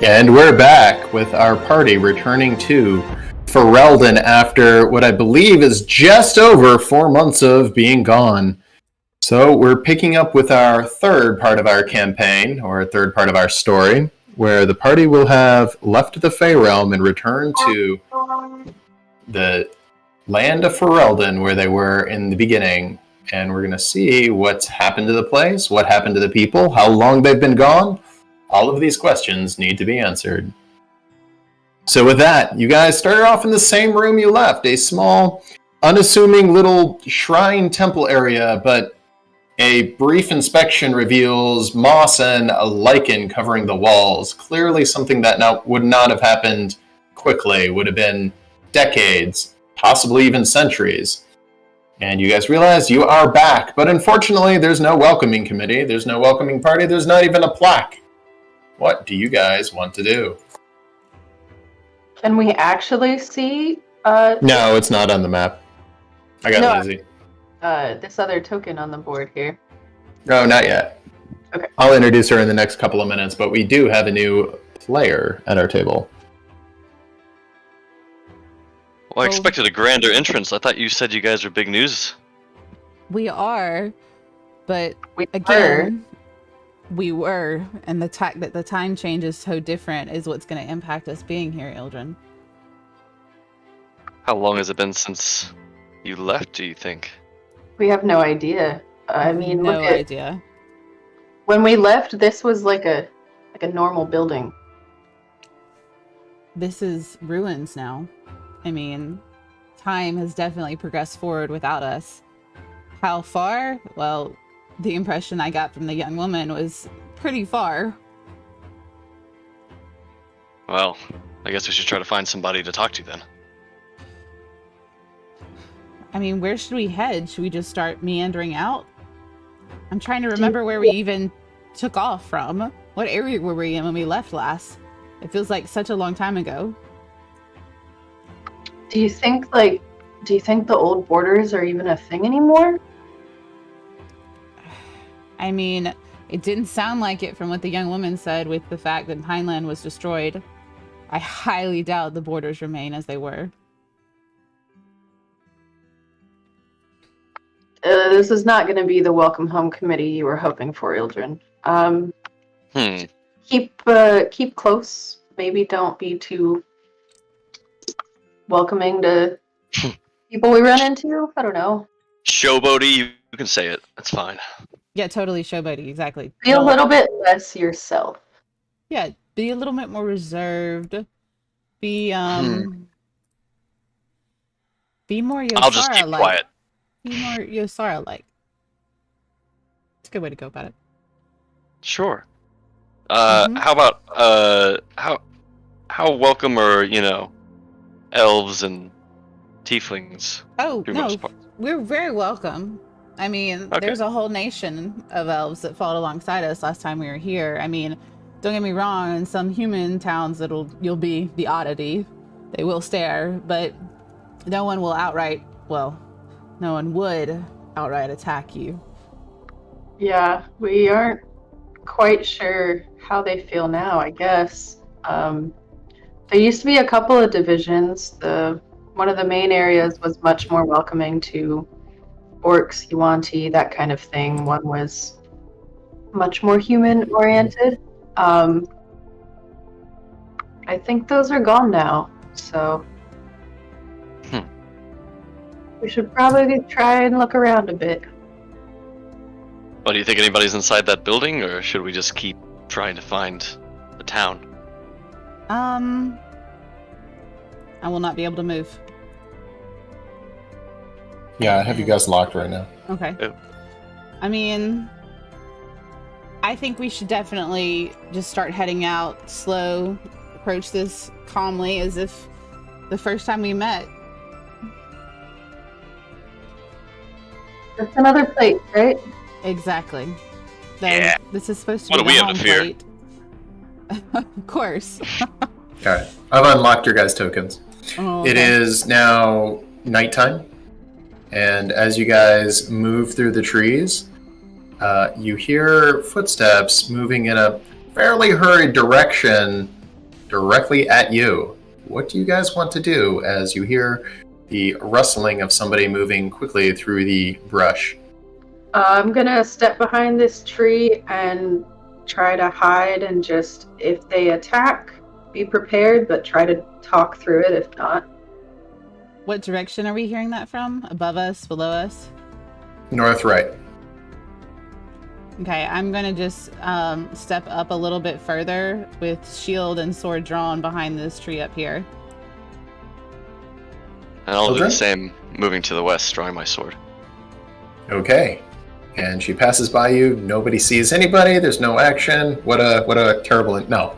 And we're back with our party returning to Foreldon after what I believe is just over 4 months of being gone. So we're picking up with our third part of our campaign, or third part of our story, where the party will have left the Fey Realm and returned to the land of Foreldon, where they were in the beginning. And we're going to see what's happened to the place, what happened to the people, how long they've been gone. All of these questions need to be answered. So with that, you guys started off in the same room you left, a small, unassuming little shrine temple area, but a brief inspection reveals moss and a lichen covering the walls. Clearly something that would not have happened quickly, would have been decades, possibly even centuries. And you guys realize you are back, but unfortunately there's no welcoming committee, there's no welcoming party, there's not even a plaque. What do you guys want to do? Can we actually see? No, it's not on the map. I got lazy. This other token on the board here. No, not yet. Okay. I'll introduce her in the next couple of minutes, but we do have a new player at our table. Well, I expected a grander entrance. I thought you said you guys were big news. We are, but we were, and the fact that the time change is so different is what's going to impact us being here, Ildren. How long has it been since you left, do you think? We have no idea. I mean, no idea. When we left, this was like a normal building. This is ruins now. I mean, time has definitely progressed forward without us. How far? Well, the impression I got from the young woman was pretty far. Well, I guess we should try to find somebody to talk to then. I mean, where should we head? Should we just start meandering out? I'm trying to remember where we even took off from. What area were we in when we left last? It feels like such a long time ago. Do you think the old borders are even a thing anymore? I mean, it didn't sound like it from what the young woman said with the fact that Pineland was destroyed. I highly doubt the borders remain as they were. This is not going to be the welcome home committee you were hoping for, Ildren. Keep close. Maybe don't be too welcoming to people we run into. I don't know. Showboaty, you can say it. That's fine. Yeah, totally showboaty, exactly. Be a little bit less yourself. Yeah, be a little bit more reserved. Be more Yosara-like. I'll just keep quiet. Be more Yosara-like. It's a good way to go about it. Sure. How about how welcome are, elves and tieflings? Oh, through no, most parts? we're very welcome. I mean, Okay. There's a whole nation of elves that fought alongside us last time we were here. I mean, don't get me wrong, in some human towns you'll be the oddity. They will stare, but no one would outright attack you. Yeah, we aren't quite sure how they feel now, I guess. There used to be a couple of divisions. One of the main areas was much more welcoming to orcs, Yuan-Ti, that kind of thing. One was much more human-oriented. I think those are gone now, so we should probably try and look around a bit. Well, do you think anybody's inside that building, or should we just keep trying to find the town? I will not be able to move. Yeah, I have you guys locked right now. Okay. Oh. I mean, I think we should definitely just start heading out slow, approach this calmly as if the first time we met. That's another plate, right? Exactly. Yeah. This is supposed to What be do we the have to home fear? plate. Of course. Alright, I've unlocked your guys' tokens. Oh, It is now nighttime, and as you guys move through the trees, you hear footsteps moving in a fairly hurried direction directly at you. What do you guys want to do as you hear the rustling of somebody moving quickly through the brush? I'm gonna step behind this tree and try to hide and just, if they attack, be prepared, but try to talk through it if not. What direction are we hearing that from? Above us? Below us? North, right. Okay, I'm gonna just step up a little bit further with shield and sword drawn behind this tree up here. And I'll do the Okay. same, moving to the west, drawing my sword. Okay. And she passes by you. Nobody sees anybody. There's no action. What a terrible... No.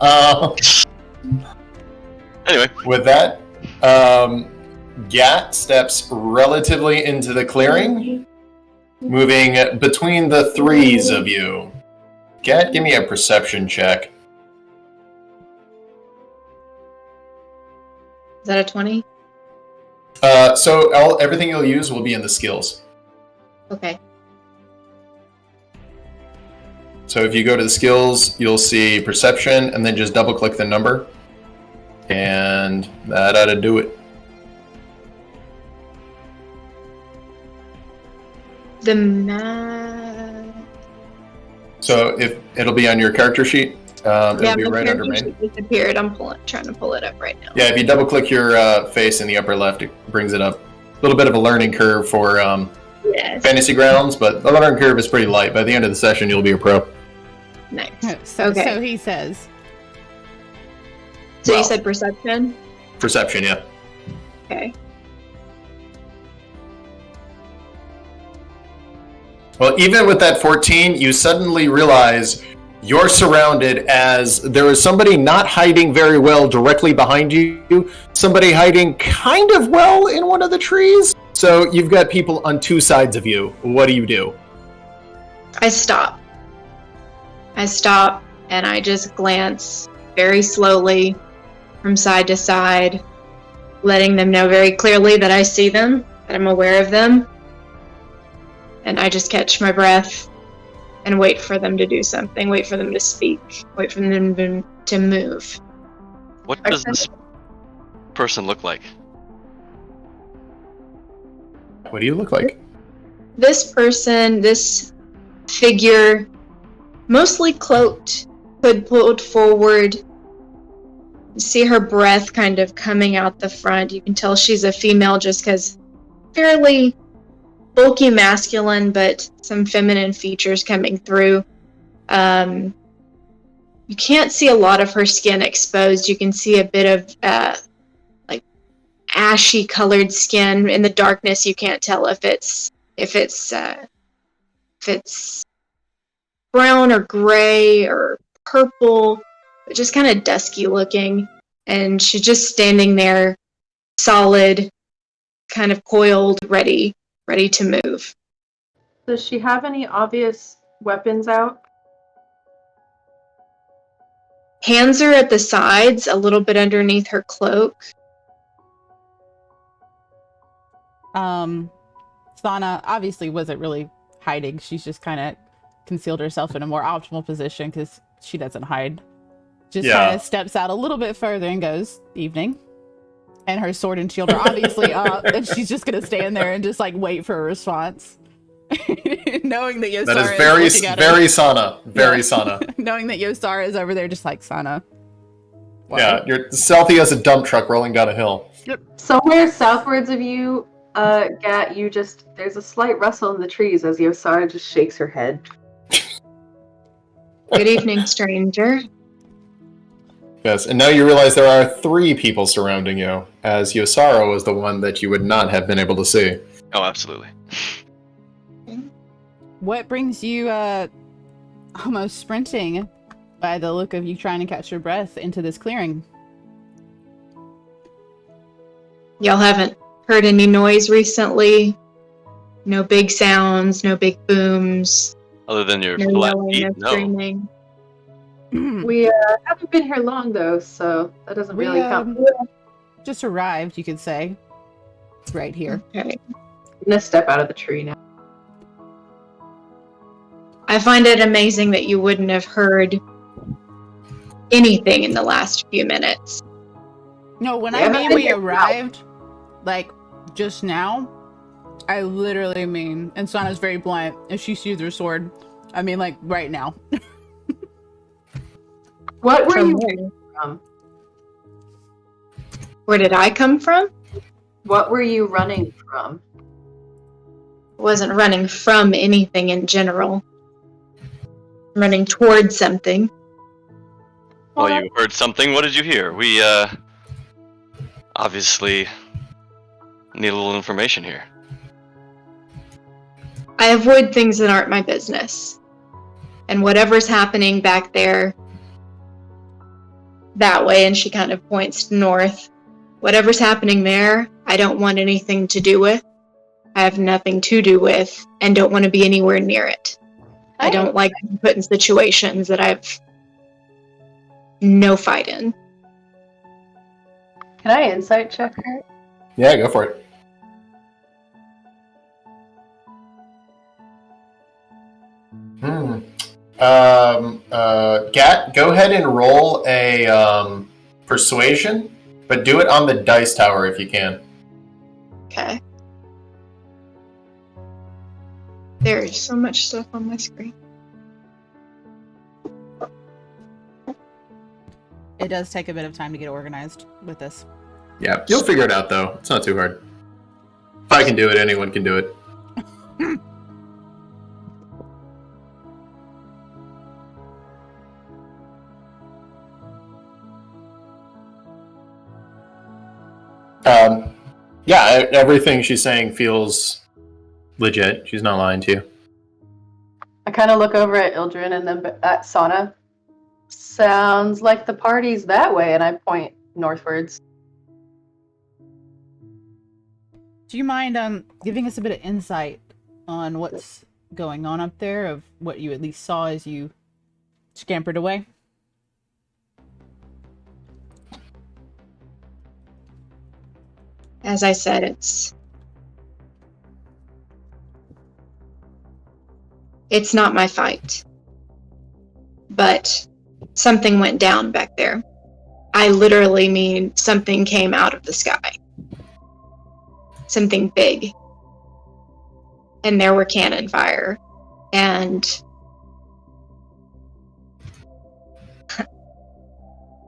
Anyway, With that, Gat steps relatively into the clearing, moving between the threes of you. Gat, give me a perception check. Is that a 20? So everything you'll use will be in the skills. Okay. So if you go to the skills, you'll see perception, and then just double-click the number. And that ought to do it. The map. So if it'll be on your character sheet, it'll be my right under character main. sheet disappeared. I'm trying to pull it up right now. Yeah, if you double-click your face in the upper left, it brings it up. A little bit of a learning curve for Yes. Fantasy Grounds, but the learning curve is pretty light. By the end of the session, you'll be a pro. Nice. So, Okay. so he says. So Wow. you said perception? Perception, yeah. Okay. Well, even with that 14, you suddenly realize you're surrounded as there is somebody not hiding very well directly behind you, somebody hiding kind of well in one of the trees. So you've got people on two sides of you. What do you do? I stop and I just glance very slowly from side to side, letting them know very clearly that I see them, that I'm aware of them. And I just catch my breath and wait for them to do something, wait for them to speak, wait for them to move. what does this person look like? What do you look like? This person, this figure, mostly cloaked, hood pulled forward. You see her breath kind of coming out the front. You can tell she's a female just because fairly bulky masculine, but some feminine features coming through. You can't see a lot of her skin exposed. You can see a bit of like ashy colored skin. In the darkness, you can't tell if it's brown or gray or purple, but just kind of dusky looking. And she's just standing there, solid, kind of coiled, ready to move. Does she have any obvious weapons out? Hands are at the sides, a little bit underneath her cloak. Sana obviously wasn't really hiding. She's just kind of concealed herself in a more optimal position because she doesn't hide. Just kind of steps out a little bit further and goes, "Evening." And her sword and shield are obviously up, and she's just gonna stand there and just like wait for a response, knowing that Yosara That is looking at very her. Sana. Very Sana. Knowing that Yosara is over there, just like Sana. What? Yeah, you're stealthy as a dump truck rolling down a hill. Somewhere southwards of you, Gat, there's a slight rustle in the trees as Yosara just shakes her head. Good evening, stranger. Yes, and now you realize there are 3 people surrounding you, as Yosara was the one that you would not have been able to see. Oh, absolutely. What brings you almost sprinting, by the look of you trying to catch your breath, into this clearing? Y'all haven't heard any noise recently? No big sounds, no big booms, Other than your no flat yelling, feet, no no. screaming. We haven't been here long though, so that doesn't We really count. just arrived, you could say. Right here. Okay. I'm gonna step out of the tree now. I find it amazing that you wouldn't have heard anything in the last few minutes. No, when We I haven't mean been we here arrived, like, just now, I literally mean, and Sana's very blunt, if she sees her sword, I mean, like, right now. What were From you where? from? Where did I come from? What were you running from? Wasn't running from anything in general. Running towards something. Well, you heard something. What did you hear? We, obviously need a little information here. I avoid things that aren't my business. And whatever's happening back there, that way, and she kind of points north, whatever's happening there, I don't want anything to do with. I have nothing to do with, and don't want to be anywhere near it. I don't like being put in situations that I've no fight in. Can I insight check her? Yeah, go for it. Gat, go ahead and roll a persuasion, but do it on the dice tower if you can. Okay. There's so much stuff on my screen. It does take a bit of time to get organized with this. Yeah, you'll figure it out though. It's not too hard. If I can do it, anyone can do it. Yeah, everything she's saying feels legit. She's not lying to you. I kind of look over at Ildren and then at Sana. Sounds like the party's that way, and I point northwards. Do you mind giving us a bit of insight on what's going on up there, of what you at least saw as you scampered away? As I said, it's not my fight. But something went down back there. I literally mean something came out of the sky. Something big. And there were cannon fire. And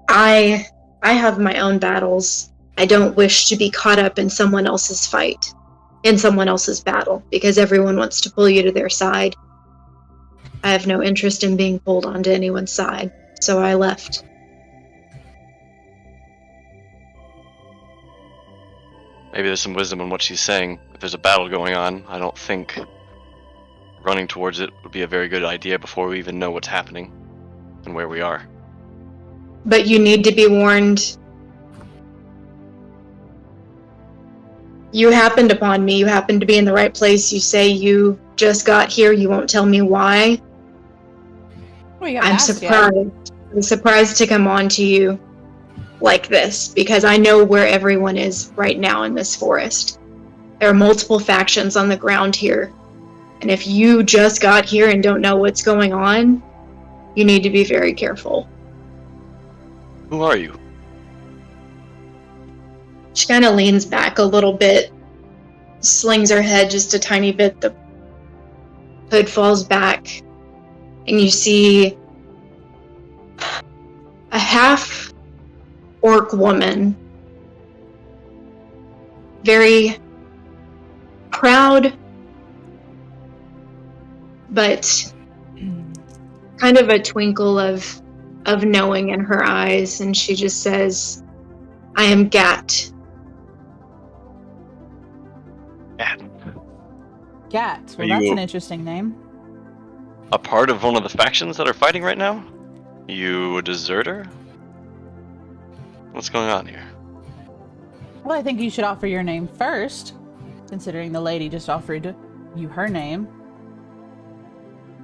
I have my own battles. I don't wish to be caught up in someone else's fight, in someone else's battle, because everyone wants to pull you to their side. I have no interest in being pulled onto anyone's side, so I left. Maybe there's some wisdom in what she's saying. If there's a battle going on, I don't think running towards it would be a very good idea before we even know what's happening and where we are. But you need to be warned. You happened upon me. You happened to be in the right place. You say you just got here. You won't tell me why. I'm surprised. I'm surprised to come on to you like this, because I know where everyone is right now in this forest. There are multiple factions on the ground here. And if you just got here and don't know what's going on, you need to be very careful. Who are you? She kind of leans back a little bit, slings her head just a tiny bit, the hood falls back, and you see a half-orc woman, very proud, but kind of a twinkle of knowing in her eyes, and she just says, "I am Gat." Gat. Well, Are that's you an interesting name. a part of one of the factions that are fighting right now? You a deserter? What's going on here? Well, I think you should offer your name first, considering the lady just offered you her name.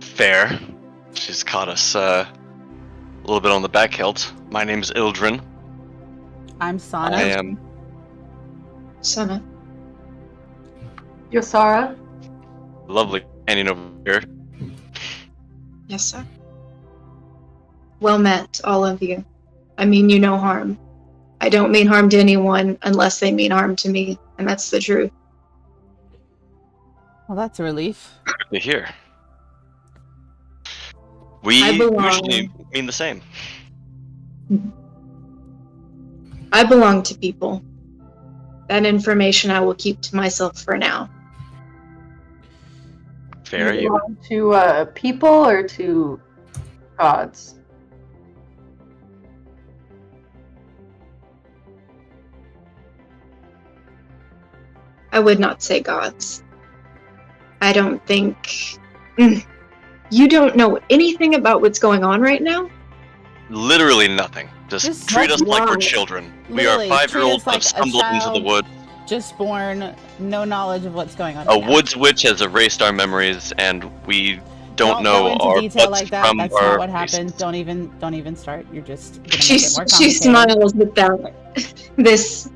Fair. She's caught us a little bit on the back hilt. My name's Ildren. I'm Sana. I am Sana. Yosara? lovely companion over here. Yes, sir. Well met, all of you. I mean you no harm. I don't mean harm to anyone unless they mean harm to me, and that's the truth. Well, that's a relief. Good to hear. We I belong. usually mean the same. I belong to people. That information I will keep to myself for now. Fair, You you. belong to people or to gods? I would not say gods. I don't think... You don't know anything about what's going on right now? Literally nothing. Just treat us like we're children. We are Literally, 5-year-olds treat that us have like a stumbled into the child. wood. Just born, no knowledge of what's going on. A right now. woods witch has erased our memories, and we don't know go into our detail butts like that. from That's our not what happened. faces. Don't even start. You're just gonna make She it more she complicated. smiles at that, this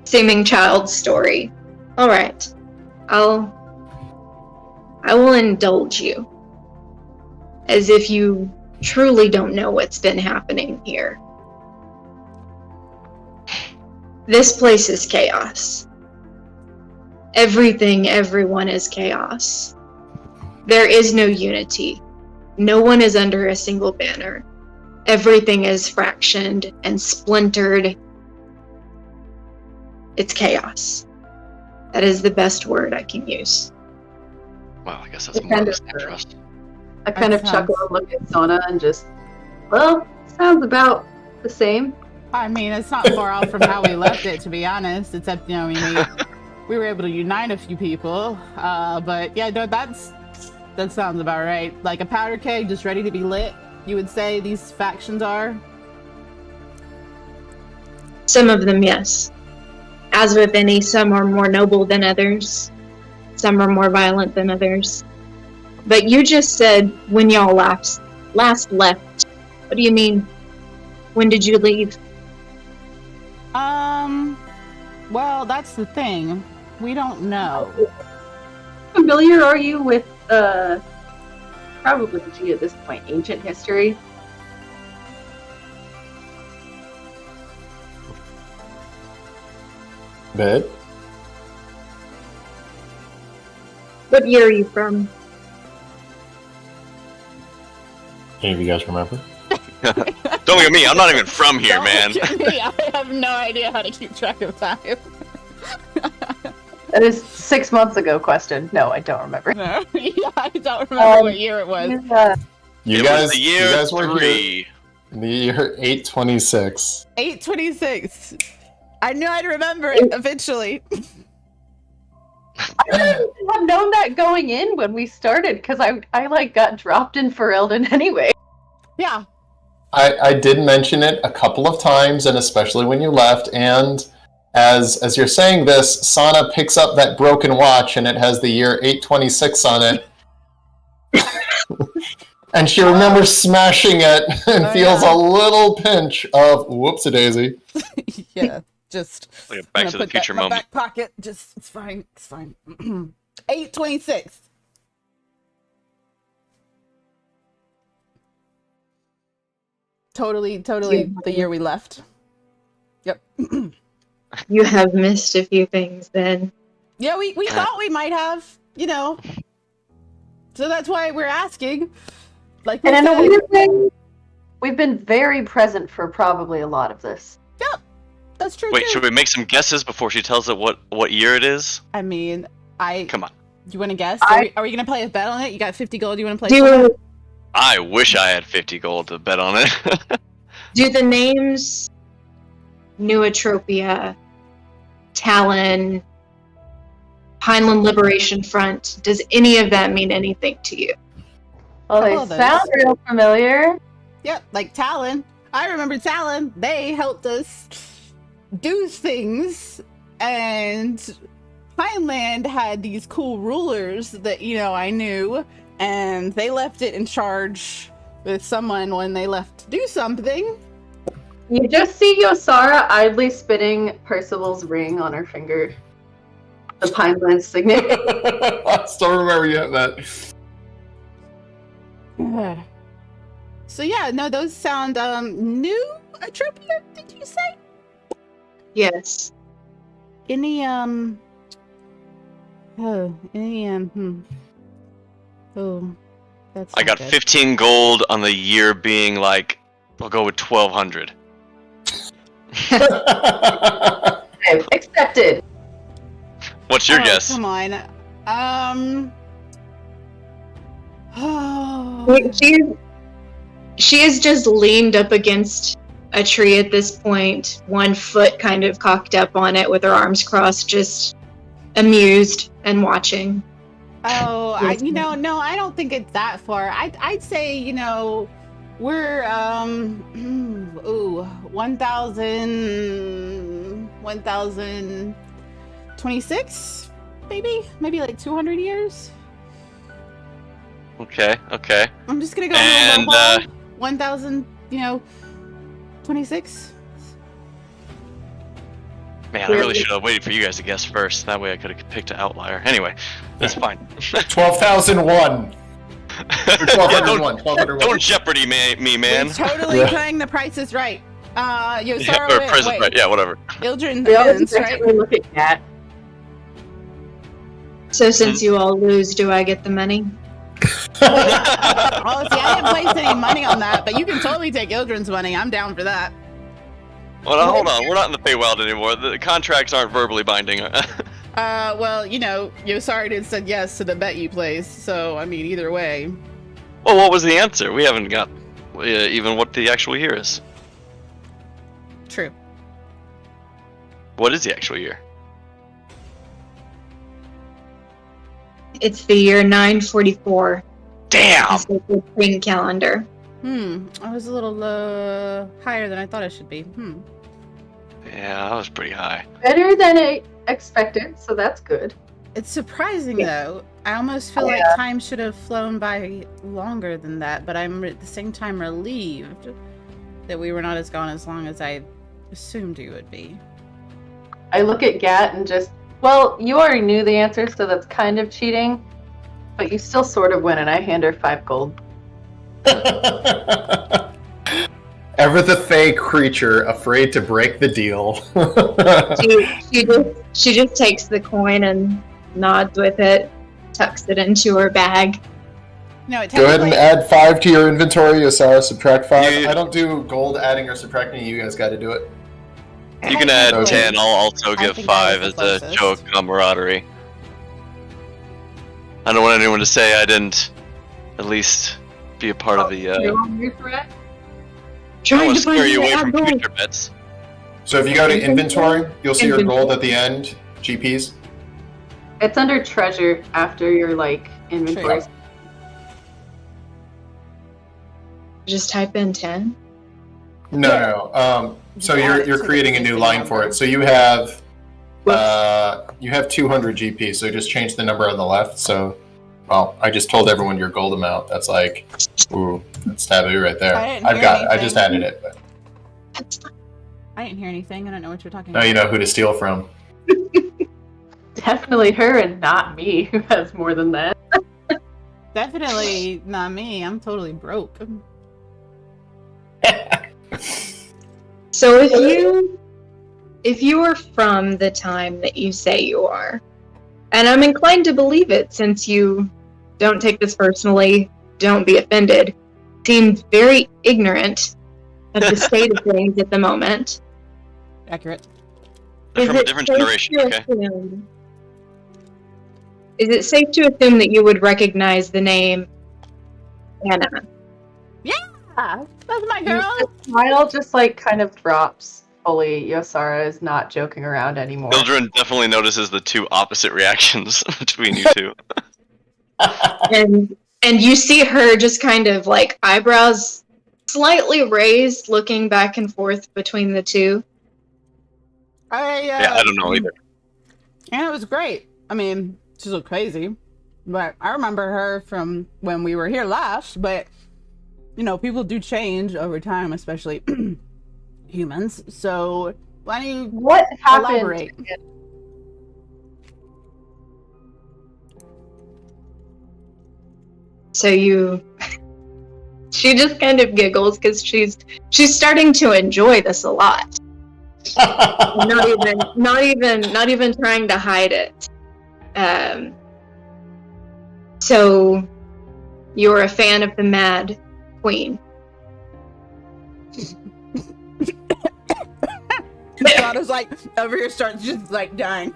seeming child's story. All right, I will indulge you, as if you truly don't know what's been happening here. This place is chaos. Everything, everyone is chaos. There is no unity. No one is under a single banner. Everything is fractioned and splintered. It's chaos. That is the best word I can use. Well, I guess that's It more kind of of- a trust. I kind That of chuckle sounds- and look at Sona and just, well, sounds about the same. I mean, it's not far off from how we left it, to be honest. Except, I mean, we were able to unite a few people. But yeah, no, that sounds about right. Like a powder keg just ready to be lit. You would say these factions are. Some of them, yes. As with any, some are more noble than others. Some are more violent than others. But you just said when y'all last left. What do you mean? When did you leave? Well, that's the thing. We don't know. Familiar are you with, probably G at this point, ancient history? Bit. What year are you from? Any of you guys remember? Don't look at me. I'm not even from here, Don't man. look at me. I have no idea how to keep track of time. That is 6 months ago question. No, I don't remember. No, yeah, I don't remember what year it was. You It guys, was the year you guys were 3. here. The year 826. 826. I knew I'd remember it eventually. I wouldn't have known that going in when we started because I like got dropped in Foreldon anyway. Yeah. I did mention it a couple of times, and especially when you left. And as you're saying this, Sana picks up that broken watch, and it has the year 826 on it. And she remembers smashing it and Oh, feels yeah. a little pinch of whoopsie-daisy. Yeah. Just Like a Back I'm to gonna the put that Future in my moment. back pocket. Just it's fine. It's fine. 826. Totally the year we left. Yep. You have missed a few things then. Yeah, we thought we might have, So that's why we're asking. Like we And in a said, weird way, we've been very present for probably a lot of this. that's true Wait, too. should we make some guesses before she tells it what year it is? I mean, Come on. you want to guess? I- Are we gonna play a bet on it? You got 50 gold. You want to play? some? Do I wish I had 50 gold to bet on it. do the names Neutropia, Talon, Pineland Liberation Front, does any of that mean anything to you? Well, Couple of they those. sound real familiar. Yep, like Talon. I remember Talon. They helped us do things, and Pineland had these cool rulers that I knew, and they left it in charge with someone when they left to do something. You just see Yosara idly spinning Percival's ring on her finger. The Pineland signet. I still remember you have that. So yeah, no, those sound new. Atropia, did you say? Yes. Any oh, oh, that's I not got good. 15 gold on the year being like, I'll go with 1200. Okay, accepted. What's your Oh, guess? come on. Oh. She is just leaned up against a tree at this point, one foot kind of cocked up on it with her arms crossed, just amused and watching. Oh, no, I don't think it's that far. I'd say, we're 1026, maybe like 200 years. Okay. I'm just gonna go And, 1000, 26. Man, I really should have waited for you guys to guess first. That way I could have picked an outlier. Anyway, that's fine. 12,001. 1201. 1201. Don't jeopardy me, man. We're totally playing the Price is Right. Yosara, Or present, right? Yeah, whatever. Ildren We all wins, just right? actually look at Cat. So since you all lose, do I get the money? Oh, see, I didn't place any money on that, but you can totally take Ildren's money. I'm down for that. Well, now, hold on. We're not in the Feywild anymore. The contracts aren't verbally binding. Well, Yosara did said yes to the bet you placed, so, I mean, either way. Well, what was the answer? We haven't got even what the actual year is. True. What is the actual year? It's the year 944. Damn! It's the spring calendar. I was a little higher than I thought I should be. Yeah, that was pretty high. Better than I expected, so that's good. It's surprising, though. I almost feel like time should have flown by longer than that, but I'm at the same time relieved that we were not as gone as long as I assumed you would be. I look at Gat and just, well, you already knew the answer, so that's kind of cheating. But you still sort of win, and I hand her 5 gold. Ever the Fey creature, afraid to break the deal. She just takes the coin and nods with it, tucks it into her bag. No, Go ahead and add 5 to your inventory, Asara. Subtract 5. I don't do gold adding or subtracting. You guys got to do it. You can add Okay. 10. I'll also give think I 5 was as the a closest. show of camaraderie. I don't want anyone to say I didn't at least be a part of the. You on your threat? I Trying want to to scare find you away the from apple. future bets. So if you go to inventory, you'll see your Inventory. gold at the end. GPs. It's under treasure after your, inventory. Sure. Just type in 10. No. So Add it you're to the creating a new existing line number. for it. So you have 200 GP. So just change the number on the left. So, well, I just told everyone your gold amount. That's like, ooh, that's taboo right there. I didn't I've hear got it. I anything. just added it. But I didn't hear anything. I don't know what you're talking now about. you know who to steal from. Definitely her and not me, who has more than that. Definitely not me. I'm totally broke. So if you are from the time that you say you are, and I'm inclined to believe it since you don't take this personally, don't be offended, seem very ignorant of the state of things at the moment. Accurate. They're from Is a it different safe generation, to okay? assume- Is it safe to assume that you would recognize the name Anna? Ah, that's my girl. The smile just, kind of drops fully. Yosara is not joking around anymore. Mildred definitely notices the two opposite reactions between you two. And you see her just kind of eyebrows slightly raised, looking back and forth between the two. Yeah, I don't know either. And it was great. I mean, she's a little crazy, but I remember her from when we were here last. But people do change over time, especially humans. So why don't you What happened? elaborate? So She just kind of giggles because she's starting to enjoy this a lot. not even trying to hide it. So you're a fan of the Mad Queen. Donna's like over here starts just like dying.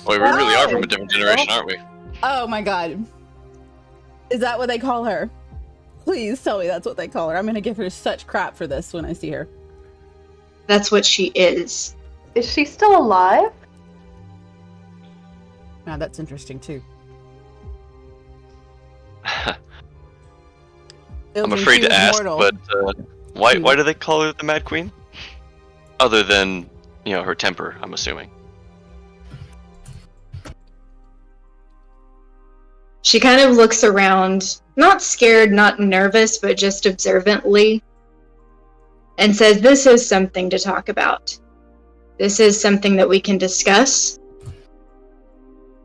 Boy, we really are from a different generation, aren't we? Oh my god. Is that what they call her? Please tell me that's what they call her. I'm gonna give her such crap for this when I see her. That's what she is. Is she still alive? Now that's interesting too. I'm Ildren, afraid she to was ask, mortal. but why do they call her the Mad Queen? Other than, her temper, I'm assuming. She kind of looks around, not scared, not nervous, but just observantly, and says, "This is something to talk about. This is something that we can discuss,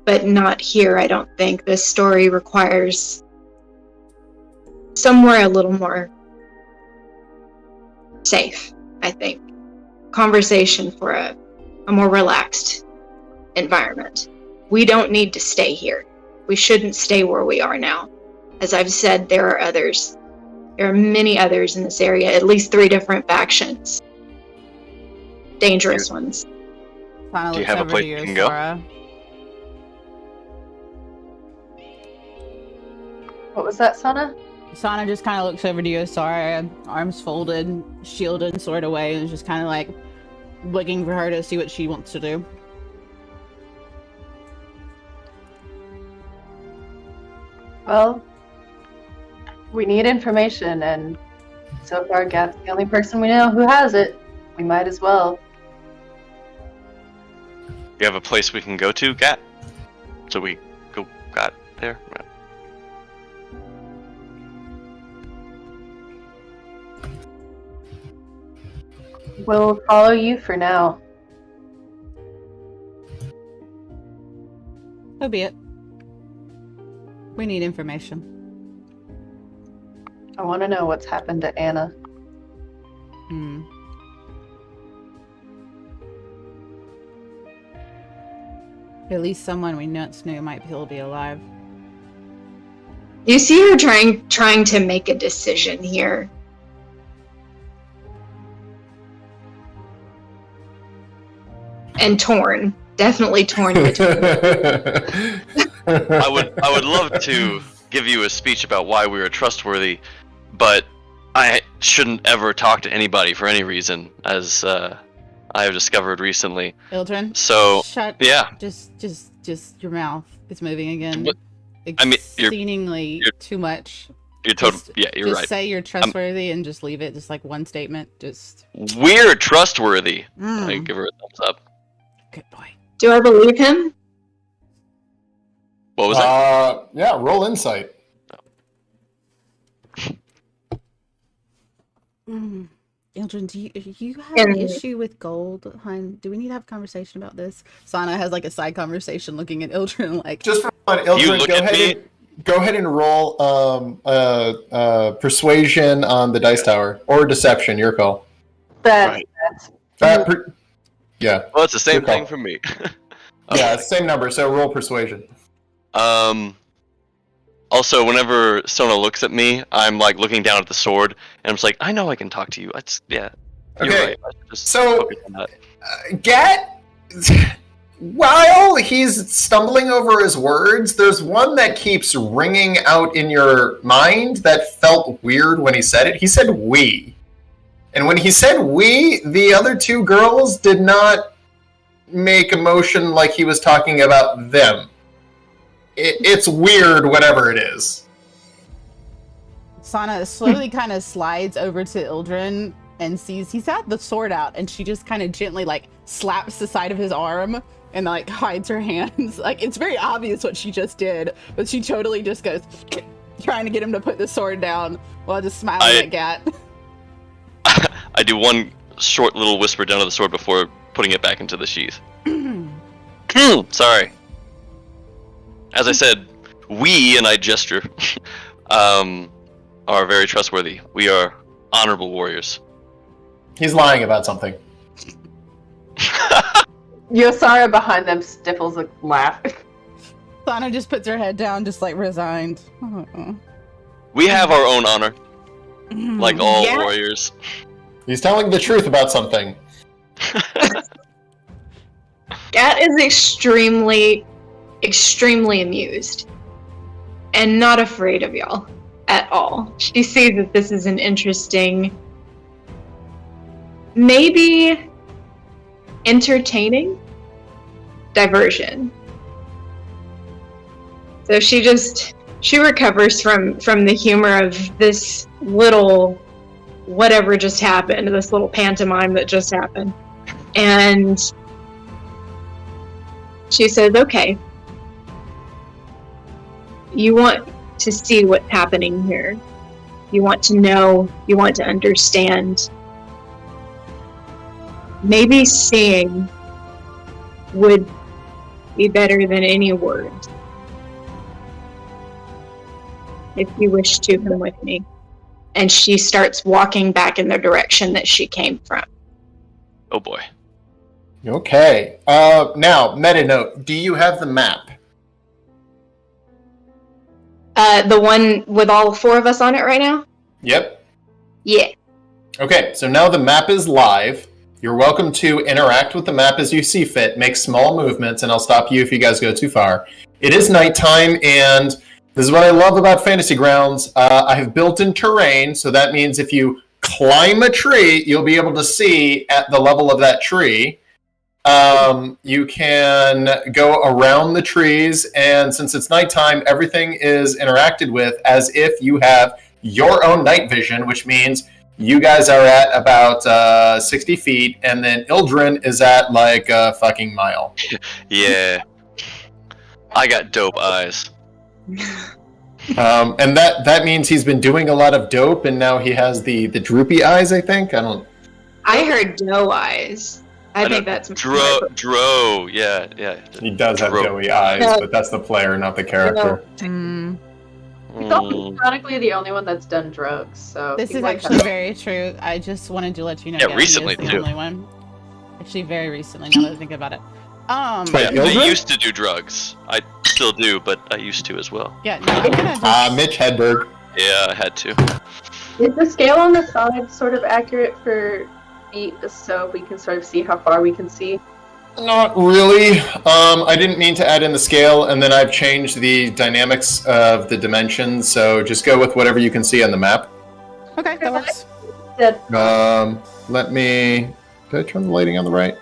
but not here, I don't think. This story requires somewhere a little more safe, I think. Conversation for a more relaxed environment. We don't need to stay here. We shouldn't stay where we are now. As I've said, there are others. There are many others in this area, at least 3 different factions. Dangerous ones. Sana Do you looks have a over place to you you, can go? Sora. What was that, Sana? Sana just kind of looks over to you, Sora, arms folded, shielded sort of way, and is just kind of like looking for her to see what she wants to do. Well, we need information, and so far Gat's the only person we know who has it. We might as well. You have a place we can go to, Gat? So we go Gat there? We'll follow you for now. So be it. We need information. I want to know what's happened to Anna. At least someone we once knew might still be alive. You see her trying to make a decision here. And torn. Definitely torn between. I would love to give you a speech about why we are trustworthy, but I shouldn't ever talk to anybody for any reason, as I have discovered recently. Ildren? So, Shut. yeah. Just your mouth is moving again. What? I mean, Exceedingly too much. You're totally, Just- you're just right. say you're trustworthy and just leave it. Just like one statement. Just. We're trustworthy. I Mm, give her a thumbs up. good boy. Do I believe him? What was that? Yeah, roll insight. Ildren, do you have an issue with gold, hun? Do we need to have a conversation about this? Sana has like a side conversation looking at Ildren like. Just for fun, Ildren, look at me. Go ahead and roll persuasion on the dice tower or deception. Your call. That's Yeah, Well, it's the same Good call. thing for me. yeah, same number. So roll persuasion. Also, whenever Sona looks at me, I'm like looking down at the sword, and I'm just like, I know I can talk to you. You're Okay, right. I should just so- focus on that. Gat, while he's stumbling over his words, there's one that keeps ringing out in your mind that felt weird when he said it. He said "we," and when he said "we," the other 2 girls did not make a motion like he was talking about them. It's weird, whatever it is. Sana slowly kind of slides over to Ildren and sees he's had the sword out, and she just kind of gently like slaps the side of his arm and like hides her hands. Like it's very obvious what she just did, but she totally just goes trying to get him to put the sword down while just smiling at Gat. I do one short little whisper down to the sword before putting it back into the sheath. Sorry. As I said, we, and I gesture. are very trustworthy. We are honorable warriors. He's lying about something. Yosara behind them stifles a laugh. Sana just puts her head down, just like resigned. We have our own honor, like all Yeah. warriors. He's telling the truth about something. Gat is extremely amused. And not afraid of y'all at all. She sees that this is an interesting, maybe entertaining diversion. So she recovers from the humor of this little whatever just happened, this little pantomime that just happened. And she says, okay, you want to see what's happening here. You want to know, you want to understand. Maybe seeing would be better than any words. If you wish to come with me. And she starts walking back in the direction that she came from. Oh boy. Okay. Now, meta note. Do you have the map? The one with all 4 of us on it right now? Yep. Yeah. Okay, so now the map is live. You're welcome to interact with the map as you see fit. Make small movements, and I'll stop you if you guys go too far. It is nighttime, and this is what I love about Fantasy Grounds. I have built-in terrain, so that means if you climb a tree, you'll be able to see at the level of that tree. You can go around the trees, and since it's nighttime, everything is interacted with as if you have your own night vision, which means you guys are at about 60 feet, and then Ildren is at like a fucking mile. Yeah. I got dope eyes. And that means he's been doing a lot of dope, and now he has the droopy eyes, I think. I heard doe eyes. I think that's Dro, yeah. He does have Dro. doughy eyes, but that's the player, not the character. He's also chronically the only one that's done drugs, so This he is might actually have- very true. I just wanted to let you know. Yeah, Gabby is recently, the too. only one. Actually, very recently. Now that I think about it. Wait, Yeah, I Ildren? used to do drugs. I still do, but I used to as well. Yeah, no, I'm gonna just... Mitch Hedberg. Yeah, I had to. Is the scale on the side sort of accurate for feet, so we can sort of see how far we can see? Not really. I didn't mean to add in the scale, and then I've changed the dynamics of the dimensions, so just go with whatever you can see on the map. Okay, that works. Let me... Did I turn the lighting on the right?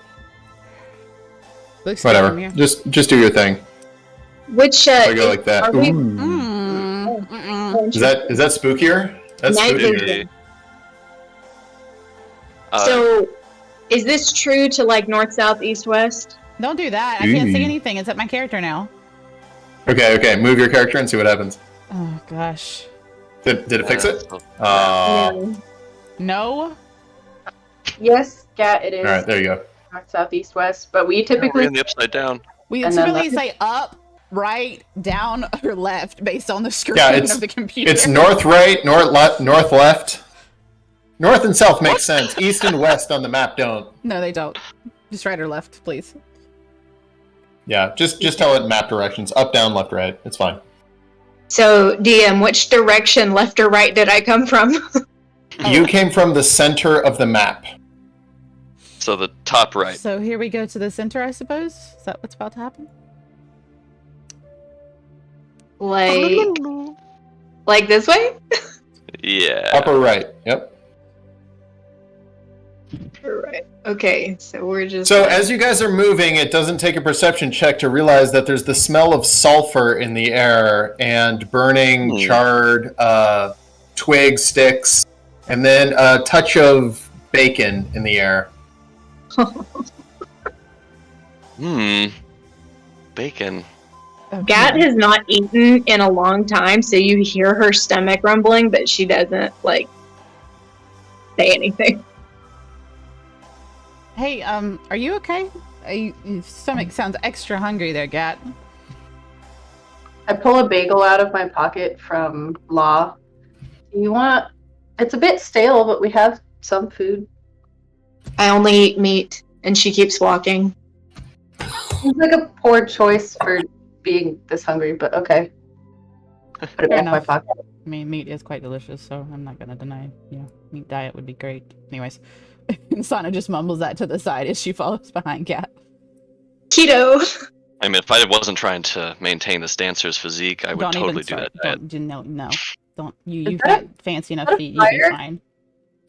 Looks good from Whatever. here. Just do your thing. Which I go like that. are we- Ooh. Is that spookier? That's Night spookier. vision. Uh, So, is this true to like north, south, east, west? Don't do that. I can't Ooh. see anything except my character now. Okay. Move your character and see what happens. Oh, gosh. Did it fix it? so- No. No? Yes, Gat, it is. All right, there you go. North, south, east, west, but we We're typically in the upside down. We And then typically the- say up, right, down, or left based on the screen Yeah, it's- of the computer. It's north, right, north, left. North and south makes sense. East and west on the map don't. No, they don't. Just right or left, please. Yeah, just tell it map directions. Up, down, left, right. It's fine. So, DM, which direction, left or right, did I come from? You came from the center of the map. So the top right. So here we go to the center, I suppose? Is that what's about to happen? Like this way? Yeah. Upper right. Yep. Right. Okay, so we're just. So as you guys are moving, it doesn't take a perception check to realize that there's the smell of sulfur in the air and burning, charred twig sticks, and then a touch of bacon in the air. Bacon. Gat has not eaten in a long time, so you hear her stomach rumbling, but she doesn't, like, say anything. Hey, are you okay? Your stomach sounds extra hungry there, Gat. I pull a bagel out of my pocket from Law. You want? It's a bit stale, but we have some food. I only eat meat, and she keeps walking. Seems like a poor choice for being this hungry, but okay. Put it Fair back in my enough. pocket. I mean, meat is quite delicious, so I'm not gonna deny. Meat diet would be great. Anyways, Sana just mumbles that to the side as she follows behind Kat. Keto. I mean, if I wasn't trying to maintain this dancer's physique, I would Don't even totally do start. that diet. No. Don't. Is You've that got fancy enough that a feet. You'll be fire? fine.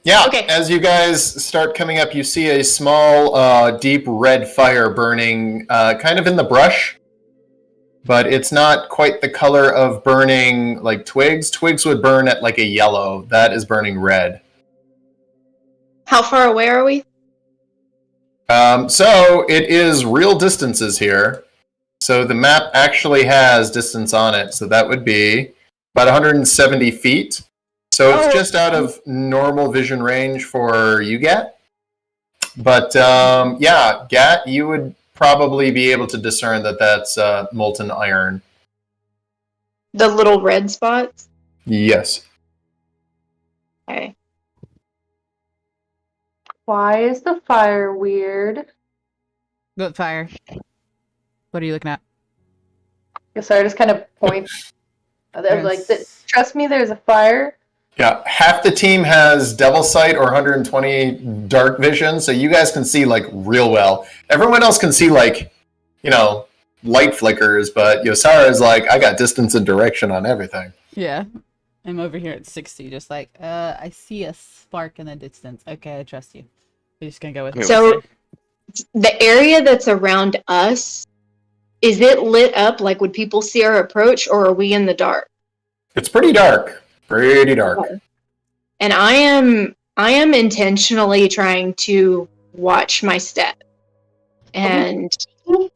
Yeah, Okay. as you guys start coming up, you see a small, deep red fire burning kind of in the brush. But it's not quite the color of burning like twigs. Twigs would burn at like a yellow. That is burning red. How far away are we? So it is real distances here. So the map actually has distance on it. So that would be about 170 feet. So it's just out of normal vision range for you, Gat. But yeah, Gat, you would probably be able to discern that that's molten iron. The little red spots? Yes. Okay. Why is the fire weird? Good fire. What are you looking at? So I just kind of point. They're like, trust me, there's a fire. Yeah, half the team has Devil Sight or 120 Dark Vision, so you guys can see like real well. Everyone else can see like, light flickers, but Yosara is like, I got distance and direction on everything. Yeah. I'm over here at 60, just like, I see a spark in the distance. Okay, I trust you. I'm just gonna go with it. So, the area that's around us, is it lit up? Like, would people see our approach, or are we in the dark? It's pretty dark. Pretty dark. And I am intentionally trying to watch my step and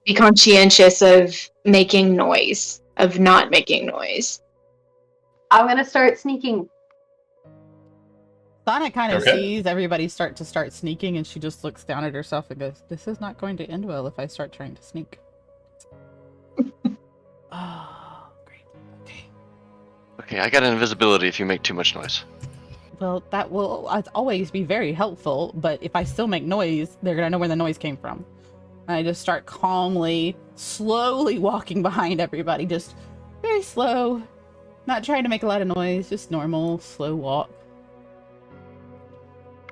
be conscientious of making noise, of not making noise. I'm gonna start sneaking. Sana kind of Okay. sees everybody start sneaking, and she just looks down at herself and goes, "This is not going to end well if I start trying to sneak." Oh, great. Okay. Okay, I got invisibility if you make too much noise. Well, that will always be very helpful, but if I still make noise, they're gonna know where the noise came from. And I just start calmly, slowly walking behind everybody, just very slow, not trying to make a lot of noise, just normal, slow walk.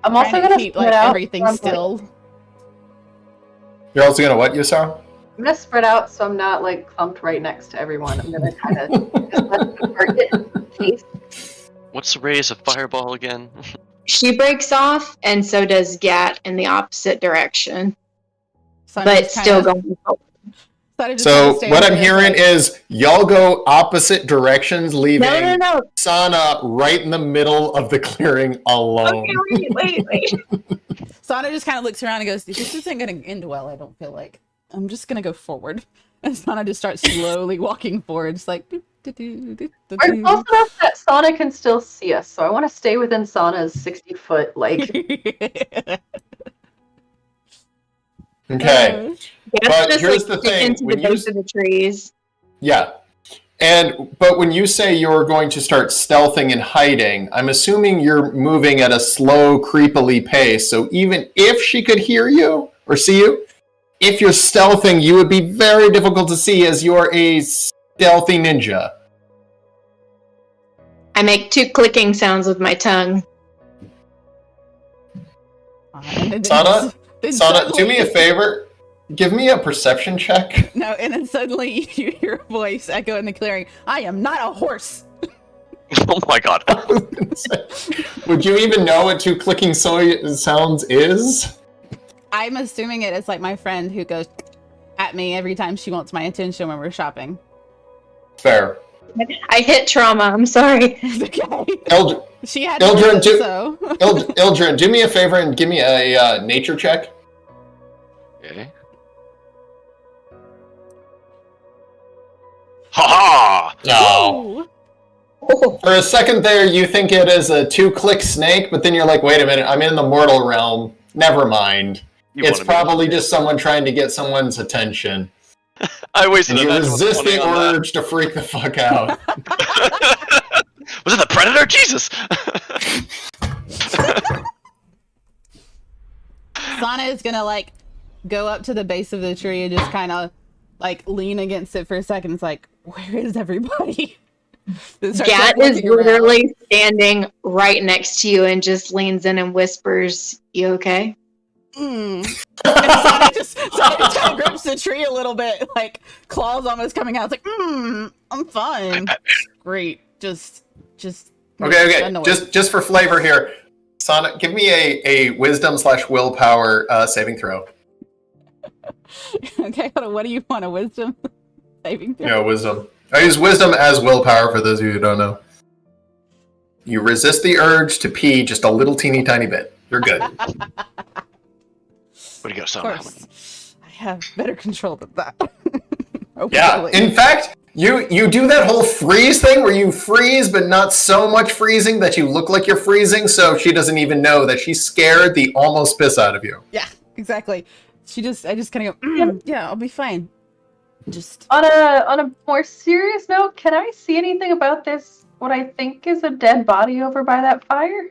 I'm also Trying to gonna keep spread like out. everything so I'm still. You're also gonna what, Yosara? I'm gonna spread out so I'm not like clumped right next to everyone. I'm gonna kind of just let the target face. What's the raise of fireball again? She breaks off, and so does Gat in the opposite direction, Sana but just still kinda- going forward. Sana just So kinda stands what I'm there, hearing like, is y'all go opposite directions, leaving No. Sana right in the middle of the clearing alone. Okay, wait. Sana just kind of looks around and goes, "This isn't going to end well, I don't feel like. I'm just going to go forward." And Sana just starts slowly walking forward, just like... We're close enough that Sana can still see us, so I want to stay within Sana's 60-foot, like... Okay. Gat's But just here's like the thing, into the when you base of the trees. Yeah. But when you say you're going to start stealthing and hiding, I'm assuming you're moving at a slow, creepily pace. So even if she could hear you or see you, if you're stealthing, you would be very difficult to see as you're a stealthy ninja. I make 2 clicking sounds with my tongue. Sana, do suddenly- me a favor. Give me a perception check. No, and then suddenly you hear a voice echo in the clearing. "I am not a horse." Oh my god. Would you even know what 2 clicking sounds is? I'm assuming it is like my friend who goes at me every time she wants my attention when we're shopping. Fair. I hit trauma, I'm sorry. Okay. She had Eldrin, horses, so... Ildrin, do me a favor and give me a nature check. Okay. Ha No. Oh, For a second there, you think it is a 2-click snake, but then you're like, wait a minute, I'm in the mortal realm. Never mind. It's probably just someone trying to get someone's attention. I wasted And you a natural resist 20 the on that. urge to freak the fuck out. Was it the predator? Jesus! Sana is gonna like go up to the base of the tree and just kind of like lean against it for a second. It's like, where is everybody? Gat is literally standing right next to you and just leans in and whispers, "You okay?" And Sana just kind of grips the tree a little bit, like claws almost coming out. It's like, I'm fine. Great. Just. Okay. Just for flavor here, Sana, give me a wisdom/willpower saving throw. Okay, hold on. What do you want? A wisdom saving throw? Yeah, wisdom. I use wisdom as willpower for those of you who don't know. You resist the urge to pee just a little teeny tiny bit. You're good. Where'd you go, Of son? course. I have better control than that. Yeah. In fact, you do that whole freeze thing where you freeze, but not so much freezing that you look like you're freezing, so she doesn't even know that she's scared the almost piss out of you. Yeah, exactly. I just kind of go, yeah, I'll be fine. Just On a more serious note, can I see anything about this? What I think is a dead body over by that fire?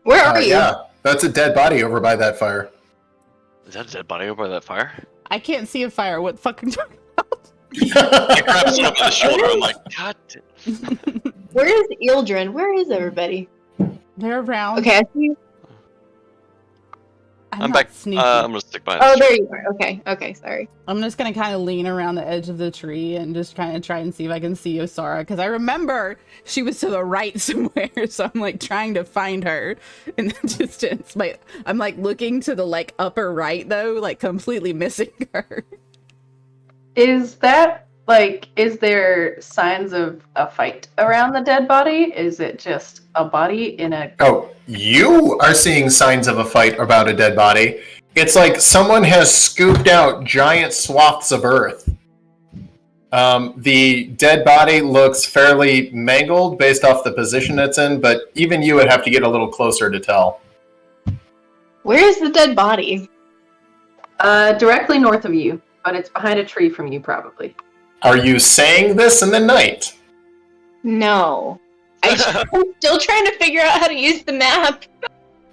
Where are you? Yeah, that's a dead body over by that fire. Is that a dead body over by that fire? I can't see a fire. What fucking talking about? I grabbed someone by the shoulder. I'm like, God. Where is Ildren? Where is everybody? They're around. Okay, I see you. I'm not back. sneaky. I'm gonna stick by. Oh, there you are. Okay, sorry. I'm just gonna kind of lean around the edge of the tree and just kind of try and see if I can see Osara, because I remember she was to the right somewhere, so I'm like trying to find her in the distance. But I'm like looking to the like upper right though, like completely missing her. Is there signs of a fight around the dead body? Is it just a body in a... Oh, you are seeing signs of a fight about a dead body. It's like someone has scooped out giant swaths of earth. The dead body looks fairly mangled based off the position it's in, but even you would have to get a little closer to tell. Where is the dead body? Directly north of you, but it's behind a tree from you, probably. Are you saying this in the night? No. I'm still trying to figure out how to use the map.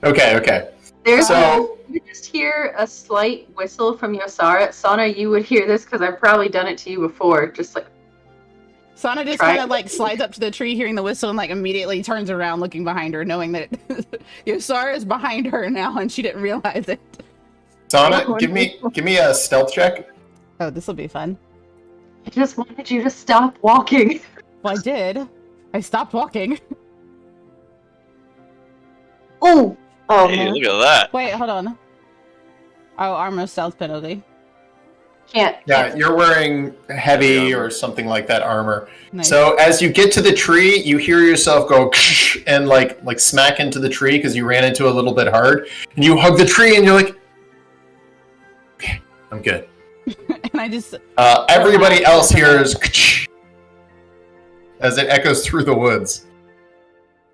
Okay. You just hear a slight whistle from Yosara. Sana, you would hear this because I've probably done it to you before. Just like... Sana just kind of like slides up to the tree, hearing the whistle, and like immediately turns around, looking behind her, knowing that Yosara is behind her now, and she didn't realize it. Sana, give me a stealth check. Oh, this will be fun. I just wanted you to stop walking. Well, I did. I stopped walking. Oh, Hey, man. look at that. Wait, hold on. Oh, armor stealth penalty. Yeah, you're wearing heavy or something like that armor. Nice. So as you get to the tree, you hear yourself go and like smack into the tree because you ran into a little bit hard. And you hug the tree and you're like, okay, I'm good. And I just... Everybody else hears as it echoes through the woods.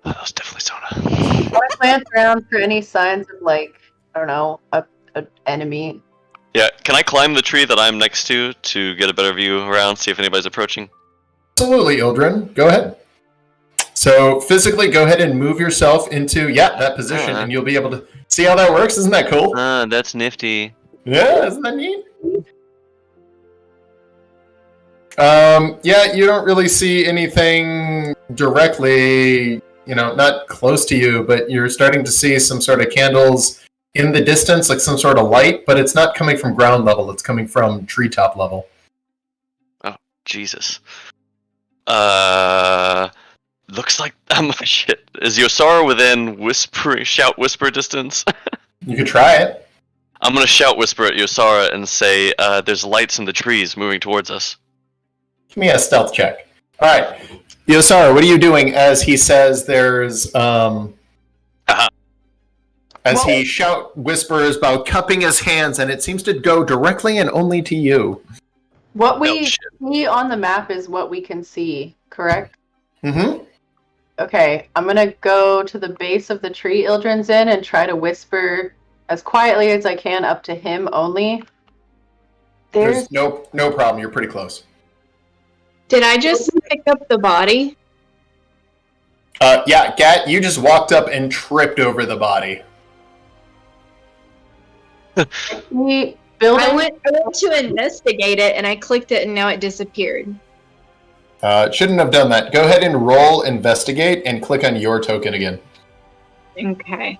Oh, that was definitely Sona. I want to glance around for any signs of, like, I don't know, an enemy. Yeah, can I climb the tree that I'm next to get a better view around, see if anybody's approaching? Absolutely, Ildren. Go ahead. So physically, go ahead and move yourself into that position, and you'll be able to see how that works. Isn't that cool? That's nifty. Yeah, isn't that neat? You don't really see anything directly, not close to you, but you're starting to see some sort of candles in the distance, like some sort of light, but it's not coming from ground level, it's coming from treetop level. Oh, Jesus. Looks like shit. Is Yosara within shout whisper distance? You could try it. I'm gonna shout whisper at Yosara and say, there's lights in the trees moving towards us. Give me a stealth check. Alright. Yosara, what are you doing as he says there's he whispers about cupping his hands, and it seems to go directly and only to you. What we see on the map is what we can see, correct? Mm-hmm. Okay, I'm gonna go to the base of the tree Ildren's in and try to whisper as quietly as I can up to him only. There's no problem, you're pretty close. Did I just pick up the body? Yeah, Gat, you just walked up and tripped over the body. The building. I went to investigate it, and I clicked it, and now it disappeared. Shouldn't have done that. Go ahead and roll investigate and click on your token again. Okay.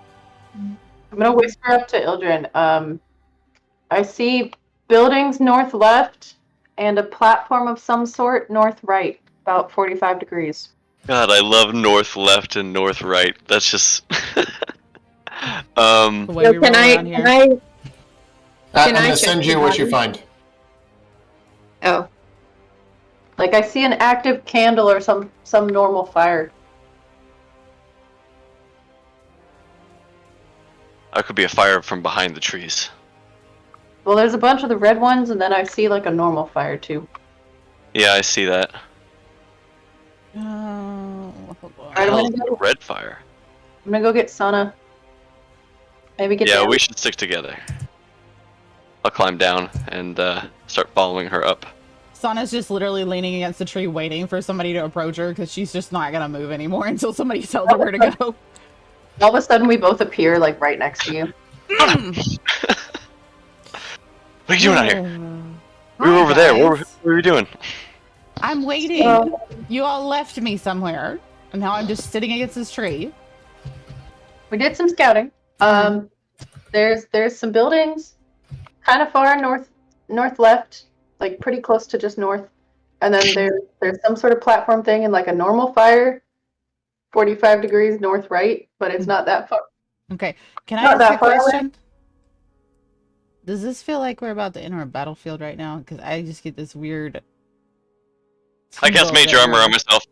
I'm gonna whisper up to Ildren. I see buildings north left and a platform of some sort north right, about 45 degrees. God, I love north left and north right. That's just. The way we roll around here. I'm Can going I to send check you the what you body? find. Oh, Like I see an active candle or some normal fire. That could be a fire from behind the trees. Well, there's a bunch of the red ones, and then I see like a normal fire too. Yeah, I see that. Oh, hold on. Alright, Hell's the red fire. I'm gonna go get Sana. Maybe get Yeah, down. we should stick together. I'll climb down and start following her up. Sana's just literally leaning against the tree waiting for somebody to approach her because she's just not gonna move anymore until somebody tells her where to go. All of a sudden, we both appear like right next to you. What are you doing out here? We Hi, were over there. What guys. were you doing? I'm waiting. Um, You all left me somewhere, and now I'm just sitting against this tree. We did some scouting. There's some buildings, kind of far north left, like pretty close to just north, and then there's some sort of platform thing and like a normal fire, 45 degrees north right, but it's not that far. Okay, can I Not ask that a far away. question? Does this feel like we're about to enter a battlefield right now? Because I just get this weird. I cast tingle major that armor on myself.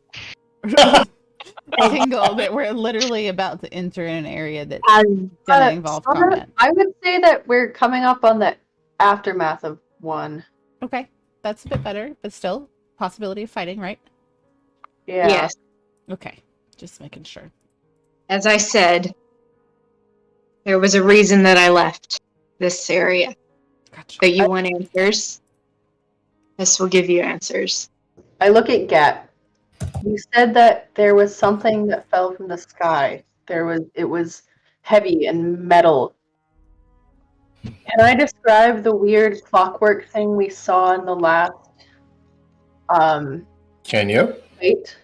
tingle that we're literally about to enter an area that's um, gonna involve Sana, combat. I would say that we're coming up on the aftermath of one. Okay, that's a bit better, but still possibility of fighting, right? Yeah. yes. Okay, just making sure. As I said, there was a reason that I left this area. Gotcha. But you want answers? This will give you answers. I look at Gat. You said that there was something that fell from the sky. It was heavy and metal. Can I describe the weird clockwork thing we saw in the last Can you? plate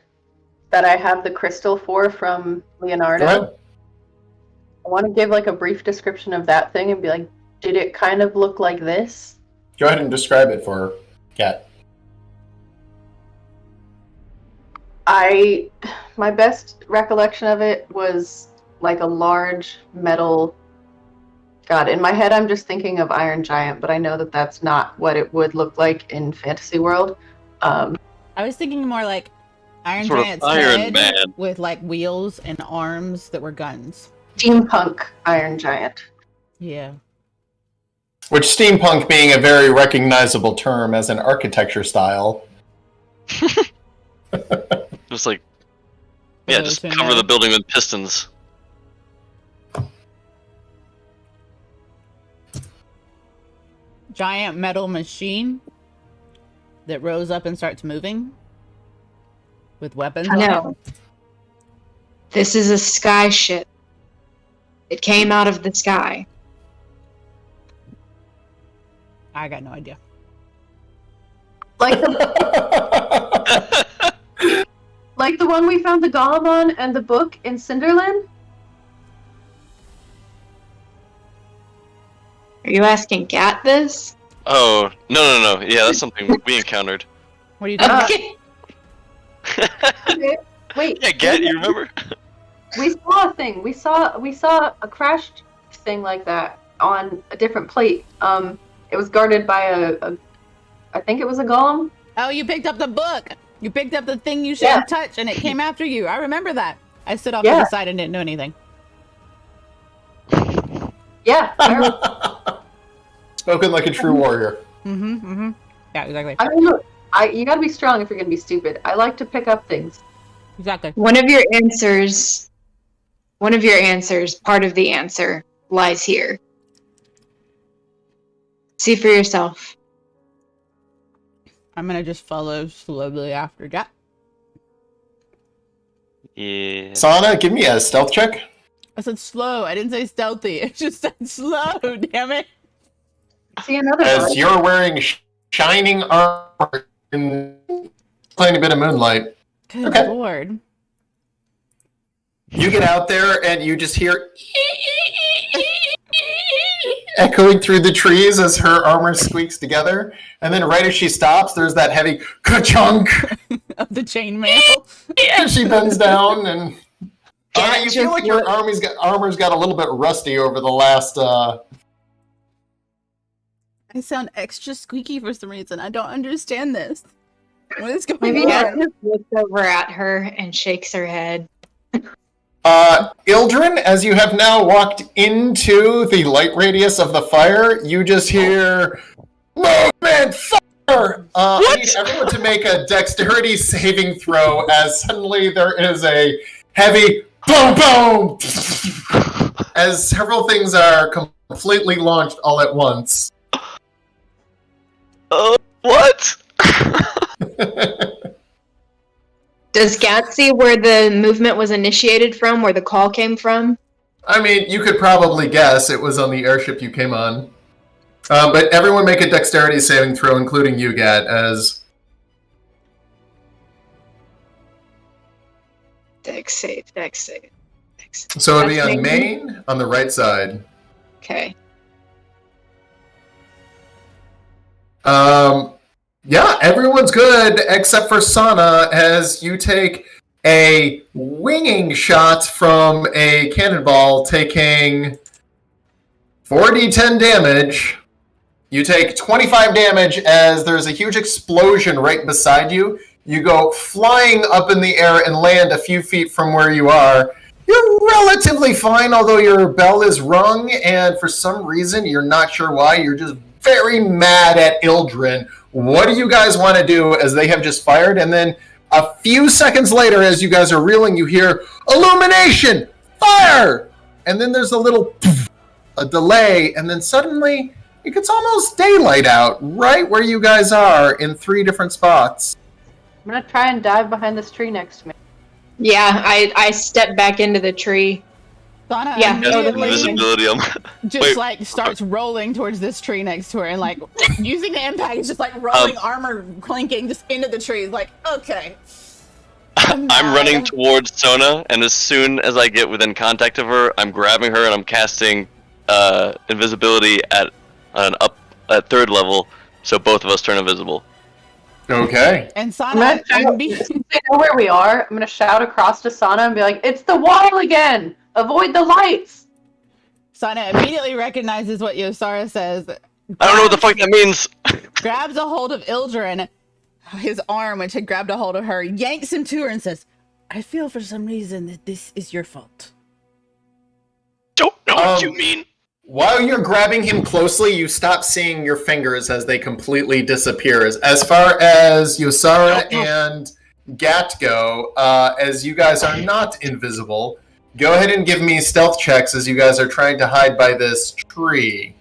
that I have the crystal for from Leonardo? Go ahead. I want to give like a brief description of that thing and be like, did it kind of look like this? Go ahead and describe it for Gat. My best recollection of it was like a large metal. God, in my head, I'm just thinking of Iron Giant, but I know that that's not what it would look like in Fantasy World. I was thinking more like Iron Sort of Giant's Iron head Man. with like wheels and arms that were guns. Steampunk Iron Giant. Yeah. Which steampunk being a very recognizable term as an architecture style. Just like, yeah, just cover the building with pistons. Giant metal machine that rose up and starts moving with weapons on No. it. This is a sky ship. It came out of the sky. I got no idea. Like the like the one we found the golem on and the book in Cinderland? Are you asking Gat this? Oh, no. Yeah, that's something we encountered. What are you talking about? Okay. Okay. Wait. Yeah, Get, you remember? We saw a thing. We saw a crashed thing like that on a different plate. It was guarded by a I think it was a golem. Oh, you picked up the book. You picked up the thing you shouldn't touch, and it came after you. I remember that. I stood off to Yeah. the side and didn't do anything. Yeah. I remember. Spoken like a true warrior. Mm-hmm. Yeah, exactly. I mean, look, you gotta be strong if you're gonna be stupid. I like to pick up things. Exactly. One of your answers, part of the answer, lies here. See for yourself. I'm gonna just follow slowly after Jack. Yeah. Sana, give me a stealth check. I said slow. I didn't say stealthy. I just said slow. Damn it. See another As one. you're wearing shining armor and playing a bit of moonlight. Good Okay. lord. You get out there and you just hear echoing through the trees as her armor squeaks together. And then right as she stops, there's that heavy ka-chunk. Of the chainmail. And she bends down and Yeah, you feel like your armor's got a little bit rusty over the last I sound extra squeaky for some reason. I don't understand this. What is going Maybe on? Kat just looks over at her and shakes her head. Ildren, as you have now walked into the light radius of the fire, you just hear movement fire! I need everyone to make a dexterity saving throw as suddenly there is a heavy boom boom as several things are completely launched all at once. What? Does Kat see where the movement was initiated from, where the call came from? I mean, you could probably guess it was on the airship you came on. But everyone make a dexterity saving throw, including you, Gat, as... Dex save. So it'll be That's on main. main, on the right side. Okay. Yeah, everyone's good except for Sana, as you take a winging shot from a cannonball, taking 4d10 damage. You take 25 damage as there's a huge explosion right beside you. You go flying up in the air and land a few feet from where you are. You're relatively fine, although your bell is rung, and for some reason, you're not sure why, you're just very mad at Ildren. What do you guys want to do as they have just fired? And then a few seconds later, as you guys are reeling, you hear, illumination! Fire! And then there's a little a delay, and then suddenly it gets almost daylight out right where you guys are in 3 different spots. I'm gonna try and dive behind this tree next to me. Yeah, I stepped back into the tree. Donna Yeah, immediately Invisibility. just Wait. like starts rolling towards this tree next to her and like using the impact, it's just like rolling armor clinking just into the tree. Like, okay. I'm running towards Sona, and as soon as I get within contact of her, I'm grabbing her and I'm casting invisibility at 3rd level, so both of us turn invisible. Okay. And I'm Sana, gonna, since they know where we are, I'm gonna shout across to Sana and be like, "It's the wall again! Avoid the lights!" Sana immediately recognizes what Yosara says. I don't know what the fuck that means. Grabs a hold of Ildren, his arm, which had grabbed a hold of her, yanks him to her and says, I feel for some reason that this is your fault. Don't know what you mean. While you're grabbing him closely, you stop seeing your fingers as they completely disappear. As far as Yosara and Gat go, as you guys are not invisible, go ahead and give me stealth checks as you guys are trying to hide by this tree.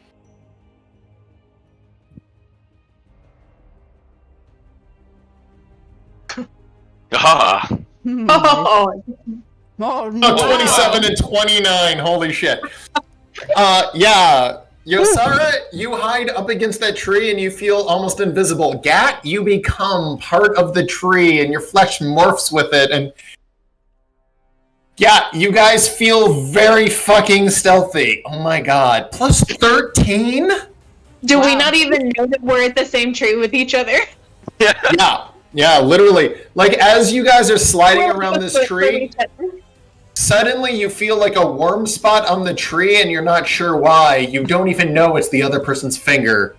Ah. Oh, Oh, no. 27 and 29, holy shit. Yeah, Yosara, you hide up against that tree and you feel almost invisible. Gat, you become part of the tree and your flesh morphs with it, and yeah, you guys feel very fucking stealthy. Oh my god. Plus 13? do we Wow. not even know that we're at the same tree with each other? Yeah, literally. Like, as you guys are sliding around this tree, suddenly you feel like a warm spot on the tree and you're not sure why. You don't even know it's the other person's finger.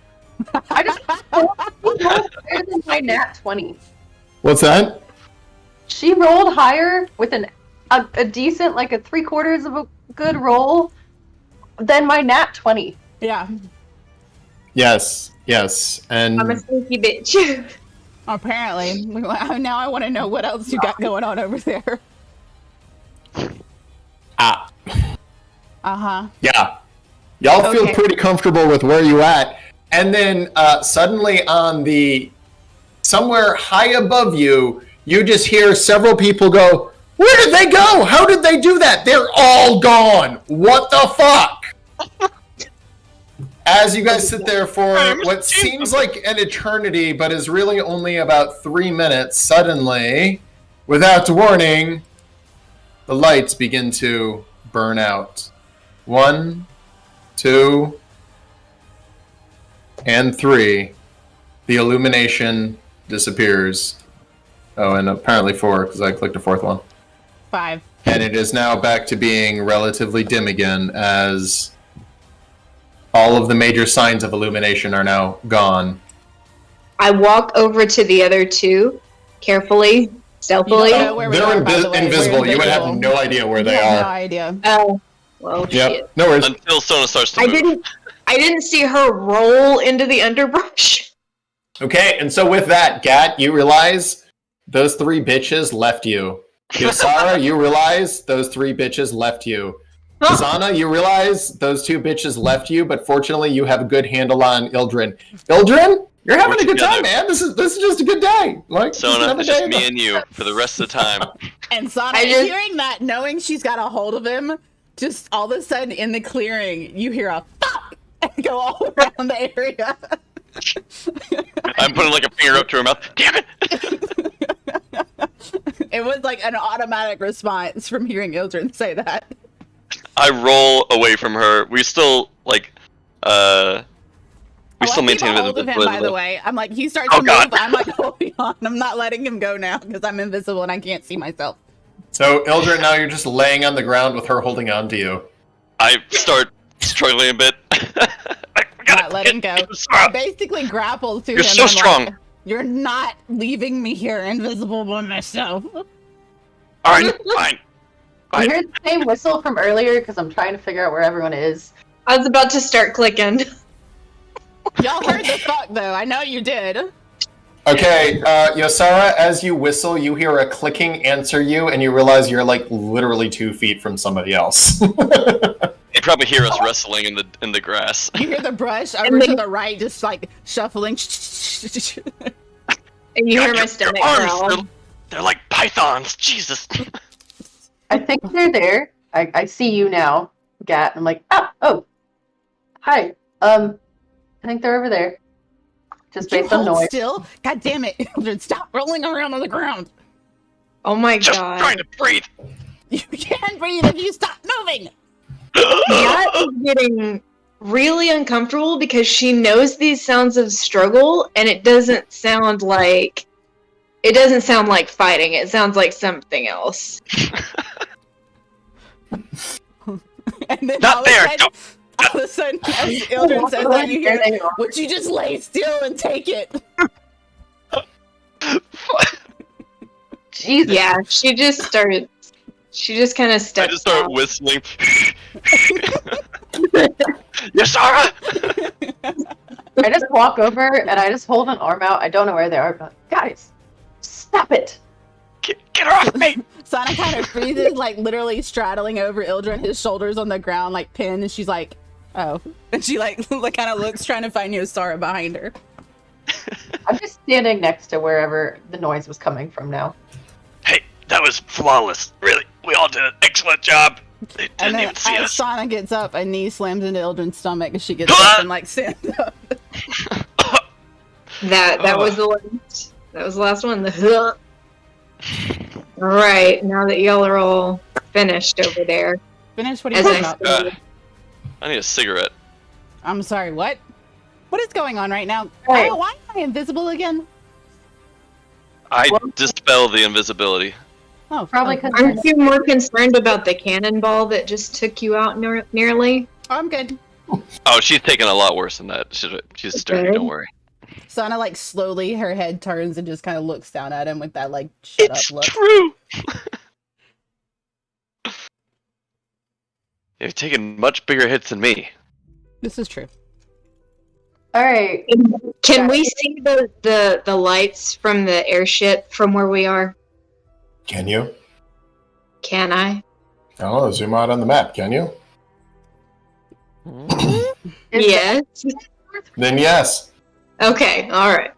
I just rolled higher than my nat 20. What's that? She rolled higher with a decent, like a 3/4 of a good roll than my nat 20. Yeah. Yes. And I'm a sneaky bitch. Apparently. Now I want to know what else you got going on over there. Uh-huh. yeah. Y'all feel Okay. pretty comfortable with where you at. And then suddenly on the somewhere high above you, you just hear several people go, Where did they go? How did they do that? They're all gone. What the fuck? As you guys sit there for what seems like an eternity, but is really only about 3 minutes, suddenly, without warning, the lights begin to burn out. 1, 2, and 3. The illumination disappears. Oh, and apparently 4, because I clicked a 4th one. 5. And it is now back to being relatively dim again, as all of the major signs of illumination are now gone. I walk over to the other two, carefully, stealthily. You don't know where we They're are, by the way. invisible. We're You would have invisible. no idea where they You have are. no idea. Oh, well, Yep. shit. No worries. Until Sona starts to move. I didn't see her roll into the underbrush. Okay, and so with that, Gat, you realize those 3 bitches left you. Yosara, you realize those 3 bitches left you. Zana, you realize those 2 bitches left you, but fortunately you have a good handle on Ildrin. Ildrin, you're having We're a good time, together. man. This is just a good day. Like Sona, another it's just day. me and you for the rest of the time. And Sana, I just- hearing that, knowing she's got a hold of him, just all of a sudden in the clearing, you hear a fuck and go all around the area. I'm putting like a finger up to her mouth. Damn it! It was like an automatic response from hearing Ildren say that. I roll away from her. We still like we still I keep maintain a hold of him, invisibility. by the way. I'm like, he starts Oh, to God. move. I'm like, holding on. I'm not letting him go now because I'm invisible and I can't see myself. So Ildrin, now you're just laying on the ground with her holding on to you. I start struggling a bit. Not letting go. I basically grappled to You're him. so I'm strong. Like, you're not leaving me here invisible by myself. Alright, fine. I heard the same whistle from earlier because I'm trying to figure out where everyone is. I was about to start clicking. Y'all heard the fuck though. I know you did. Okay, Yosara, as you whistle, you hear a clicking answer you, and you realize you're like literally 2 feet from somebody else. They probably hear us wrestling in the grass. You hear the brush over to the right, just like shuffling. And you hear my Your stomach arms, growl. they're like pythons. Jesus. I think they're there. I see you now, Gat. I'm like, oh, hi. I think they're over there. Just You based on hold noise. still. God damn it! Ildren, stop rolling around on the ground. Oh my Just god. trying to breathe. You can't breathe if you stop moving. Kat is getting really uncomfortable because she knows these sounds of struggle, and it doesn't sound like fighting. It sounds like something else. And then Not there. all of a sudden, as Ildren says that, you hear, would you just lay still and take it? Jesus. Yeah, she just kind of I stepped just start off. whistling. Yasara! I just walk over and I just hold an arm out. I don't know where they are, but guys, stop it. Get her off me! Sana kind of freezes, like literally straddling over Ildren, his shoulders on the ground, like pinned, and she's like, oh. And she like kind of looks, trying to find Yosara behind her. I'm just standing next to wherever the noise was coming from now. Hey, that was flawless. Really, we all did an excellent job. They And didn't then even see as us. Sana gets up, a knee slams into Ildren's stomach as she gets up and like stands up. That was the last. That was the last one. The Right, now that y'all are all finished over there. Finish? What are you As talking I about? I need a cigarette. I'm sorry, what? What is going on right now? Hey. Oh, why am I invisible again? I dispel the invisibility. Oh, Probably okay. because Aren't you more concerned about the cannonball that just took you out nearly? I'm good. Oh, she's taking a lot worse than that. She's sturdy, Okay. don't worry. Sana like slowly, her head turns and just kind of looks down at him with that like shut It's up look. true! You've taken much bigger hits than me. This is true. all right. Can we see the lights from the airship from where we are? Can you? Can I? I don't know. Zoom out on the map, can you? Is Yes. Then yes. Okay, alright.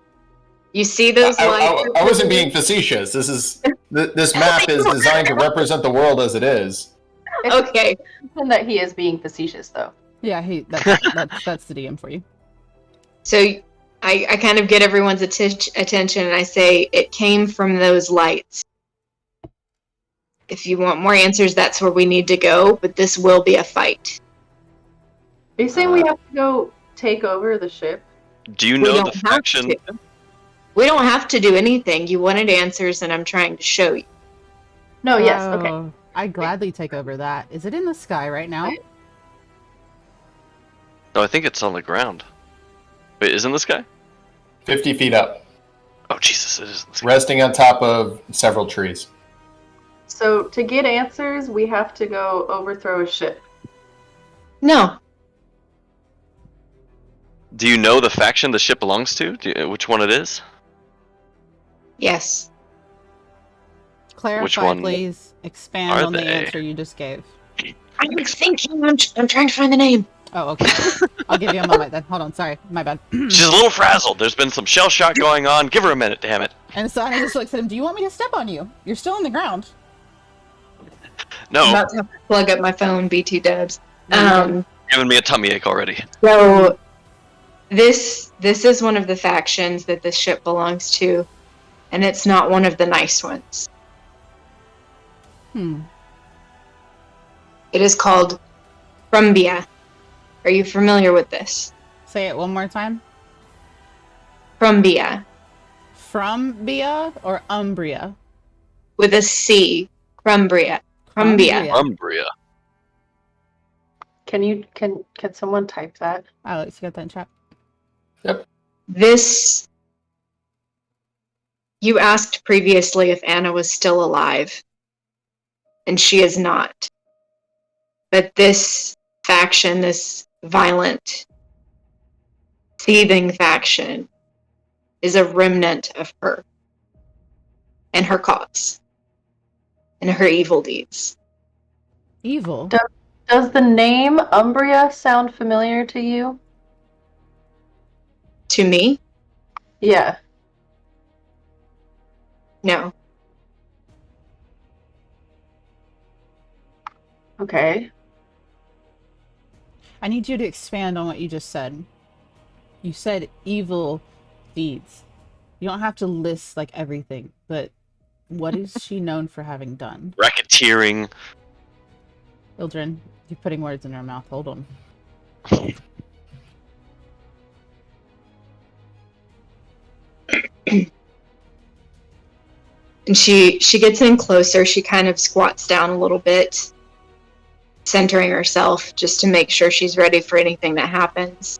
You see those lights? I wasn't being facetious. This map is designed to represent the world as it is. Okay. And that he is being facetious, though. Yeah, that's the DM for you. So I kind of get everyone's attention and I say, it came from those lights. If you want more answers, that's where we need to go, but this will be a fight. Are you saying we have to go take over the ship? Do you We know don't the have faction? to. We don't have to do anything. You wanted answers, and I'm trying to show you. No, yes, okay. Oh, I'd gladly take over that. Is it in the sky right now? No, I think it's on the ground. Wait, isn't this guy? 50 feet up, Oh, Jesus, it is in the sky. resting on top of several trees. So to get answers, we have to go overthrow a ship. No. Do you know the faction the ship belongs to? Which one it is? Yes. Clarify, Which one please. Expand are on the they? answer you just gave. I'm thinking. I'm trying to find the name. Oh, okay. I'll give you a moment then. Hold on, sorry. My bad. She's a little frazzled. There's been some shell shock going on. Give her a minute, damn it. And Sana just looks at him. Do you want me to step on you? You're still on the ground. I'm No, about to have to plug up my phone, BT dubs. giving me a tummy ache already. So this is one of the factions that this ship belongs to, and it's not one of the nice ones. Hmm. It is called Frumbia. Are you familiar with this? Say it one more time. Frumbia. From Bia or Umbria? With a C. Crumbria. Crumbia. Crumbia. Umbria. Can someone type that? Alex, you got that in chat? This. You asked previously if Anna was still alive, and she is not. But this faction, this violent, thieving faction, is a remnant of her and her cause and her evil deeds. Evil? Does the name Umbria sound familiar to you? To me, Yeah. no. Okay. I need you to expand on what you just said. You said evil deeds. You don't have to list like everything, but what is she known for having done? Racketeering. Ildren, you're putting words in her mouth. Hold on. And she gets in closer. She kind of squats down a little bit, centering herself just to make sure she's ready for anything that happens.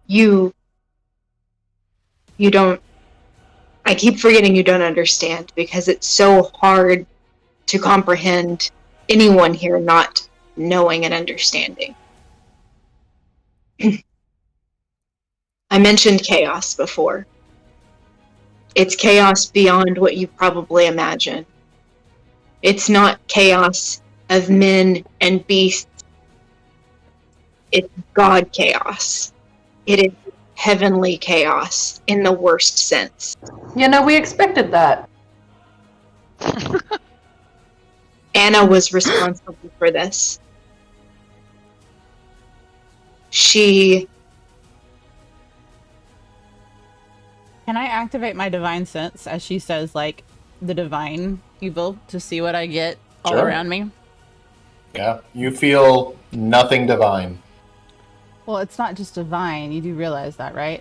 You don't. I keep forgetting you don't understand because it's so hard to comprehend anyone here not knowing and understanding. I mentioned chaos before. It's chaos beyond what you probably imagine. It's not chaos of men and beasts. It's God chaos. It is heavenly chaos in the worst sense. You know, we expected that. Anna was responsible for this. She... Can I activate my divine sense as she says, like, the divine evil to see what I get all Sure. around me? Yeah, you feel nothing divine. Well, it's not just divine. You do realize that, right?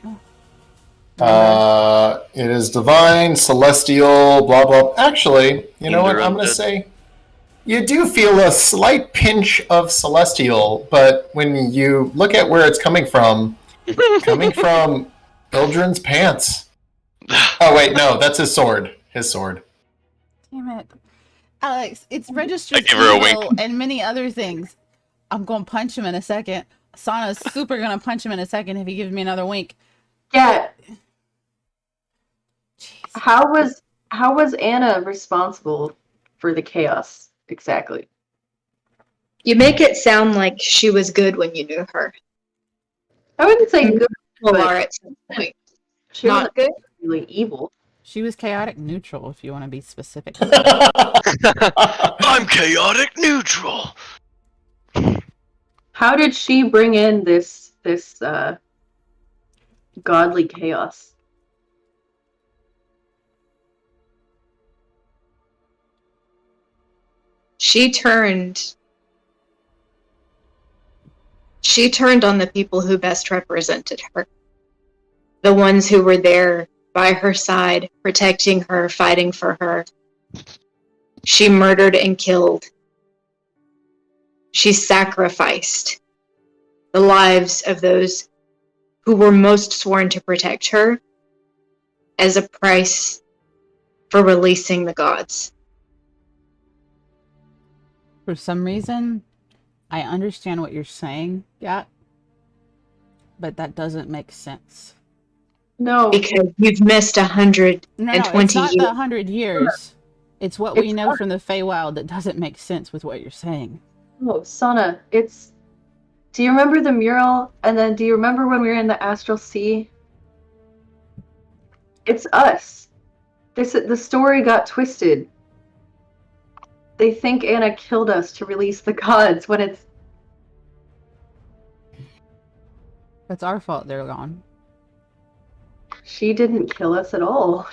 It is divine, celestial, blah blah. Actually, you know what? I'm going to Undead. say you do feel a slight pinch of celestial, but when you look at where it's coming from Ildren's pants. Oh wait, no, that's his sword. His sword. Damn it. Alex, it's registered I give her a evil and many other things. I'm going to punch him in a second. Sana's super going to punch him in a second if he gives me another wink. Yeah. Jeez. How was Anna responsible for the chaos exactly? You make it sound like she was good when you knew her. I wouldn't say good. Well, But- are at some point. She Not wasn't good. really evil. She was chaotic neutral, if you want to be specific. I'm chaotic neutral. How did she bring in this godly chaos? She turned on the people who best represented her. The ones who were there by her side, protecting her, fighting for her. She murdered and killed. She sacrificed the lives of those who were most sworn to protect her as a price for releasing the gods. For some reason, I understand what you're saying, yeah, but that doesn't make sense. No, Because you've missed 120 No, it's not years. the 100 years. It's what we It's know not. from the Feywild that doesn't make sense with what you're saying. no, Sana. It's. Do you remember the mural? And then do you remember when we were in the Astral Sea? It's us. The story got twisted. They think Anna killed us to release the gods when it's. That's our fault they're gone. She didn't kill us at all.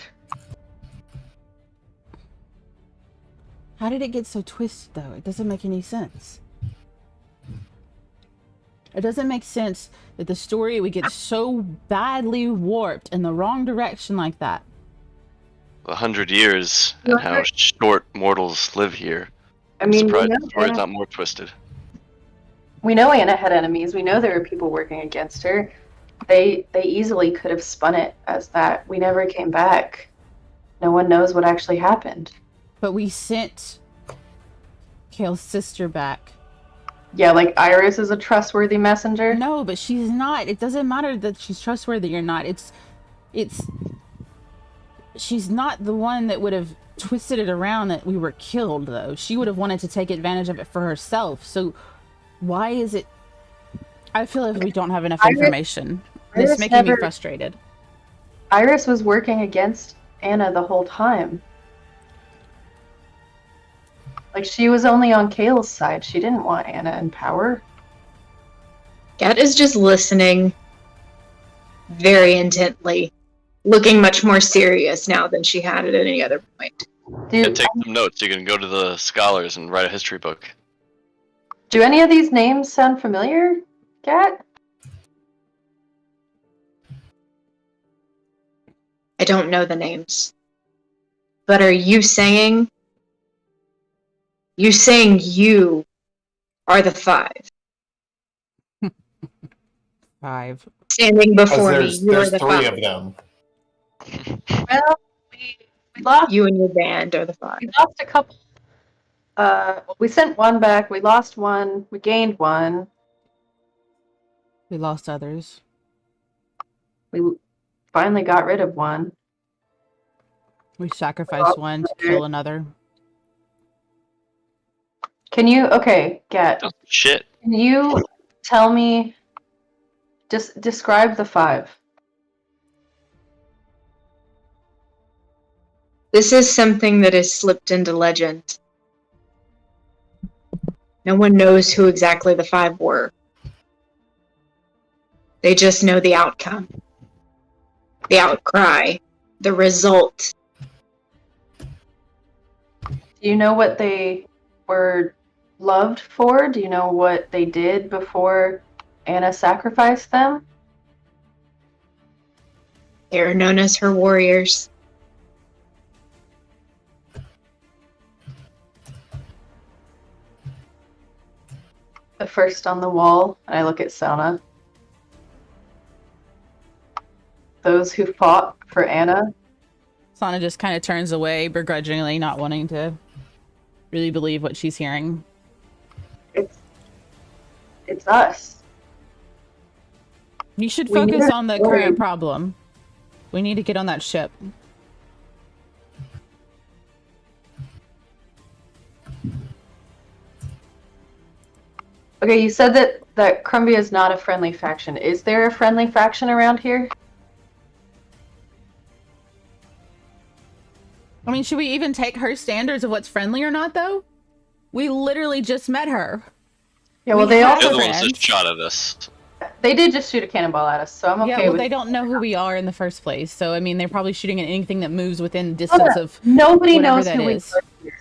How did it get so twisted, though? It doesn't make any sense. It doesn't make sense that the story would get so badly warped in the wrong direction like that. 100 years and how short mortals live here. I I'm mean, surprised the story's not more twisted. we know Anna had enemies. We know there were people working against her. They easily could have spun it as that. We never came back. No one knows what actually happened. But we sent Kale's sister back. Yeah, like Iris is a trustworthy messenger. No, but she's not. It doesn't matter that she's trustworthy or not. She's not the one that would have twisted it around that we were killed, though. She would have wanted to take advantage of it for herself. So why is it... I feel like we don't have enough information. This is making me frustrated. Iris was working against Anna the whole time. Like, she was only on Kale's side. She didn't want Anna in power. Gat is just listening very intently, looking much more serious now than she had at any other point. Yeah, take some notes. You can go to the scholars and write a history book. Do any of these names sound familiar, Kat? I don't know the names. But are you saying... You're saying you are the 5. 5. Standing before me, There's you're the 3 5. of them. Well, we lost. You and your band are the 5. We lost a couple. We sent one back. We lost one. We gained one. We lost others. We finally got rid of one. We sacrificed one to kill another. Can you, okay, Gat, Oh, shit. can you tell me, just describe the 5? This is something that has slipped into legend. No one knows who exactly the 5 were. They just know the outcome. The outcry. The result. Do you know what they were loved for? Do you know what they did before Anna sacrificed them? They are known as her warriors. The first on the wall, and I look at Sauna. Those who fought for Anna. Sana just kind of turns away, begrudgingly, not wanting to really believe what she's hearing. It's us. You should We need focus a on the story. current problem. We need to get on that ship. Okay, you said that Crumbia is not a friendly faction. Is there a friendly faction around here? I mean, should we even take her standards of what's friendly or not, though? We literally just met her. Yeah, well, We they have They're also the ones friends. that shot at us. they did just shoot a cannonball at us, so I'm okay Yeah, well, with they don't know who we are in the first place. So, I mean, they're probably shooting at anything that moves within Hold distance up. of Nobody whatever knows that who we is. are here.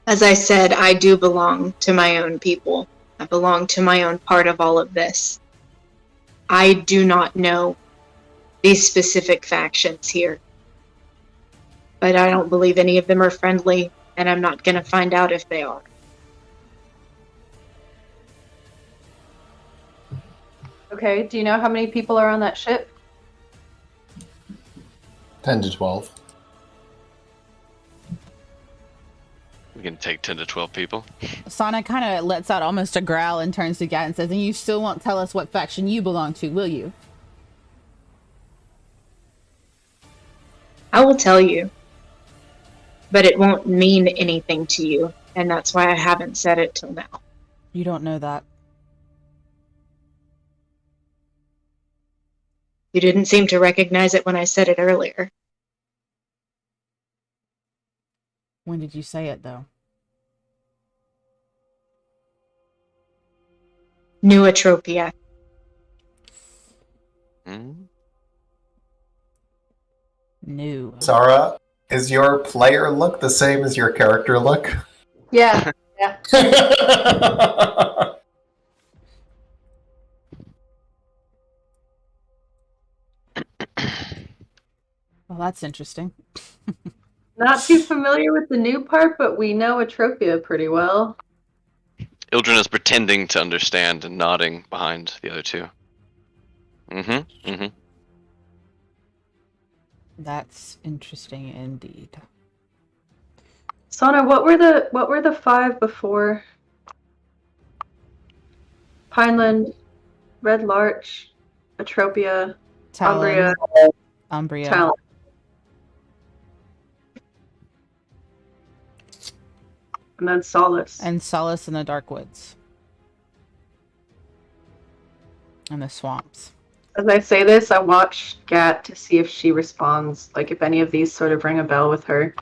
As I said, I do belong to my own people. I belong to my own part of all of this. I do not know these specific factions here. But I don't believe any of them are friendly, and I'm not going to find out if they are. Okay, do you know how many people are on that ship? 10 to 12. We can take 10 to 12 people. Sana kind of lets out almost a growl and turns to Gat and says, and you still won't tell us what faction you belong to, will you? I will tell you. But it won't mean anything to you, and that's why I haven't said it till now. You don't know that. You didn't seem to recognize it when I said it earlier. When did you say it, though? New Atropia. Hmm? New. Zara, is your player look the same as your character look? Yeah, yeah. Well, that's interesting. Not too familiar with the new part, but we know Atropia pretty well. Ildren is pretending to understand and nodding behind the other two. Mm-hmm. Mm-hmm. That's interesting indeed. Sana, what were the 5 before? Pineland, Red Larch, Atropia, Talon, Umbria, Umbria. Talon. And then Solace. And Solace in the Dark Woods. And the swamps. As I say this, I watch Gat to see if she responds, like if any of these sort of ring a bell with her.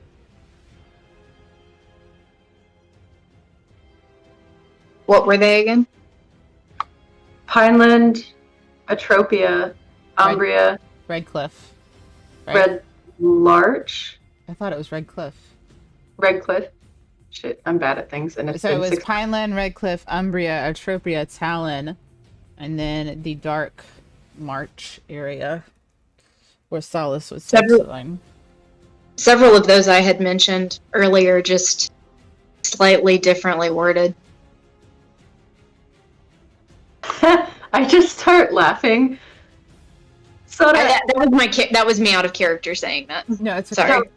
What were they again? Pineland, Atropia, Umbria, Redcliffe. Right? Red Larch, I thought it was Redcliffe. Redcliffe. Shit, I'm bad at things, and it's So been it was 6 Pineland, Redcliffe, Umbria, Atropia, Talon, and then the Dark March area where Solace was settling. Several of those I had mentioned earlier, just slightly differently worded. I just start laughing. So That was me out of character saying that. No, it's okay. Sorry.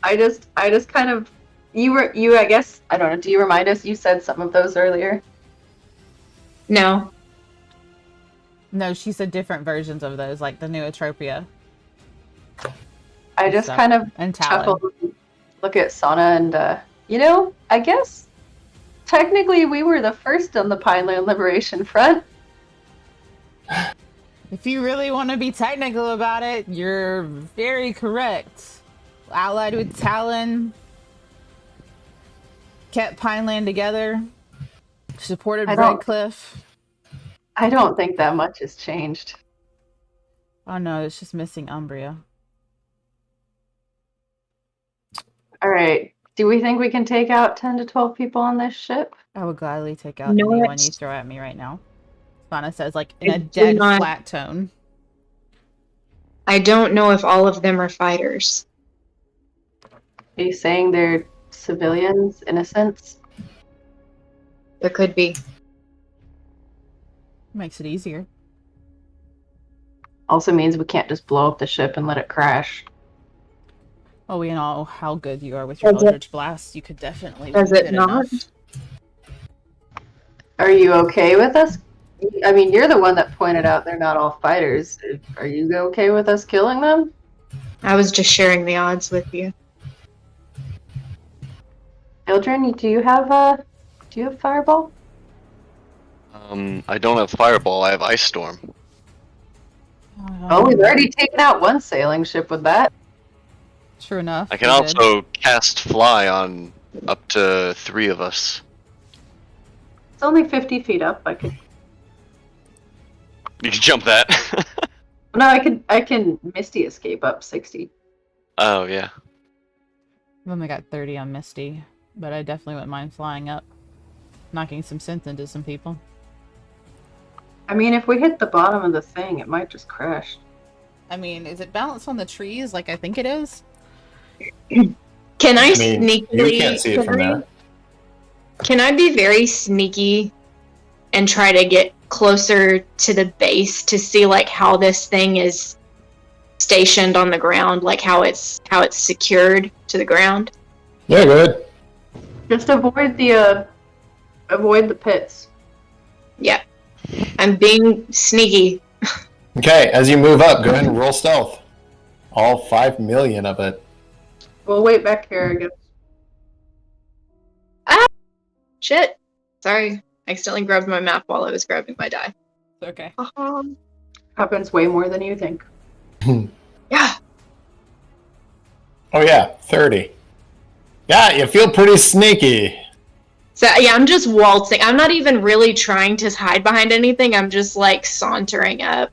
I just kind of I guess I don't know. Do you remind us? You said some of those earlier. No. No, she said different versions of those, like the new Atropia. I just stuff. kind of And Talon. chuckle, look at Sana, and I guess technically we were the first on the Pineland Liberation Front. If you really want to be technical about it, you're very correct. Allied with Talon, kept Pineland together, supported Redcliffe. I don't think that much has changed. Oh no, it's just missing Umbria. All right. Do we think we can take out 10 to 12 people on this ship? I would gladly take out No, anyone it's- you throw at me right now. Sana says, like, in a I do dead, not- flat tone. I don't know if all of them are fighters. Are you saying they're civilians, innocents? There could be. Makes it easier. Also means we can't just blow up the ship and let it crash. Oh, we know how good you are with your Does it- Eldritch Blast. You could definitely Does be it good not? enough. Are you okay with us? I mean, you're the one that pointed out they're not all fighters. Are you okay with us killing them? I was just sharing the odds with you. Ildren, do you have Fireball? I don't have Fireball, I have Ice Storm. Oh, we've already taken out one sailing ship with that. True enough. I can we did. also cast fly on up to 3 of us. It's only 50 feet up. I could. You can jump that. No, I can Misty escape up 60. Oh yeah. I've only got 30 on Misty, but I definitely wouldn't mind flying up, knocking some sense into some people. I mean, if we hit the bottom of the thing, it might just crash. I mean, is it balanced on the trees like I think it is? Can I mean, sneakily? you can't see it from there. Can I be very sneaky and try to get closer to the base to see like how this thing is stationed on the ground, like how it's secured to the ground? Yeah, go ahead. Just avoid the pits. Yeah, I'm being sneaky. Okay, as you move up, go ahead and roll stealth. All 5 million of it. We'll wait back here, I guess. Shit. Sorry, I accidentally grabbed my map while I was grabbing my die. Okay. Happens way more than you think. Yeah. Oh yeah, 30. Yeah, you feel pretty sneaky. So yeah, I'm just waltzing. I'm not even really trying to hide behind anything. I'm just like sauntering up.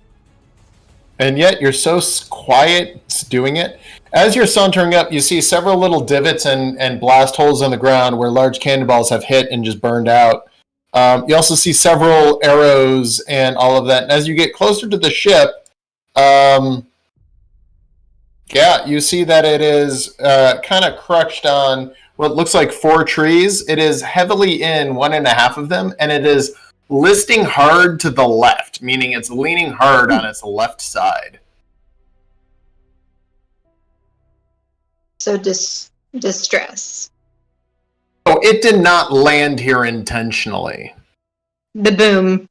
And yet you're so quiet doing it. As you're sauntering up, you see several little divots and blast holes in the ground where large cannonballs have hit and just burned out. You also see several arrows and all of that. And as you get closer to the ship, you see that it is kind of crushed on what looks like 4 trees. It is heavily in 1.5 of them, and it is listing hard to the left, meaning it's leaning hard on its left side. So distress. Oh, it did not land here intentionally. The boom.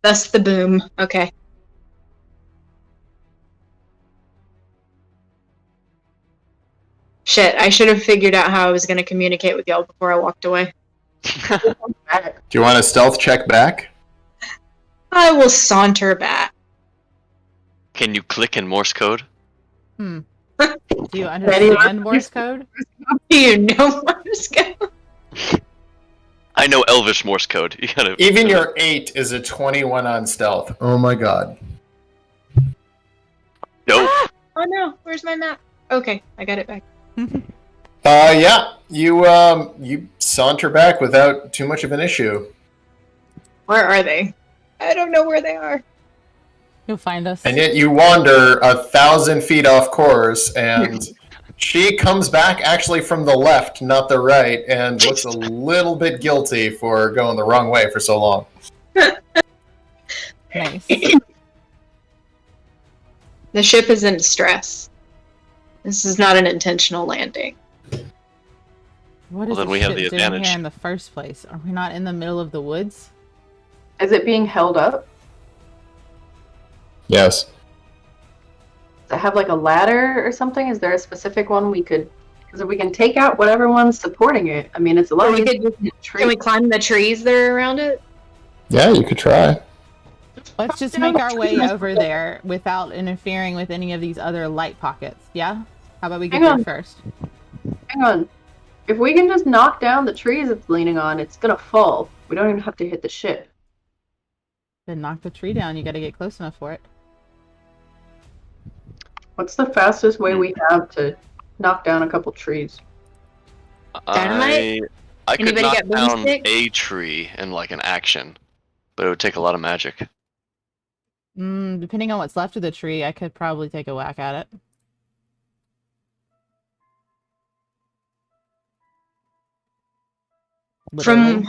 That's the boom. Okay. Shit, I should have figured out how I was going to communicate with y'all before I walked away. Do you want a stealth check back? I will saunter back. Can you click in Morse code? Do you understand Morse code? Do you know Morse code? I know Elvish Morse code. You gotta. Even your 8 is a 21 on stealth. Oh my god. Dope. Oh no, where's my map? Okay, I got it back. You saunter back without too much of an issue. Where are they? I don't know where they are. You'll find us. And yet you wander 1,000 feet off course, and she comes back actually from the left, not the right, and looks a little bit guilty for going the wrong way for so long. Nice. The ship is in distress. This is not an intentional landing. What Well, is then the we have ship the doing advantage. here in the first place? Are we not in the middle of the woods? Is it being held up? Yes. Does it have like a ladder or something? Is there a specific one we could? Because if we can take out whatever one's supporting it, I mean, it's a lot. Or we easier could to hit Can we trees. climb the trees that are around it? Yeah, you could try. Let's just make our way over there without interfering with any of these other light pockets, yeah? How about we get Hang on. there first? Hang on. If we can just knock down the trees it's leaning on, it's gonna fall. We don't even have to hit the ship. Then knock the tree down, you gotta get close enough for it. What's the fastest way we have to knock down a couple trees? Dynamite? I could Anybody knock got down boomstick? a tree in like an action, but it would take a lot of magic. Depending on what's left of the tree, I could probably take a whack at it. Literally.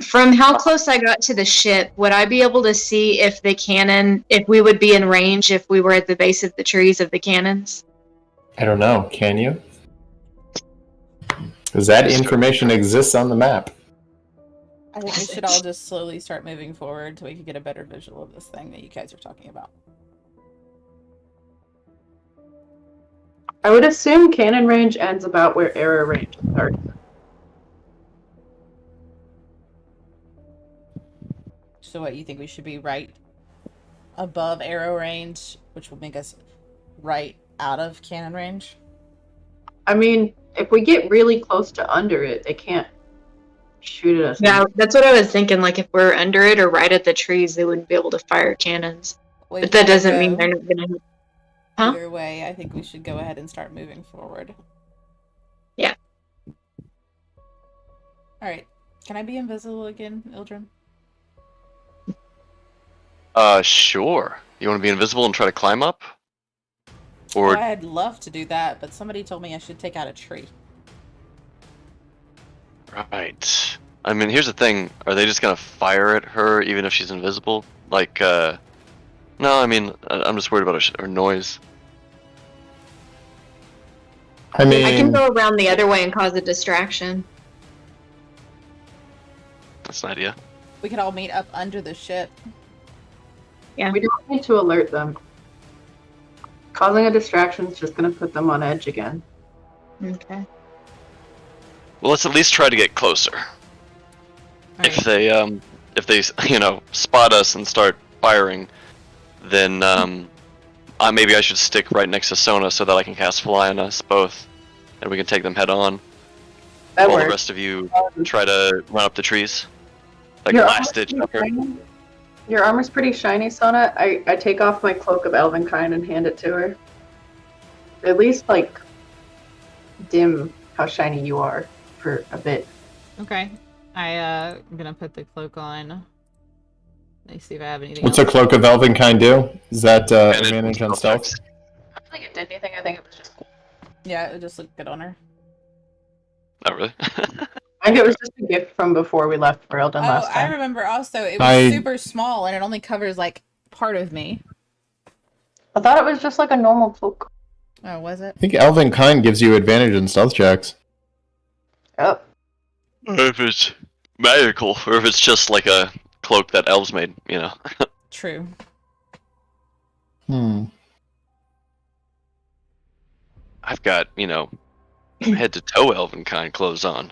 From how close I got to the ship, would I be able to see if the cannon, if we would be in range if we were at the base of the trees of the cannons? I don't know. Can you? Because that information exists on the map. I think we should all just slowly start moving forward so we can get a better visual of this thing that you guys are talking about. I would assume cannon range ends about where arrow range starts. So what, you think we should be right above arrow range, which will make us right out of cannon range? I mean, if we get really close to under it, they can't shoot at us. Yeah, that's what I was thinking. Like, if we're under it or right at the trees, they wouldn't be able to fire cannons. We But that gotta doesn't mean go. they're not gonna. Huh? Either way, I think we should go ahead and start moving forward. Yeah. Alright. Can I be invisible again, Ildrim? Sure. You want to be invisible and try to climb up? Or Well, I'd love to do that, but somebody told me I should take out a tree. right. I mean, here's the thing. Are they just gonna fire at her even if she's invisible? Like, no, I mean, I'm just worried about her noise. I mean, I can go around the other way and cause a distraction. That's an idea. We could all meet up under the ship. We don't need to alert them. Causing a distraction is just going to put them on edge again. Okay. Well, let's at least try to get closer. If Alright. they, spot us and start firing, then maybe I should stick right next to Sona so that I can cast Fly on us both, and we can take them head on. That While the works. rest of you try to run up the trees, like Your last ditch armor's effort. pretty shiny. Your armor's pretty shiny, Sona. I take off my cloak of Elvenkind and hand it to her. At least, like, dim how shiny you are for a bit. Okay. I'm gonna put the cloak on. Let me see if I have anything what's a else. cloak of Elvenkind do? Is that And it- advantage on stealth? I don't think it did anything. I think it was just cool. Yeah, it just looked good on her. Not really. I think it was just a gift from before we left Foreldon Oh, last I time. remember also it was I- super small and it only covers like part of me. I thought it was just like a normal cloak. Oh, was it? I think Elvenkind gives you advantage in stealth checks. Oh, Or if it's magical, or if it's just like a cloak that elves made, True. I've got, head to toe elven kind clothes on.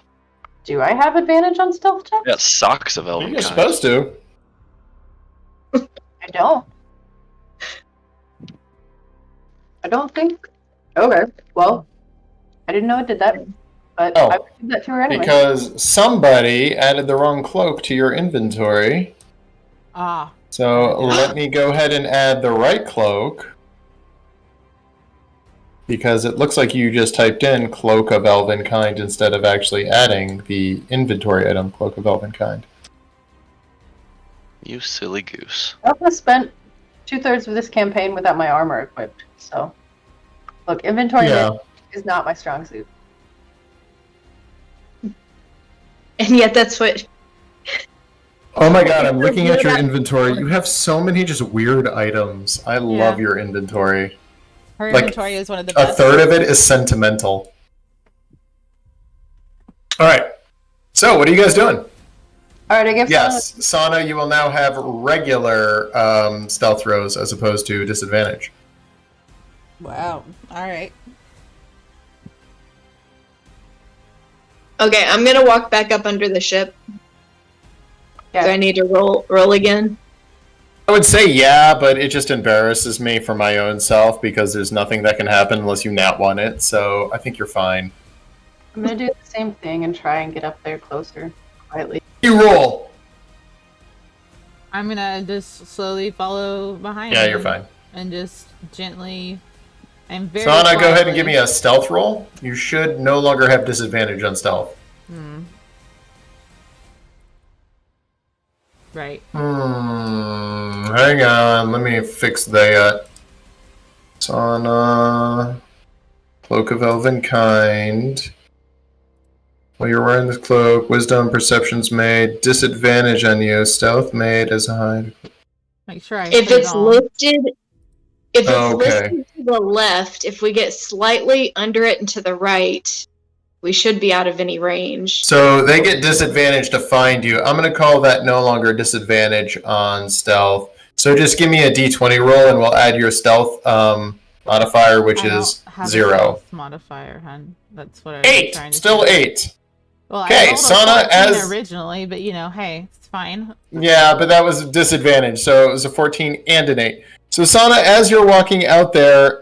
do I have advantage on stealth checks? I got socks of elven You're kind. supposed to. I don't. I don't think. Okay, well, I didn't know it did that, but Oh. I would do that to her anyway. Because somebody added the wrong cloak to your inventory. Ah. So let me go ahead and add the right cloak. Because it looks like you just typed in Cloak of Elvenkind instead of actually adding the inventory item Cloak of Elvenkind. You silly goose. I also spent 2/3 of this campaign without my armor equipped, so. Look, inventory Yeah. is not my strong suit. And yet that's what. Oh my god, I'm looking at your inventory. You have so many just weird items. I love your inventory. Her Like, inventory is one of the A best. third of it is sentimental. Alright. So, what are you guys doing? Alright, I guess. Yes, Sana, you will now have regular stealth throws as opposed to disadvantage. Wow. Alright. Okay, I'm gonna walk back up under the ship. Yeah. Do I need to roll again? I would say yeah, but it just embarrasses me for my own self because there's nothing that can happen unless you nat one it, so I think you're fine. I'm gonna do the same thing and try and get up there closer, quietly. You roll! I'm gonna just slowly follow behind Yeah, him you're fine. and just gently and very Sana, go ahead and quietly- give me a stealth roll. You should no longer have disadvantage on stealth. Right. Hang on, let me fix that. Sana, Cloak of Elvenkind. While you're wearing this cloak, wisdom perceptions made, disadvantage on you, stealth made as a hide. Make sure I If put it it's on. listed, if it's Oh, okay. listed to the left, if we get slightly under it and to the right, we should be out of any range. So they get disadvantage to find you. I'm going to call that no longer disadvantage on stealth. So just give me a d20 roll and we'll add your stealth modifier, which I don't is have a 0. stealth modifier, hun. That's what I was 8! trying to Still say. 8. Well, Okay, I rolled a Sana, 14 as- originally, but hey, it's fine. Yeah, but that was disadvantage, so it was a 14 and an 8. So, Sana, as you're walking out there,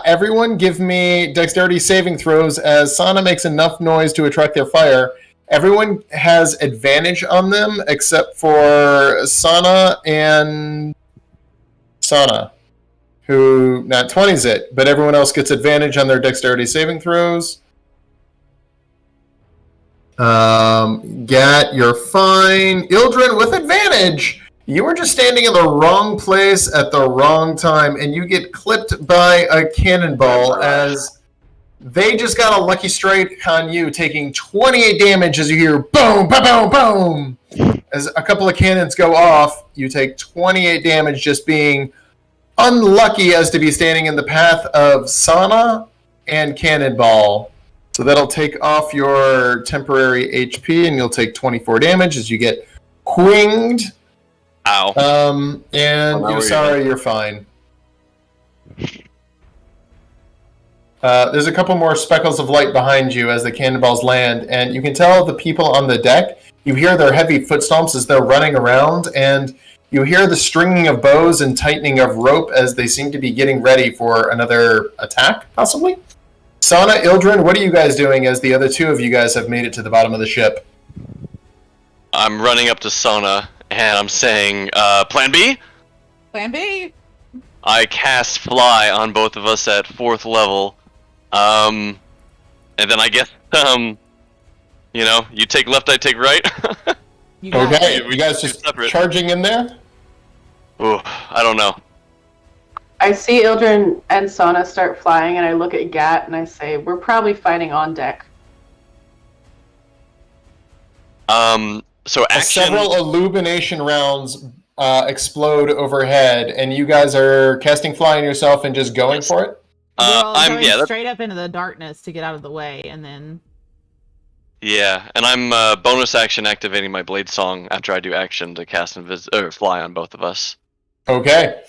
everyone give me dexterity saving throws as Sana makes enough noise to attract their fire. Everyone has advantage on them except for Sana and Sana, who not 20's it, but everyone else gets advantage on their dexterity saving throws. Gat, you're fine. Ildren with advantage. You were just standing in the wrong place at the wrong time, and you get clipped by a cannonball as they just got a lucky strike on you, taking 28 damage as you hear boom, boom, boom, boom. As a couple of cannons go off, you take 28 damage just being unlucky as to be standing in the path of Sana and Cannonball. So that'll take off your temporary HP, and you'll take 24 damage as you get winged. Ow. And Yosara, you're fine. There's a couple more speckles of light behind you as the cannonballs land, and you can tell the people on the deck, you hear their heavy footsteps as they're running around, and you hear the stringing of bows and tightening of rope as they seem to be getting ready for another attack, possibly? Sana, Ildren, what are you guys doing as the other two of you guys have made it to the bottom of the ship? I'm running up to Sana, and I'm saying, Plan B? Plan B. I cast Fly on both of us at 4th level. And then I guess, you take left, I take right. Okay, you guys just charging in there? Ooh, I don't know. I see Ildren and Sana start flying, and I look at Gat and I say, we're probably fighting on deck. So action... Several illumination rounds explode overhead, and you guys are casting Fly on yourself and just going for it? We're all going straight up into the darkness to get out of the way, and then... Yeah, and I'm bonus action activating my Blade Song after I do action to cast Fly on both of us. Okay.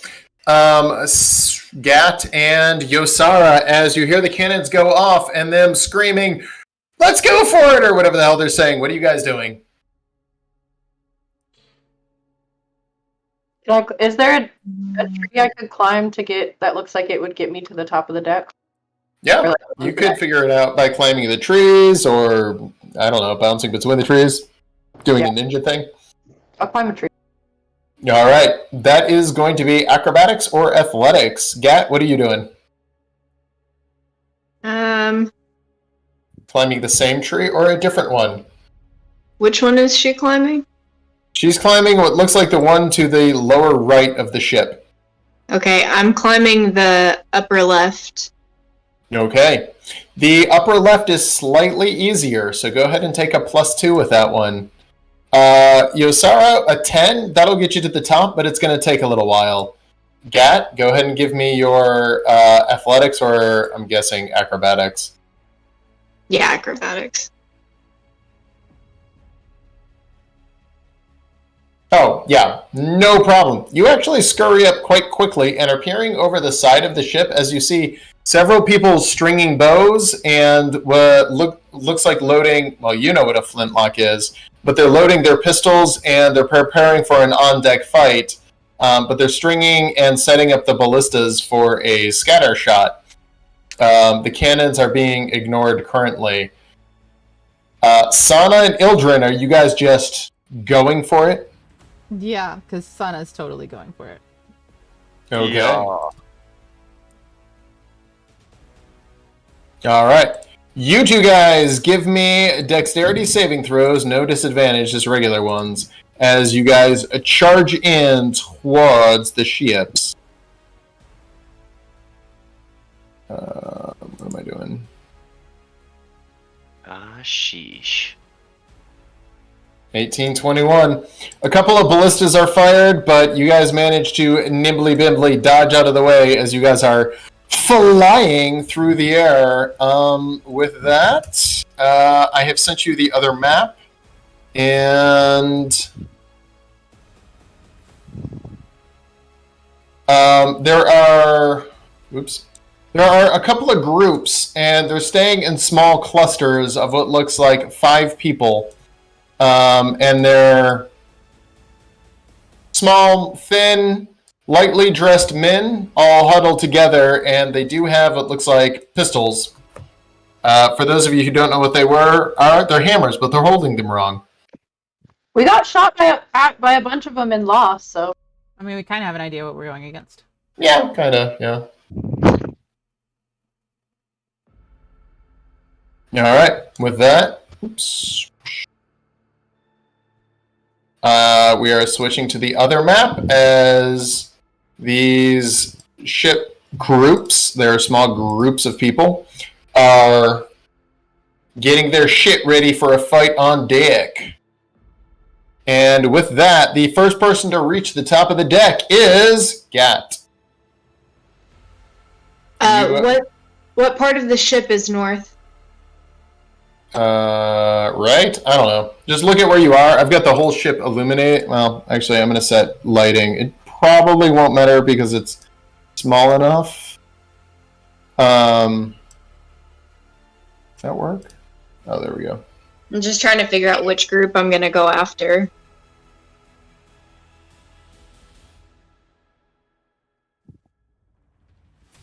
Gat and Yosara, as you hear the cannons go off and them screaming, "Let's go for it!" or whatever the hell they're saying. What are you guys doing? Is there a tree I could climb to get that looks like it would get me to the top of the deck? Yeah, you could figure it out by climbing the trees or, I don't know, bouncing between the trees, doing a ninja thing. I'll climb a tree. All right, that is going to be acrobatics or athletics. Gat, what are you doing? Climbing the same tree or a different one? Which one is she climbing? She's climbing what looks like the one to the lower right of the ship. Okay, I'm climbing the upper left. Okay. The upper left is slightly easier, so go ahead and take a +2 with that one. Yosara, a 10, that'll get you to the top, but it's going to take a little while. Gat, go ahead and give me your athletics or, I'm guessing, acrobatics. Yeah, acrobatics. Oh, yeah, no problem. You actually scurry up quite quickly and are peering over the side of the ship as you see several people stringing bows and what looks like loading, well, you know what a flintlock is, but they're loading their pistols and they're preparing for an on-deck fight, but they're stringing and setting up the ballistas for a scatter shot. The cannons are being ignored currently. Sana and Ildren, are you guys just going for it? Yeah, because Sana's totally going for it. Okay. Yeah. All right. You two guys give me dexterity saving throws, no disadvantage, just regular ones, as you guys charge in towards the ships. What am I doing? Sheesh. 1821. A couple of ballistas are fired, but you guys manage to nimbly-bimbly dodge out of the way as you guys are flying through the air. With that, I have sent you the other map, and there are a couple of groups, and they're staying in small clusters of what looks like 5 people. And they're small, thin, lightly dressed men all huddled together, and they do have what looks like pistols. For those of you who don't know what they were, they're hammers, but they're holding them wrong. We got shot by a bunch of them and lost, so. I mean, we kind of have an idea what we're going against. Yeah, kind of, yeah. All right, with that, oops. We are switching to the other map as these ship groups, there are small groups of people, are getting their shit ready for a fight on deck. And with that, the first person to reach the top of the deck is Gat. What part of the ship is north? Right? I don't know. Just look at where you are. I've got the whole ship illuminated. Well, actually, I'm going to set lighting. It probably won't matter because it's small enough. Does that work? Oh, there we go. I'm just trying to figure out which group I'm gonna go after.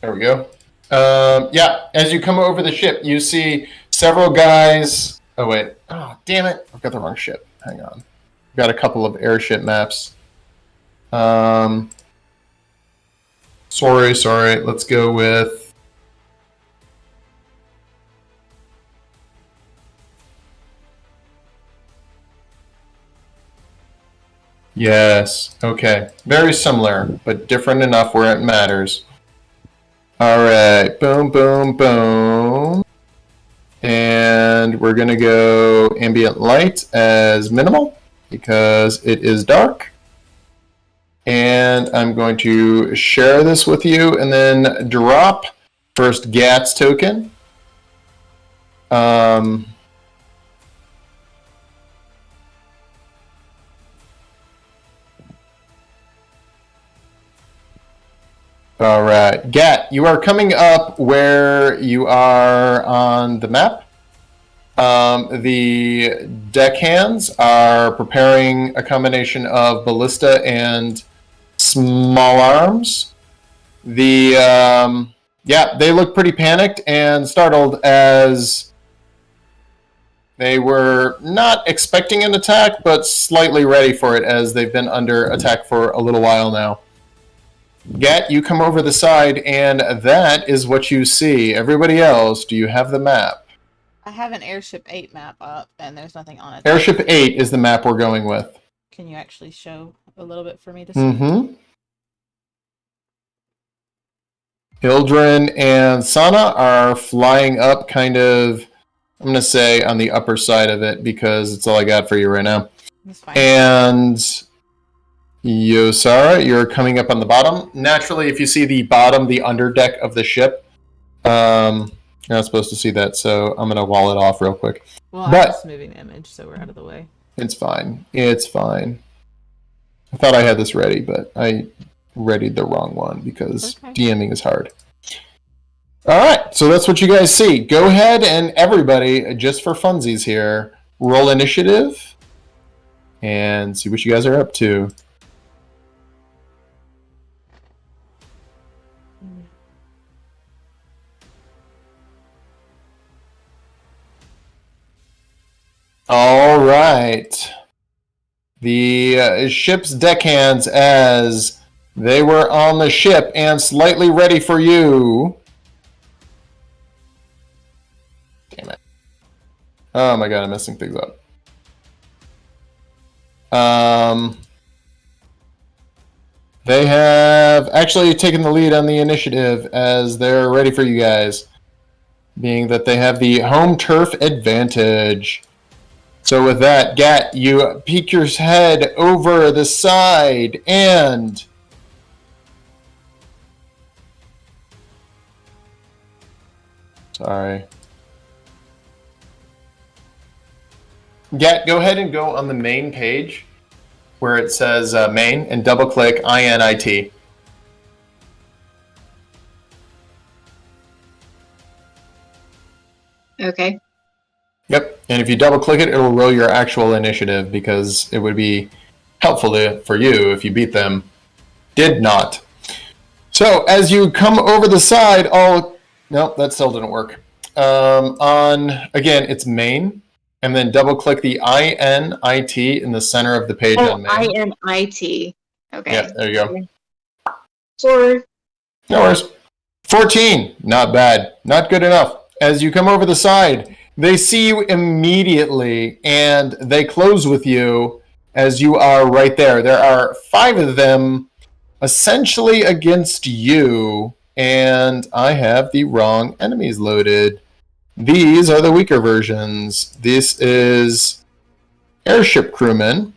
There we go. Yeah, as you come over the ship, you see several guys. Oh, wait. Oh, damn it. I've got the wrong ship. Hang on. I've got a couple of airship maps. Sorry. Let's go with... Yes. Okay. Very similar, but different enough where it matters. All right. Boom, boom, boom. And we're going to go ambient light as minimal because it is dark. And I'm going to share this with you and then drop first GATS token. All right, Gat, you are coming up where you are on the map. The deckhands are preparing a combination of ballista and small arms. They look pretty panicked and startled as they were not expecting an attack, but slightly ready for it as they've been under attack for a little while now. Gat, you come over the side, and that is what you see. Everybody else, do you have the map? I have an Airship 8 map up, and there's nothing on it. Airship 8 is the map we're going with. Can you actually show a little bit for me to see? Mm-hmm. Hildren and Sana are flying up kind of, I'm going to say, on the upper side of it, because it's all I got for you right now. That's fine. And... Yosara, you're coming up on the bottom. Naturally, if you see the bottom, the underdeck of the ship, you're not supposed to see that, so I'm going to wall it off real quick. Well, I'm just moving the image, so we're out of the way. It's fine. It's fine. I thought I had this ready, but I readied the wrong one because DMing is hard. All right, so that's what you guys see. Go ahead and everybody, just for funsies here, roll initiative and see what you guys are up to. All right. The ship's deckhands, as they were on the ship and slightly ready for you. Damn it. Oh my god, I'm messing things up. They have actually taken the lead on the initiative as they're ready for you guys, being that they have the home turf advantage. So with that, Gat, you peek your head over the side and... Sorry. Gat, go ahead and go on the main page where it says main and double click INIT. Okay. Yep, and if you double click it, it'll roll your actual initiative because it would be helpful for you if you beat them. Did not. So as you come over the side, nope, that still didn't work. Again, it's main, and then double click the INIT in the center of the page on main. INIT. Okay. Yeah, there you go. Sorry. No worries. 14, not bad, not good enough. As you come over the side, they see you immediately, and they close with you as you are right there. There are 5 of them essentially against you, and I have the wrong enemies loaded. These are the weaker versions. This is airship crewmen.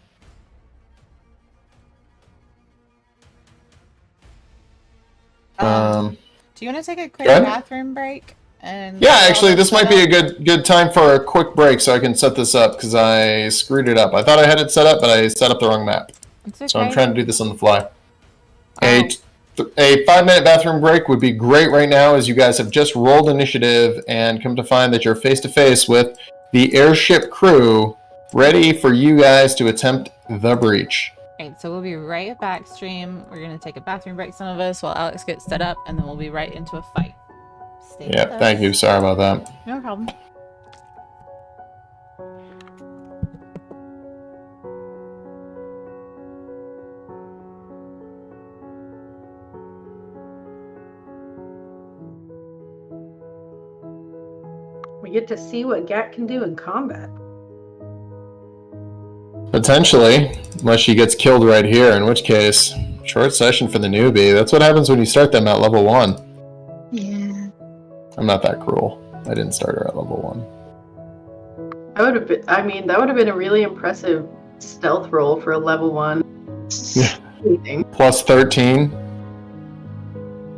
Do you want to take a quick Go ahead. bathroom break? And Yeah, actually, this might be a good time for a quick break so I can set this up because I screwed it up. I thought I had it set up, but I set up the wrong map. It's okay. So I'm trying to do this on the fly. A 5-minute bathroom break would be great right now as you guys have just rolled initiative and come to find that you're face-to-face with the airship crew ready for you guys to attempt the breach. Alright, so we'll be right back stream. We're going to take a bathroom break, some of us, while Alex gets set up, and then we'll be right into a fight. Stay with Yeah, us. thank you. Sorry about that. No problem. We get to see what Gat can do in combat. Potentially, unless she gets killed right here, in which case, short session for the newbie. That's what happens when you start them at level 1. Yeah. I'm not that cruel. I didn't start her at level 1. That would have been, that would have been a really impressive stealth roll for a level 1. Yeah. Anything. Plus 13.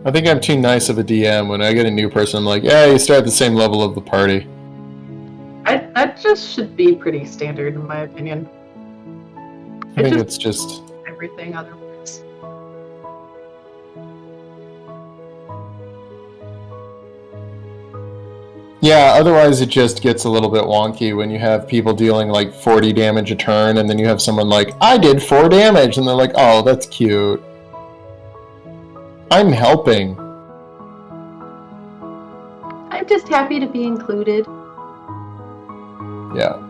I think I'm too nice of a DM. When I get a new person, I'm like, yeah, you start at the same level of the party. That just should be pretty standard, in my opinion. I think it's just... everything otherwise. Yeah, otherwise it just gets a little bit wonky when you have people dealing like 40 damage a turn, and then you have someone like, I did 4 damage, and they're like, oh, that's cute. I'm helping. I'm just happy to be included. Yeah.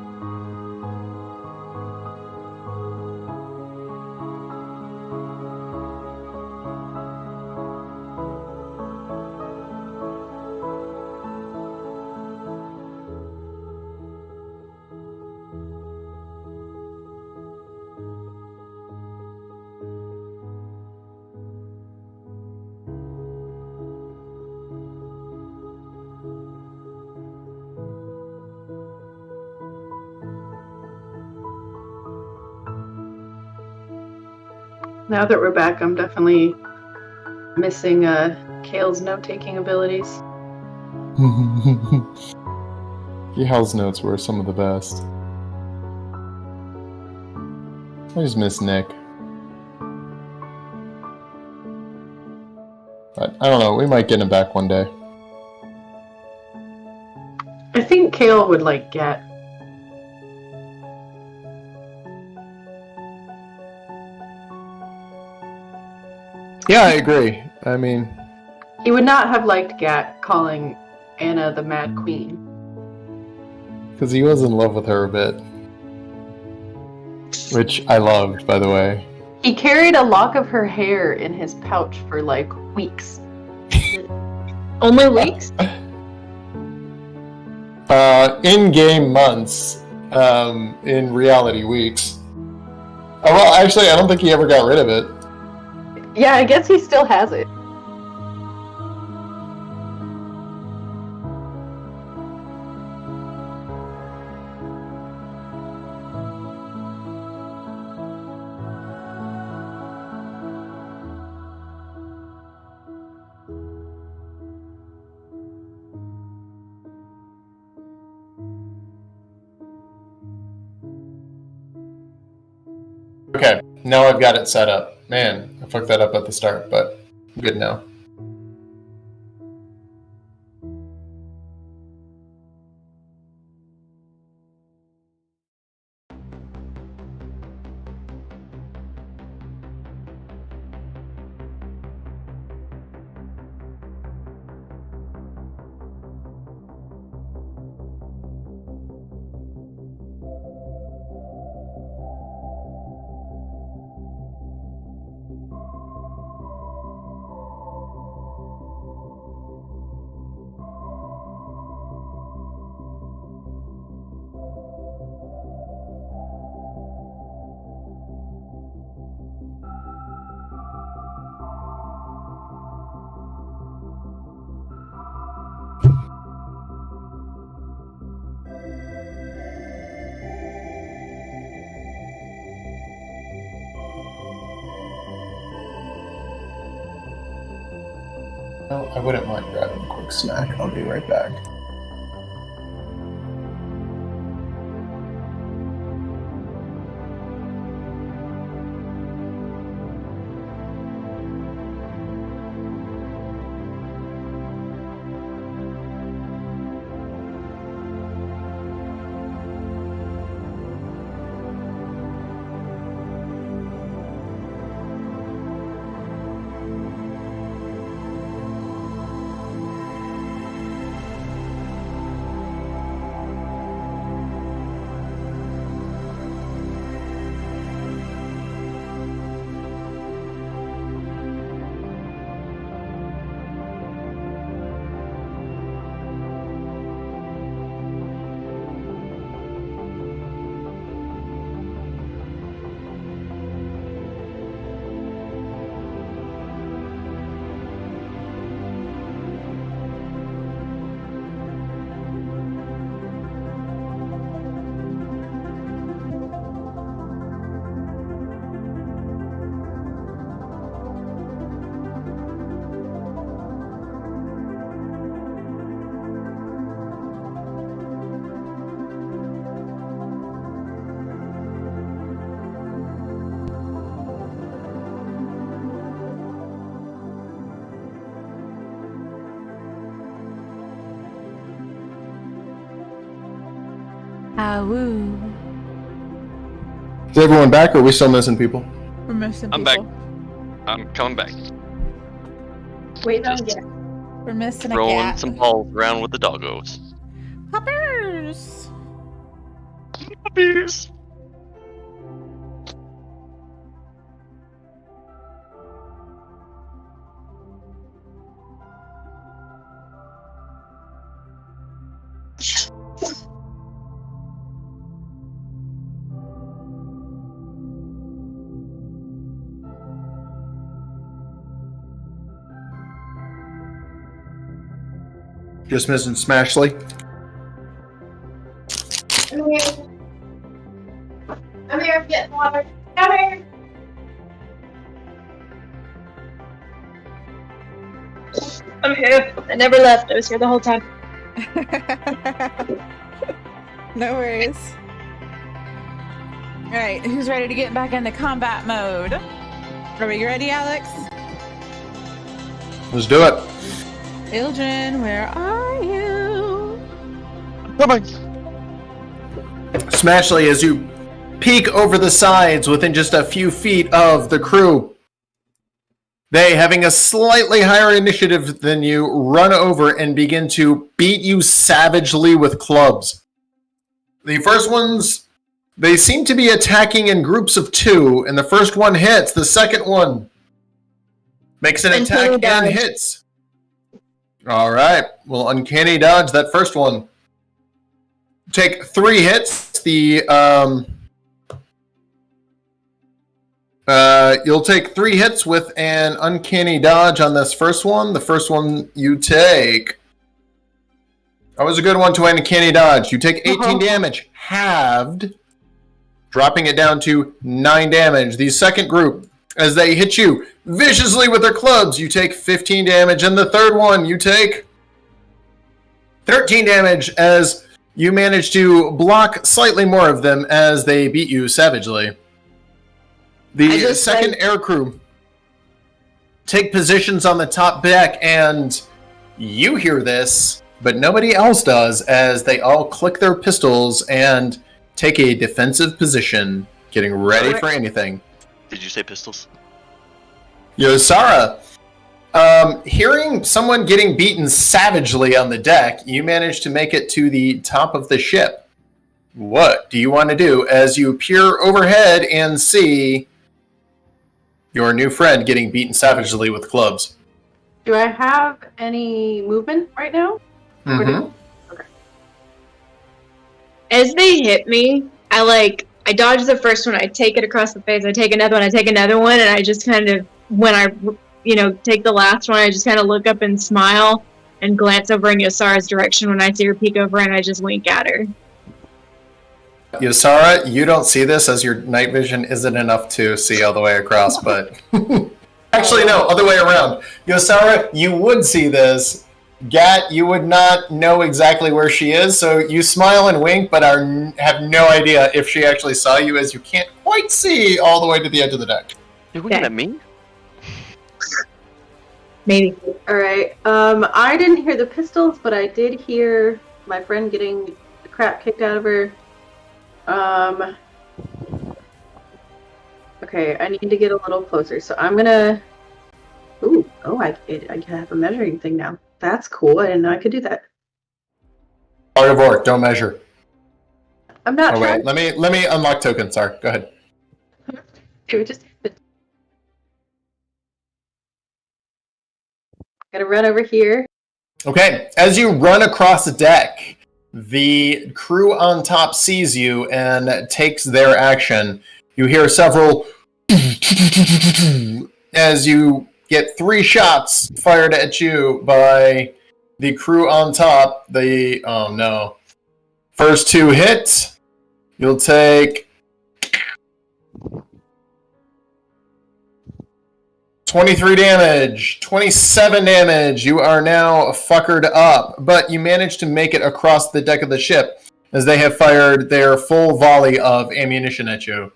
Now that we're back, I'm definitely missing Kale's note-taking abilities. Hell's notes were some of the best. I just miss Nick. But I don't know, we might get him back one day. I think Kale would like Gat. Yeah, I agree. I mean... He would not have liked Gat calling Anna the Mad Queen. Because he was in love with her a bit. Which I loved, by the way. He carried a lock of her hair in his pouch for, like, weeks. Only weeks? In-game months. In reality, weeks. Oh, well, actually, I don't think he ever got rid of it. Yeah, I guess he still has it. Okay, now I've got it set up. Man, I fucked that up at the start, but I'm good now. Well, I wouldn't mind grabbing a quick snack. I'll be right back. Ah, woo. Is everyone back, or are we still missing people? We're missing I'm people. back. I'm coming back. Wait on Just you. We're missing a throwing cat. some balls around with the doggos. Poppers! Puppies. Just missing Smashley. I'm here. I'm here getting water. Come here. I'm here. I never left. I was here the whole time. No worries. Alright, who's ready to get back into combat mode? Are we ready, Alex? Let's do it. Ildren, where are you? Come on. Smashley, as you peek over the sides within just a few feet of the crew, they, having a slightly higher initiative than you, run over and begin to beat you savagely with clubs. The first ones, they seem to be attacking in groups of two, and the first one hits. The second one makes an Uncanny attack and dodge. hits. All right, we'll uncanny dodge that first one. Take 3 hits. You'll take 3 hits with an uncanny dodge on this first one. The first one you take. That was a good one to uncanny dodge. You take 18 damage, halved, dropping it down to 9 damage. The second group, as they hit you viciously with their clubs, you take 15 damage. And the third one, you take 13 damage as you manage to block slightly more of them as they beat you savagely. The second air crew take positions on the top deck, and you hear this, but nobody else does, as they all click their pistols and take a defensive position, getting ready for anything. Did you say pistols? Yo, Sarah, hearing someone getting beaten savagely on the deck, you manage to make it to the top of the ship. What do you want to do as you peer overhead and see your new friend getting beaten savagely with clubs? Do I have any movement right now? Mm-hmm. As they hit me, I dodge the first one, I take it across the face, I take another one, and I just kind of, when I, take the last one, I just kind of look up and smile and glance over in Yosara's direction when I see her peek over, and I just wink at her. Yosara, you don't see this as your night vision isn't enough to see all the way across, but Actually, no, other way around. Yosara, you would see this. Gat, you would not know exactly where she is, so you smile and wink, but have no idea if she actually saw you, as you can't quite see all the way to the edge of the deck. You're looking at me? Maybe. All right. I didn't hear the pistols, but I did hear my friend getting the crap kicked out of her. Okay, I need to get a little closer, so I'm gonna. I can have a measuring thing now. That's cool. I didn't know I could do that. Art of Orc, don't measure. I'm not Oh trying. wait, let me unlock token. Sorry, go ahead. It just gotta run over here. Okay, as you run across the deck, the crew on top sees you and takes their action. You hear several as you get 3 shots fired at you by the crew on top. Oh no. First 2 hits, you'll take 23 damage, 27 damage. You are now fuckered up, but you managed to make it across the deck of the ship as they have fired their full volley of ammunition at you.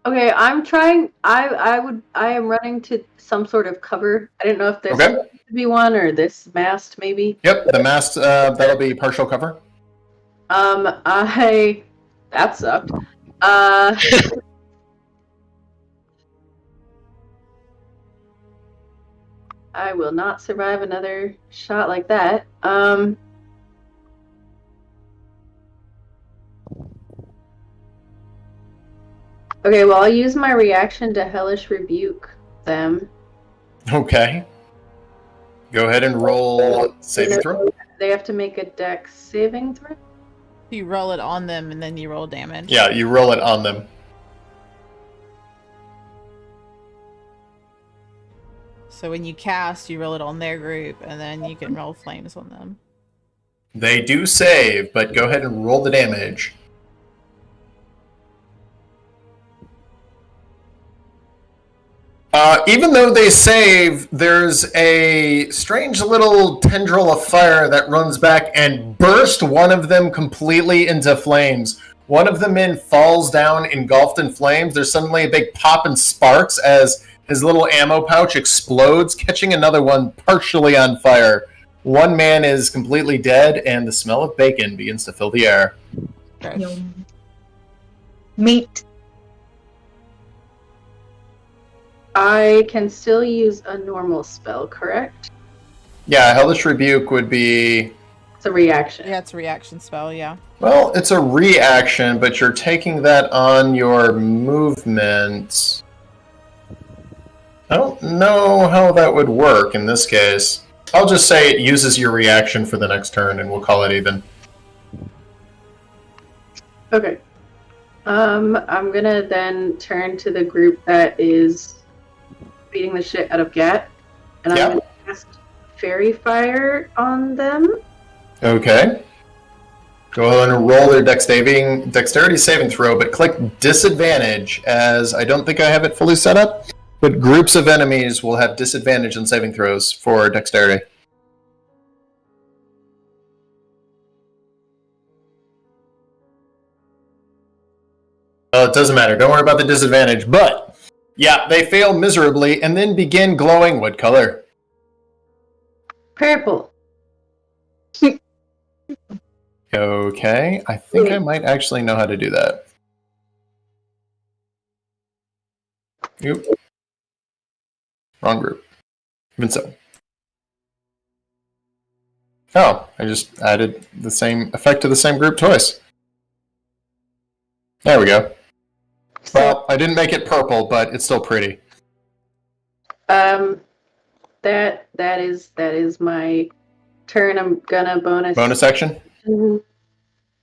Okay, I'm trying. I am running to some sort of cover. I didn't know if this Okay. should be one or this mast maybe. Yep, the mast, that'll be partial cover. That sucked. I will not survive another shot like that. Okay, well, I'll use my reaction to Hellish Rebuke them. Okay. Go ahead and roll saving throw. They have to make a dex saving throw? You roll it on them and then you roll damage. Yeah, you roll it on them. So when you cast, you roll it on their group, and then you can roll flames on them. They do save, but go ahead and roll the damage. Even though they save, there's a strange little tendril of fire that runs back and bursts one of them completely into flames. One of the men falls down engulfed in flames. There's suddenly a big pop and sparks as his little ammo pouch explodes, catching another one partially on fire. One man is completely dead, and the smell of bacon begins to fill the air. Gross. Yum. Meat. I can still use a normal spell, correct? Yeah, Hellish Rebuke would be... It's a reaction. Yeah, it's a reaction spell, yeah. Well, it's a reaction, but you're taking that on your movement. I don't know how that would work in this case. I'll just say it uses your reaction for the next turn, and we'll call it even. Okay. I'm gonna then turn to the group that is beating the shit out of Gat, and Yeah. I'm gonna cast Fairy Fire on them. Okay. Go ahead and roll their dexterity saving throw, but click disadvantage, as I don't think I have it fully set up. But groups of enemies will have disadvantage on saving throws for dexterity. Well, it doesn't matter. Don't worry about the disadvantage. But, yeah, they fail miserably and then begin glowing. What color? Purple. Okay, I think I might actually know how to do that. Oop. Wrong group. Even so. Oh, I just added the same effect to the same group twice. There we go. Well, I didn't make it purple, but it's still pretty. That is my turn. I'm gonna bonus. Bonus action?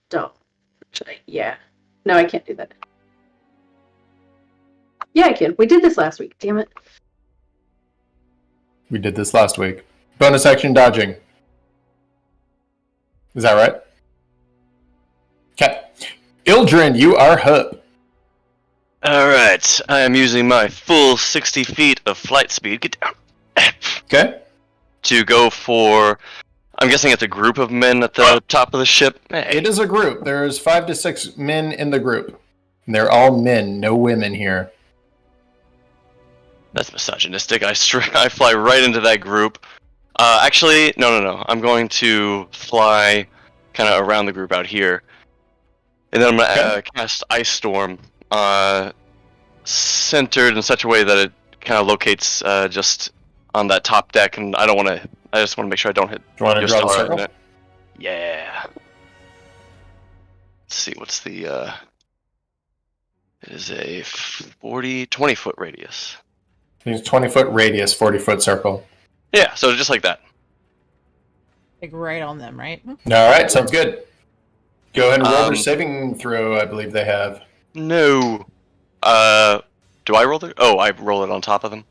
Don't. Yeah. No, I can't do that. Yeah, I can. We did this last week. Damn it. We did this last week. Bonus action dodging. Is that right? Okay. Ildren, you are Hub. Alright, I am using my full 60 feet of flight speed. Get down. Okay. To go for... I'm guessing it's a group of men at the top of the ship. Hey. It is a group. There's 5 to 6 men in the group. And they're all men, no women here. That's misogynistic. I fly right into that group. Actually, no. I'm going to fly kind of around the group out here. And then I'm going to cast Ice Storm, centered in such a way that it kind of locates just on that top deck, and I just want to make sure I don't hit. Do you want to draw the star. circle? Yeah. Let's see, what's the, it is a 20 foot radius. It's 20-foot radius, 40-foot circle. Yeah, so just like that. Like right on them, right? All right, sounds good. Go ahead and roll their saving throw, I believe they have. No. Do I roll it? Oh, I roll it on top of them?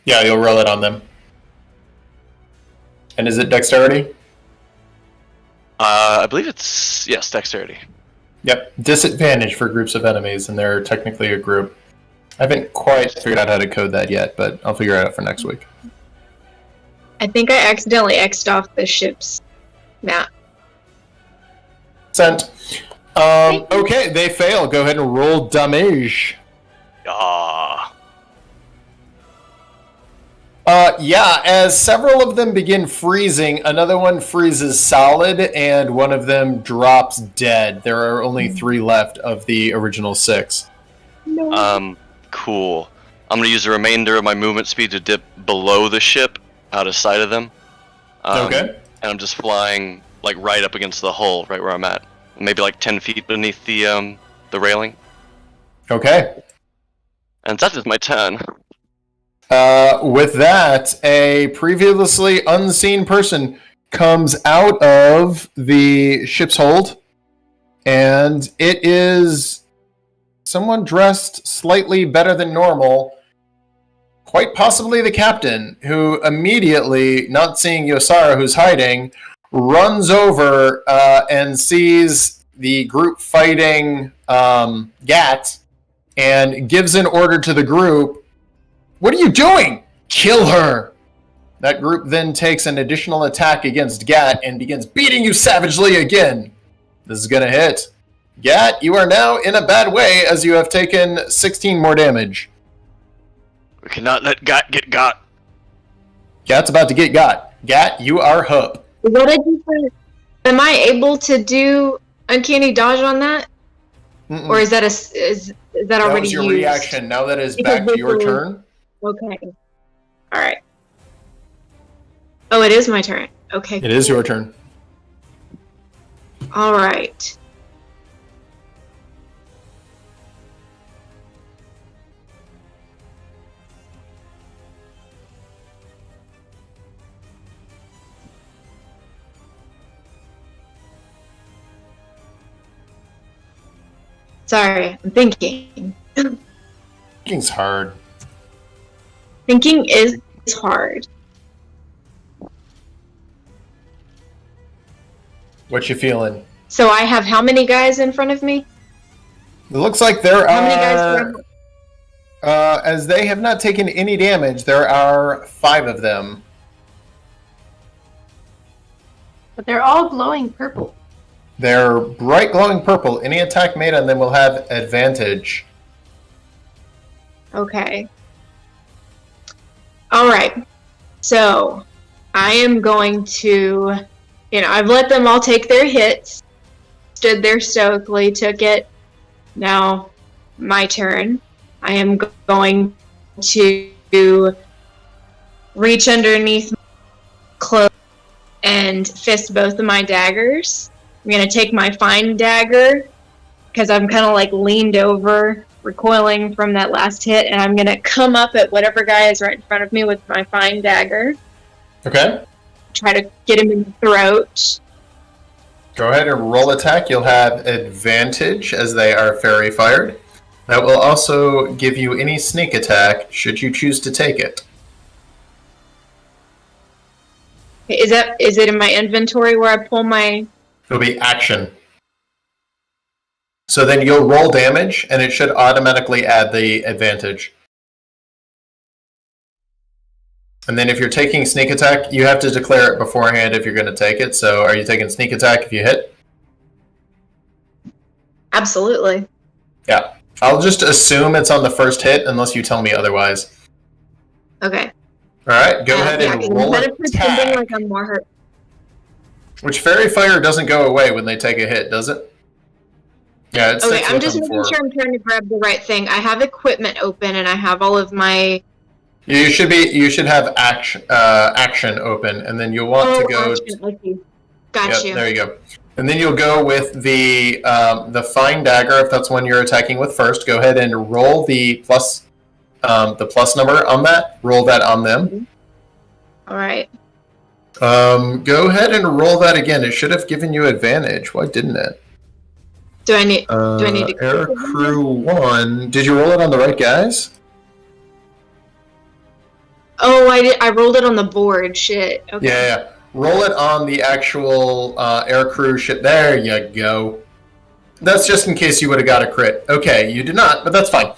Yeah, you'll roll it on them. And is it dexterity? I believe it's, yes, dexterity. Yep. Disadvantage for groups of enemies, and they're technically a group. I haven't quite figured out how to code that yet, but I'll figure it out for next week. I think I accidentally X'd off the ship's map. Sent. Okay, they fail. Go ahead and roll damage. Ah. Yeah, as several of them begin freezing, another one freezes solid, and one of them drops dead. There are only 3 left of the original 6. Cool. I'm gonna use the remainder of my movement speed to dip below the ship, out of sight of them. Okay. And I'm just flying, like, right up against the hull, right where I'm at. Maybe, like, 10 feet beneath the railing. Okay. And that is my turn. With that, a previously unseen person comes out of the ship's hold, and it is someone dressed slightly better than normal, quite possibly the captain, who immediately, not seeing Yosara who's hiding, runs over and sees the group fighting Gat, and gives an order to the group. What are you doing? Kill her! That group then takes an additional attack against Gat and begins beating you savagely again. This is gonna hit. Gat, you are now in a bad way as you have taken 16 more damage. We cannot let Gat get got. Gat's about to get got. Gat, you are up. What did you say? Am I able to do uncanny dodge on that? Mm-mm. Or is that is that that already was your used? reaction. Now that is Because back to your this is- turn. Okay. Alright. Oh, it is my turn. Okay. It is your turn. Alright. Sorry, I'm thinking. Thinking's hard. Thinking is hard. What you feeling? So I have how many guys in front of me? It looks like there How many are... guys do as they have not taken any damage, there are 5 of them. But they're all glowing purple. They're bright glowing purple. Any attack made on them will have advantage. Okay. Alright. So, I am going to... I've let them all take their hits. Stood there stoically, took it. Now, my turn. I am going to reach underneath my cloak and fist both of my daggers. I'm going to take my fine dagger, because I'm kind of like leaned over, recoiling from that last hit, and I'm going to come up at whatever guy is right in front of me with my fine dagger. Okay. Try to get him in the throat. Go ahead and roll attack. You'll have advantage as they are fairy fired. That will also give you any sneak attack should you choose to take it. Is it in my inventory where I pull my... It'll be action. So then you'll roll damage, and it should automatically add the advantage. And then if you're taking sneak attack, you have to declare it beforehand if you're going to take it. So are you taking sneak attack if you hit? Absolutely. Yeah. I'll just assume it's on the first hit unless you tell me otherwise. Okay. All right, go ahead and roll attack. Like I'm more hurt. Which fairy fire doesn't go away when they take a hit, does it? Yeah, it sticks Okay, I'm with just them making sure I'm trying to grab the right thing. I have equipment open and I have all of my. You should have action open, and then you'll want to go. Action. Got you. There you go. And then you'll go with the fine dagger if that's one you're attacking with first. Go ahead and roll the plus number on that. Roll that on them. All right. Go ahead and roll that again. It should have given you advantage. Why didn't it? Do I need to Air Crew 1. Did you roll it on the right guys? Oh, I did. I rolled it on the board. Shit. Okay. Yeah. Roll it on the actual Air Crew shit. There you go. That's just in case you would have got a crit. Okay, you did not, but that's fine.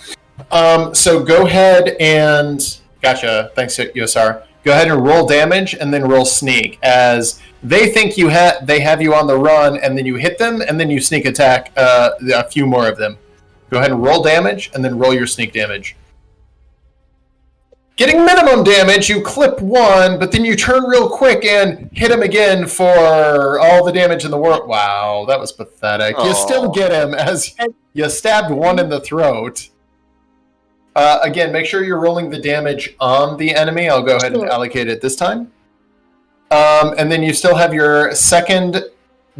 So go ahead and... Gotcha. Thanks, Yosar. Go ahead and roll damage, and then roll sneak, as they think they have you on the run, and then you hit them, and then you sneak attack a few more of them. Go ahead and roll damage, and then roll your sneak damage. Getting minimum damage, you clip one, but then you turn real quick and hit him again for all the damage in the world. Wow, that was pathetic. Aww. You still get him as you stabbed one in the throat. Again, make sure you're rolling the damage on the enemy. I'll go ahead and allocate it this time. And then you still have your second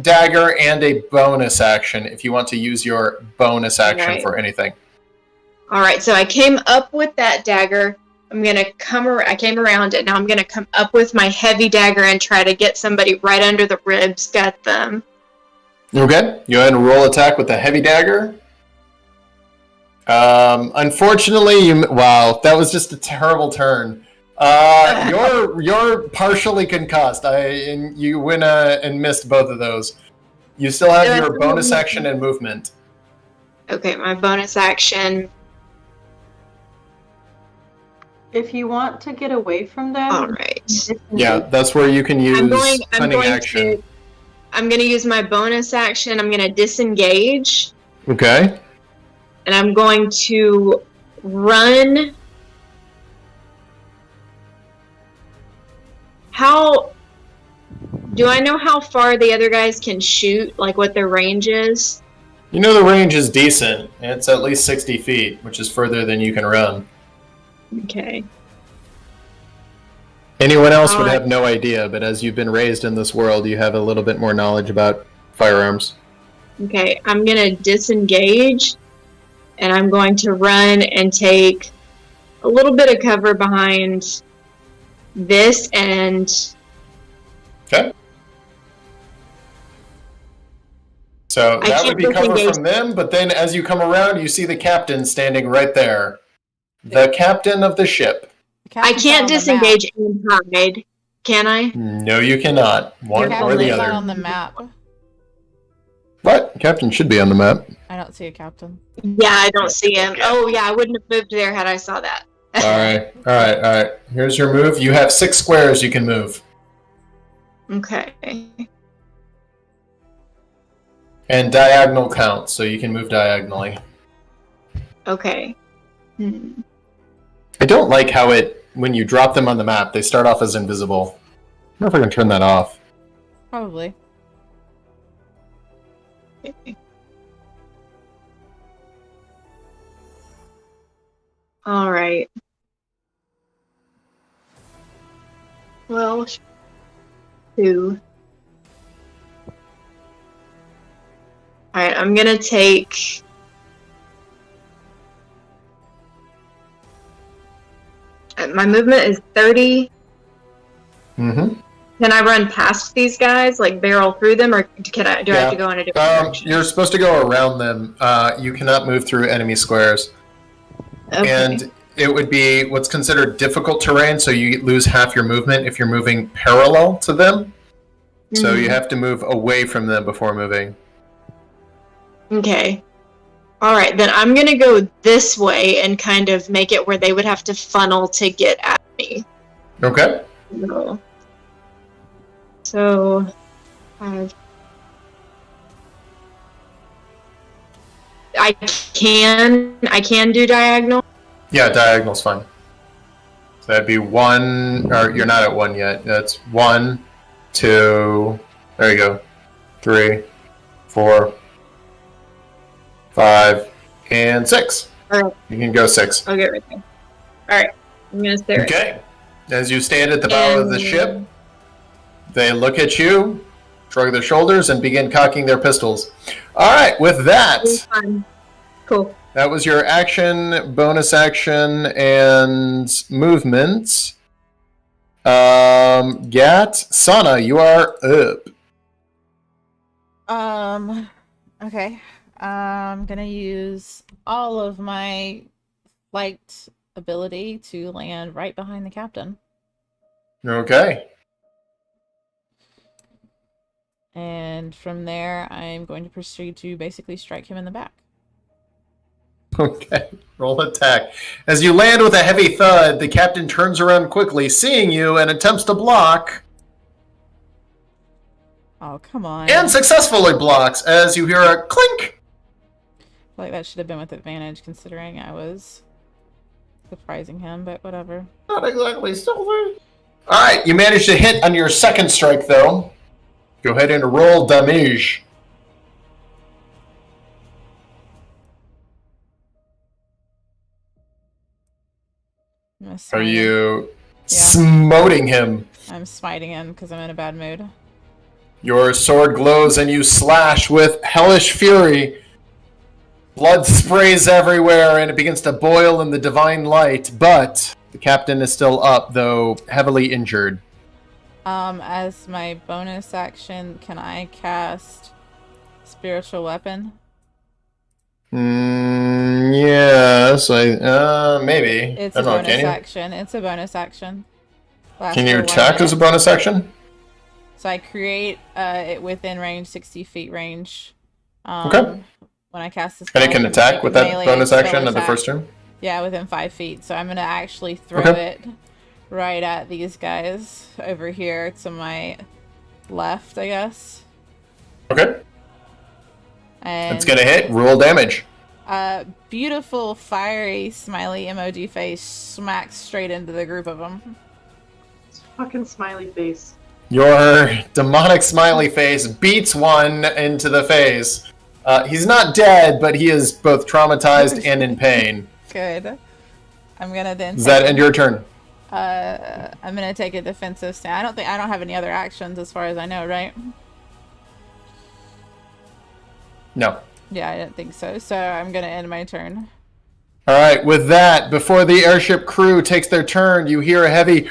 dagger and a bonus action if you want to use your bonus action for anything. All right, so I came up with that dagger. I came around it. Now I'm gonna come up with my heavy dagger and try to get somebody right under the ribs, gut them. Okay, go ahead and roll attack with the heavy dagger. Unfortunately, wow, that was just a terrible turn. You're partially concussed. And you went and missed both of those. You still have your bonus action and movement. Okay, my bonus action. If you want to get away from them, all right. Yeah, that's where you can use cunning action. I'm going to use my bonus action. I'm going to disengage. Okay. And I'm going to run. Do I know how far the other guys can shoot? Like what their range is? You know the range is decent. It's at least 60 feet, which is further than you can run. Okay. Anyone else would have no idea, but as you've been raised in this world, you have a little bit more knowledge about firearms. Okay, I'm going to disengage, and I'm going to run and take a little bit of cover behind this and... Okay. So that would be cover from them, but then as you come around, you see the captain standing right there. The captain of the ship. I can't disengage and hide, can I? No, you cannot. One or the other. On the map. What? Captain should be on the map. I don't see a captain. Yeah, I don't see him. Oh, yeah, I wouldn't have moved there had I saw that. All right. Here's your move. You have 6 squares you can move. Okay. And diagonal counts, so you can move diagonally. Okay. I don't like how when you drop them on the map, they start off as invisible. I wonder if I can turn that off. Probably. All right. Well, 2. All right, I'm gonna take. My movement is 30. Mm-hmm. Can I run past these guys, like barrel through them, or do I have to go in a different direction? You're supposed to go around them. You cannot move through enemy squares. Okay. And it would be what's considered difficult terrain, so you lose half your movement if you're moving parallel to them. So you have to move away from them before moving. Okay. Alright, then I'm gonna go this way and kind of make it where they would have to funnel to get at me. Okay. So, I can do diagonal. Yeah, diagonal's fine. So that'd be 1, or you're not at 1 yet. That's 1, 2, there you go. 3, 4, 5, and 6. Alright. You can go 6. I'll get right there. Alright, I'm gonna stay right Okay. As you stand at the bow of the ship, they look at you, shrug their shoulders, and begin cocking their pistols. Alright, with that, Fun. Cool. that was your action, bonus action, and movement. Gat, Sana, you are up. Okay. I'm gonna use all of my flight ability to land right behind the captain. Okay. And from there, I'm going to proceed to basically strike him in the back. Okay, roll attack. As you land with a heavy thud, the captain turns around quickly, seeing you, and attempts to block, Oh, come on. and successfully blocks as you hear a clink. I feel like that should have been with advantage, considering I was surprising him, but whatever. Not exactly silver. Alright, you managed to hit on your second strike, though. Go ahead and roll damage. Are you smoting him? I'm smiting him because I'm in a bad mood. Your sword glows and you slash with hellish fury. Blood sprays everywhere and it begins to boil in the divine light, but the captain is still up, though heavily injured. As my bonus action, can I cast Spiritual Weapon? Yes, maybe. It's I a don't know, bonus action. It's a bonus action. Lasts Can you for 1 attack as a minute. bonus action? So I create it within range, 60 feet range. Okay. When I cast this, And it can spell, attack with that melee bonus spell action at the attack. first turn? Yeah, within 5 feet. So I'm gonna actually throw Okay. it right at these guys over here to my left, I guess. Okay. And It's gonna hit. Roll damage. beautiful, fiery, smiley emoji face smacks straight into the group of them. Fucking smiley face. Your demonic smiley face beats one into the face. He's not dead, but he is both traumatized and in pain. Good. I'm gonna then. Does that end your turn? I'm gonna take a defensive stand. I don't have any other actions as far as I know, right? No. Yeah, I didn't think so. So I'm gonna end my turn. All right. With that, before the airship crew takes their turn, you hear a heavy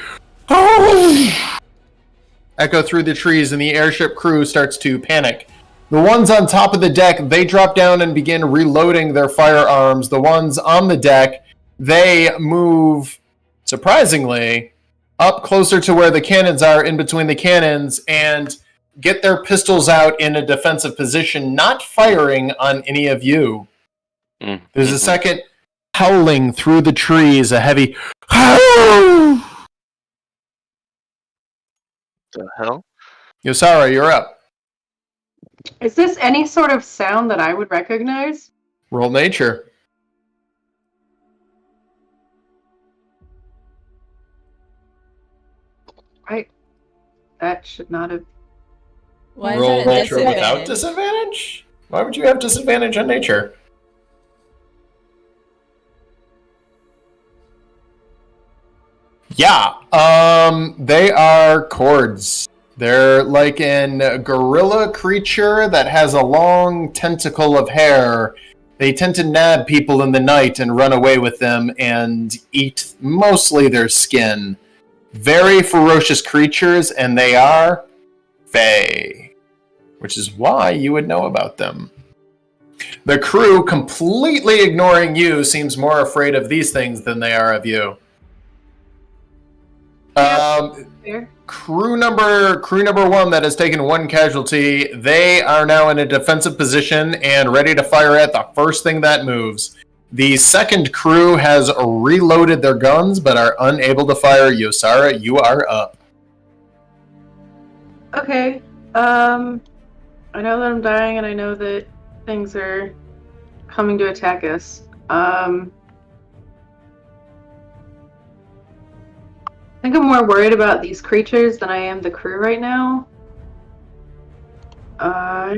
echo through the trees, and the airship crew starts to panic. The ones on top of the deck, they drop down and begin reloading their firearms. The ones on the deck, they move, surprisingly, up closer to where the cannons are, in between the cannons, and get their pistols out in a defensive position, not firing on any of you. There's a second howling through the trees, a heavy The hell? Yosara, you're up. Is this any sort of sound that I would recognize? Roll nature. That should not have. Why is Roll that a nature without disadvantage? disadvantage? Why would you have disadvantage on nature? Yeah, they are cords. They're like a gorilla creature that has a long tentacle of hair. They tend to nab people in the night and run away with them and eat mostly their skin. Very ferocious creatures, and they are Fae, which is why you would know about them. The crew, completely ignoring you, seems more afraid of these things than they are of you. Fair. Crew number one that has taken one casualty, they are now in a defensive position and ready to fire at the first thing that moves. The second crew has reloaded their guns but are unable to fire. Yosara, you are up. Okay. I know that I'm dying, and I know that things are coming to attack us. I think I'm more worried about these creatures than I am the crew right now. I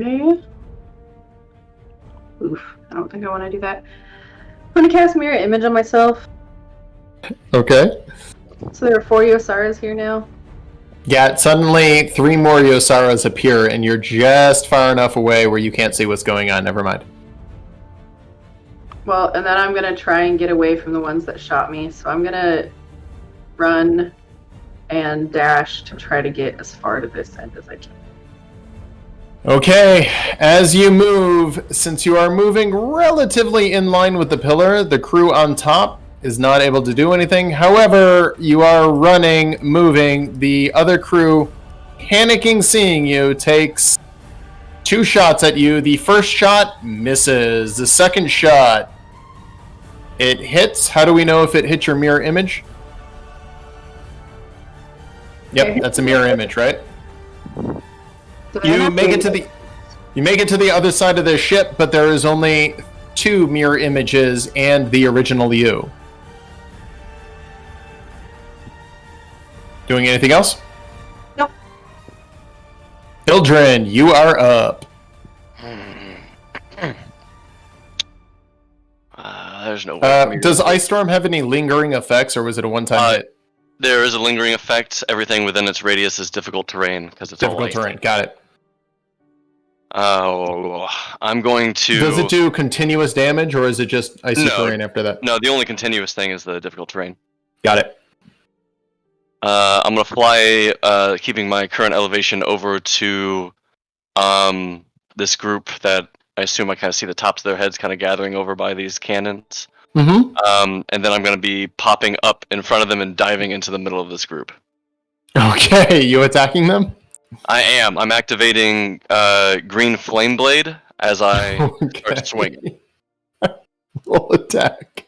don't think I want to do that. I'm going to cast Mirror Image on myself. Okay. So there are 4 Yosaras here now. Yeah, suddenly 3 more Yosaras appear, and you're just far enough away where you can't see what's going on. Never mind. Well, and then I'm going to try and get away from the ones that shot me. So I'm going to run and dash to try to get as far to this end as I can. Okay, as you move, since you are moving relatively in line with the pillar, the crew on top is not able to do anything. However, you are running, moving. The other crew, panicking seeing you, takes 2 shots at you. The first shot misses. The second shot, it hits. How do we know if it hit your mirror image? Yep, that's a mirror image, right? You make it to the other side of the ship, but there is only 2 mirror images and the original you. Doing anything else? Nope. Ildren, you are up. There's no way. Does Ice Storm have any lingering effects, or was it a one-time hit? There is a lingering effect. Everything within its radius is difficult terrain because it's Difficult all terrain. Got it. I'm going to. Does it do continuous damage, or is it just icy terrain after that? No, the only continuous thing is the difficult terrain. Got it. I'm gonna fly, keeping my current elevation over to this group that I assume I kind of see the tops of their heads kind of gathering over by these cannons. Mm-hmm. And then I'm gonna be popping up in front of them and diving into the middle of this group. Okay, you attacking them? I am. I'm activating Green Flame Blade as I start swinging. Roll attack.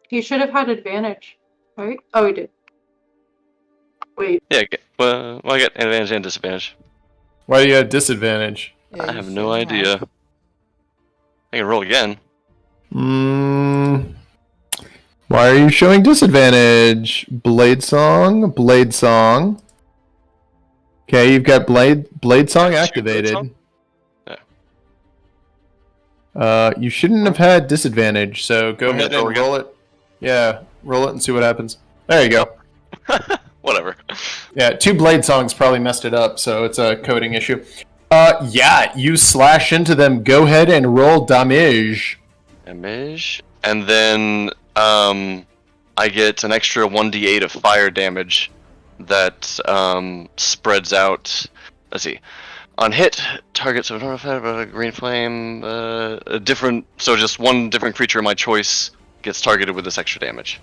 He should have had advantage, right? Oh, he did. Wait. Yeah, well, I get advantage and disadvantage. Why do you have disadvantage? I have no idea. I can roll again. Why are you showing disadvantage? Blade Song. Okay, you've got Blade Song activated. Blade Song? Yeah. You shouldn't have had disadvantage, so go ahead and roll it. Yeah, roll it and see what happens. There you go. Whatever. Yeah, 2 Blade Songs probably messed it up, so it's a coding issue. Yeah, you slash into them. Go ahead and roll damage. Damage. And then I get an extra 1d8 of fire damage that spreads out. Let's see. On hit, targets of a green flame, so just one different creature of my choice gets targeted with this extra damage.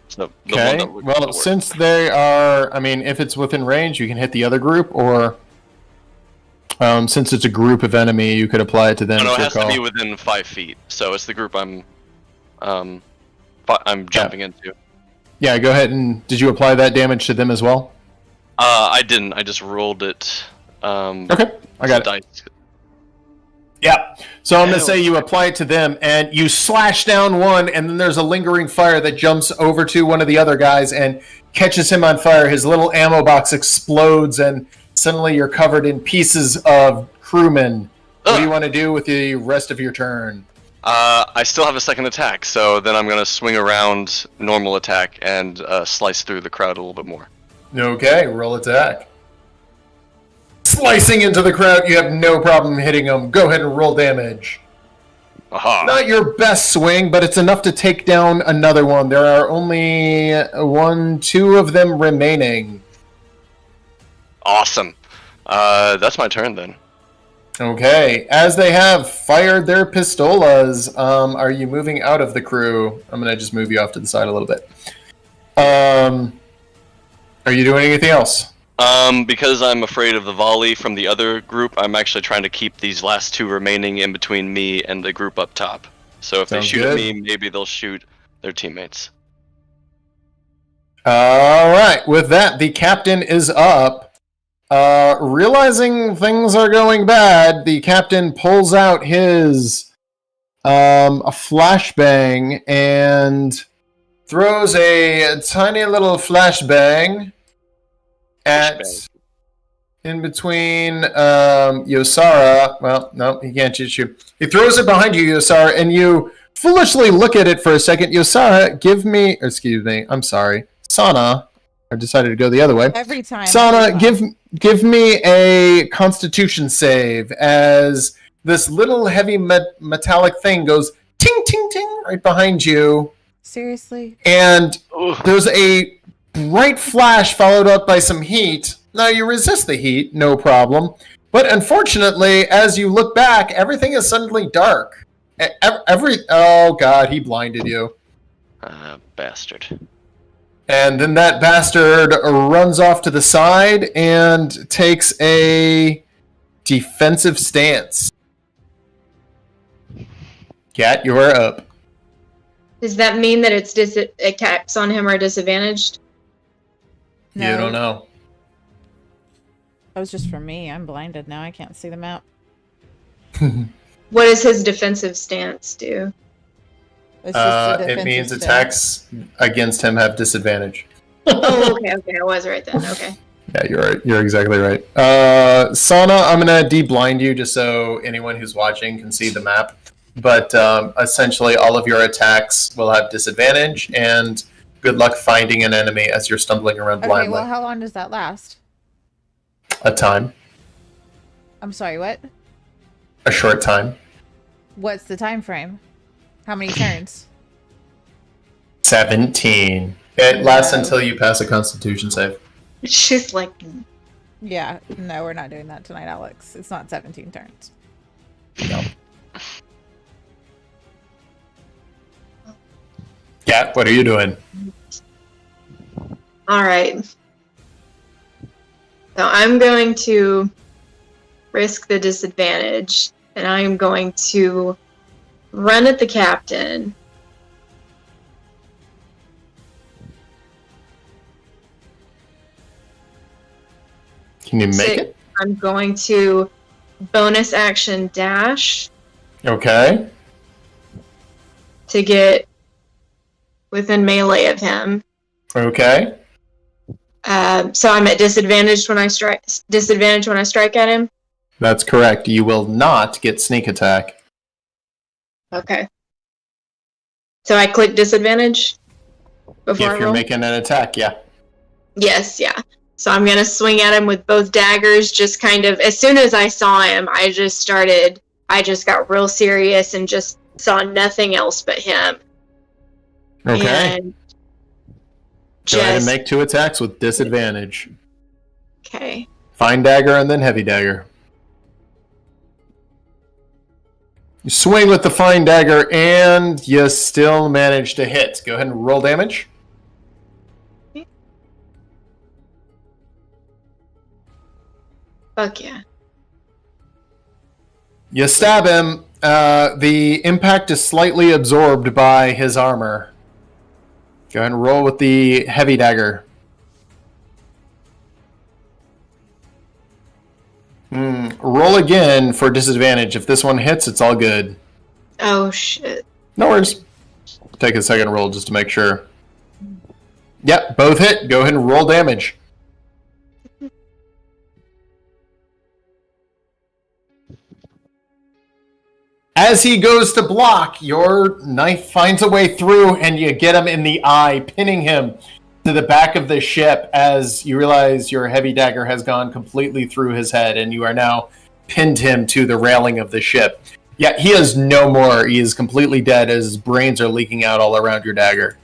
So Okay, well, since they are, I mean, if it's within range, you can hit the other group, or since it's a group of enemy, you could apply it to them. No, it has to be within 5 feet, so it's the group I'm jumping into. Yeah, go ahead and did you apply that damage to them as well? I didn't. I just rolled it. Okay, I got it. Dice. Yeah. So I'm going to say you apply it to them, and you slash down one, and then there's a lingering fire that jumps over to one of the other guys and catches him on fire. His little ammo box explodes, and suddenly you're covered in pieces of crewmen. What do you want to do with the rest of your turn? I still have a second attack, so then I'm going to swing around normal attack and slice through the crowd a little bit more. Okay, roll attack. Slicing into the crowd, you have no problem hitting them. Go ahead and roll damage. Aha. Not your best swing, but it's enough to take down another one. There are only 2 of them remaining. Awesome. That's my turn then. Okay, as they have fired their pistolas, are you moving out of the crew? I'm gonna just move you off to the side a little bit. Are you doing anything else? Because I'm afraid of the volley from the other group, I'm actually trying to keep these last two remaining in between me and the group up top. So if they Sounds shoot good. at me, maybe they'll shoot their teammates. All right, with that, the captain is up. Realizing things are going bad, the captain pulls out his a flashbang and throws a tiny little flashbang at in between Yosara. Well, no, he can't shoot you. He throws it behind you, Yosara, and you foolishly look at it for a second. Yosara, I'm sorry, Sana. I decided to go the other way. Every time. Sana, give me a Constitution save as this little heavy metallic thing goes ting ting ting right behind you. Seriously? And there's a bright flash followed up by some heat. Now you resist the heat, no problem. But unfortunately, as you look back, everything is suddenly dark. Oh god, he blinded you. Bastard. And then that bastard runs off to the side and takes a defensive stance. Cat, you are up. Does that mean that attacks on him are disadvantaged? No. You don't know. That was just for me. I'm blinded now. I can't see the map. What does his defensive stance do? It's just a It means defensive attacks against him have disadvantage. Oh, okay, I was right then. Okay. Yeah, you're right. You're exactly right. Sana, I'm gonna de-blind you just so anyone who's watching can see the map. But essentially, all of your attacks will have disadvantage, and good luck finding an enemy as you're stumbling around Okay, blindly. well, how long does that last? A time. I'm sorry, what? A short time. What's the time frame? How many turns? 17. It lasts until you pass a Constitution save. She's like, Yeah, no, we're not doing that tonight, Alex. It's not 17 turns. No. Cat, what are you doing? all right. So I'm going to risk the disadvantage, and I'm going to run at the captain. Can you make it? I'm going to bonus action dash Okay. to get within melee of him. Okay. So I'm at disadvantage when I strike. Disadvantage when I strike at him. That's correct. You will not get sneak attack. Okay. So I click disadvantage before I If you're roll. making an attack, yeah. Yes, yeah. So I'm gonna swing at him with both daggers. Just kind of as soon as I saw him, I just got real serious and just saw nothing else but him. Okay. And Go ahead and just make 2 attacks with disadvantage. okay. Fine dagger and then heavy dagger. You swing with the fine dagger and you still manage to hit. Go ahead and roll damage. Fuck yeah. You stab him. The impact is slightly absorbed by his armor. Go ahead and roll with the heavy dagger. Roll again for disadvantage. If this one hits, it's all good. Oh shit. No worries. Take a second roll just to make sure. Yep, both hit. Go ahead and roll damage. As he goes to block, your knife finds a way through and you get him in the eye, pinning him to the back of the ship as you realize your heavy dagger has gone completely through his head and you are now pinned him to the railing of the ship. Yeah, he is no more. He is completely dead as his brains are leaking out all around your dagger.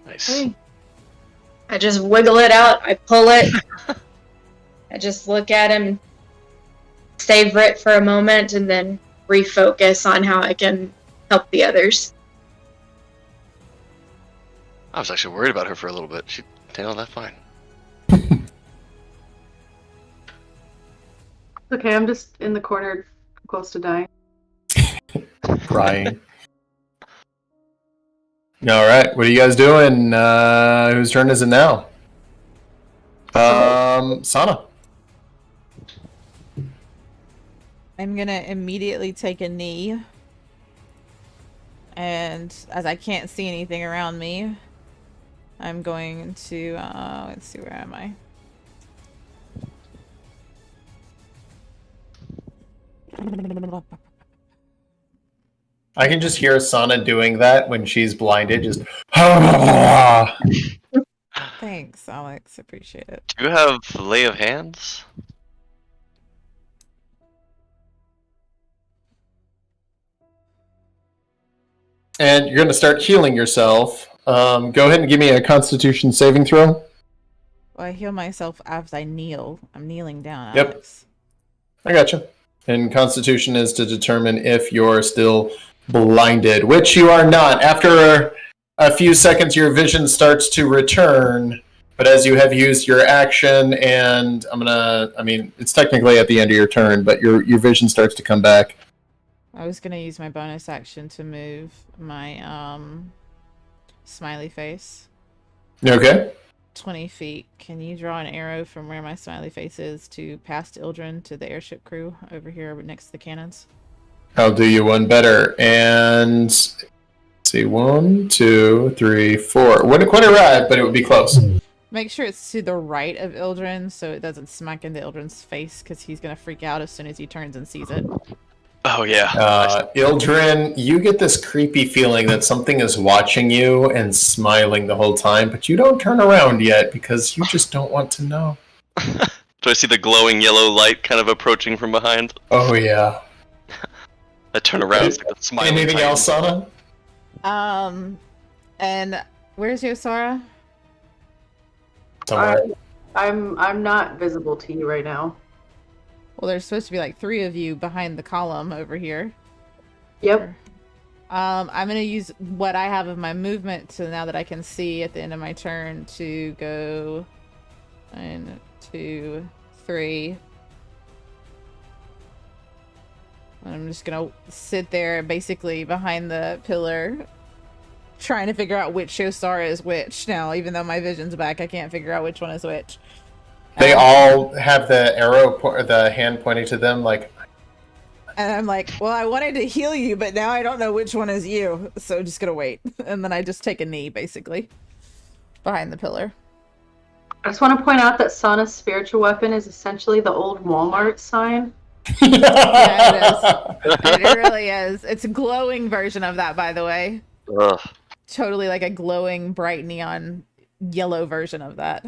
Nice. Okay. I just wiggle it out. I pull it. I just look at him, savor it for a moment and then refocus on how I can help the others. I was actually worried about her for a little bit. She handled that fine. Okay, I'm just in the corner, close to dying. Crying. All right, what are you guys doing? Whose turn is it now? Sana. I'm gonna immediately take a knee. And as I can't see anything around me, I'm going to, let's see, where am I? I can just hear Sana doing that when she's blinded. Just. Thanks, Alex. Appreciate it. Do you have lay of hands? And you're going to start healing yourself. Go ahead and give me a Constitution saving throw. Well, I heal myself as I kneel. I'm kneeling down, Yep. Alex. I gotcha. And Constitution is to determine if you're still blinded, which you are not. After a few seconds, your vision starts to return. But as you have used your action, and it's technically at the end of your turn, but your vision starts to come back. I was gonna use my bonus action to move my smiley face Okay. 20 feet. Can you draw an arrow from where my smiley face is to past Ildren to the airship crew over here next to the cannons? I'll do you one better. And let's see, 1, 2, 3, 4. Wouldn't quite arrive, but it would be close. Make sure it's to the right of Ildren so it doesn't smack into Ildren's face because he's gonna freak out as soon as he turns and sees it. Oh, yeah. Ildren, you get this creepy feeling that something is watching you and smiling the whole time, but you don't turn around yet because you just don't want to know. Do I see the glowing yellow light kind of approaching from behind? Oh, yeah. I turn around, it's like a smiling Anything titan. else, Sana? And where's Yosara? Somewhere. I'm not visible to you right now. Well, there's supposed to be like 3 of you behind the column over here. Yep. I'm gonna use what I have of my movement to now that I can see at the end of my turn to go 1, 2, 3. And I'm just gonna sit there basically behind the pillar trying to figure out which Yosara is which. Now, even though my vision's back, I can't figure out which one is which. They all have the the hand pointing to them, like. And I'm like, well, I wanted to heal you, but now I don't know which one is you, so just gonna wait. And then I just take a knee, basically, behind the pillar. I just want to point out that Sana's spiritual weapon is essentially the old Walmart sign. Yeah, it is. It really is. It's a glowing version of that, by the way. Ugh. Totally like a glowing, bright neon yellow version of that.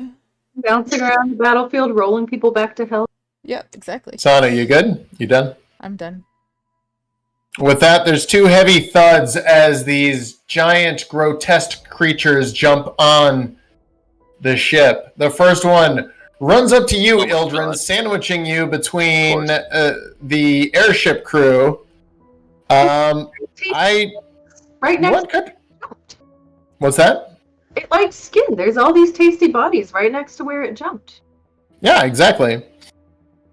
Bouncing around the battlefield, rolling people back to hell. Yep, exactly. Sana, you good? You done? I'm done. With that, there's 2 heavy thuds as these giant, grotesque creatures jump on the ship. The first one runs up to you, Oh my Ildren, God. sandwiching you between the airship crew. I Right next what could? What's that? it likes skin. There's all these tasty bodies right next to where it jumped. Yeah, exactly.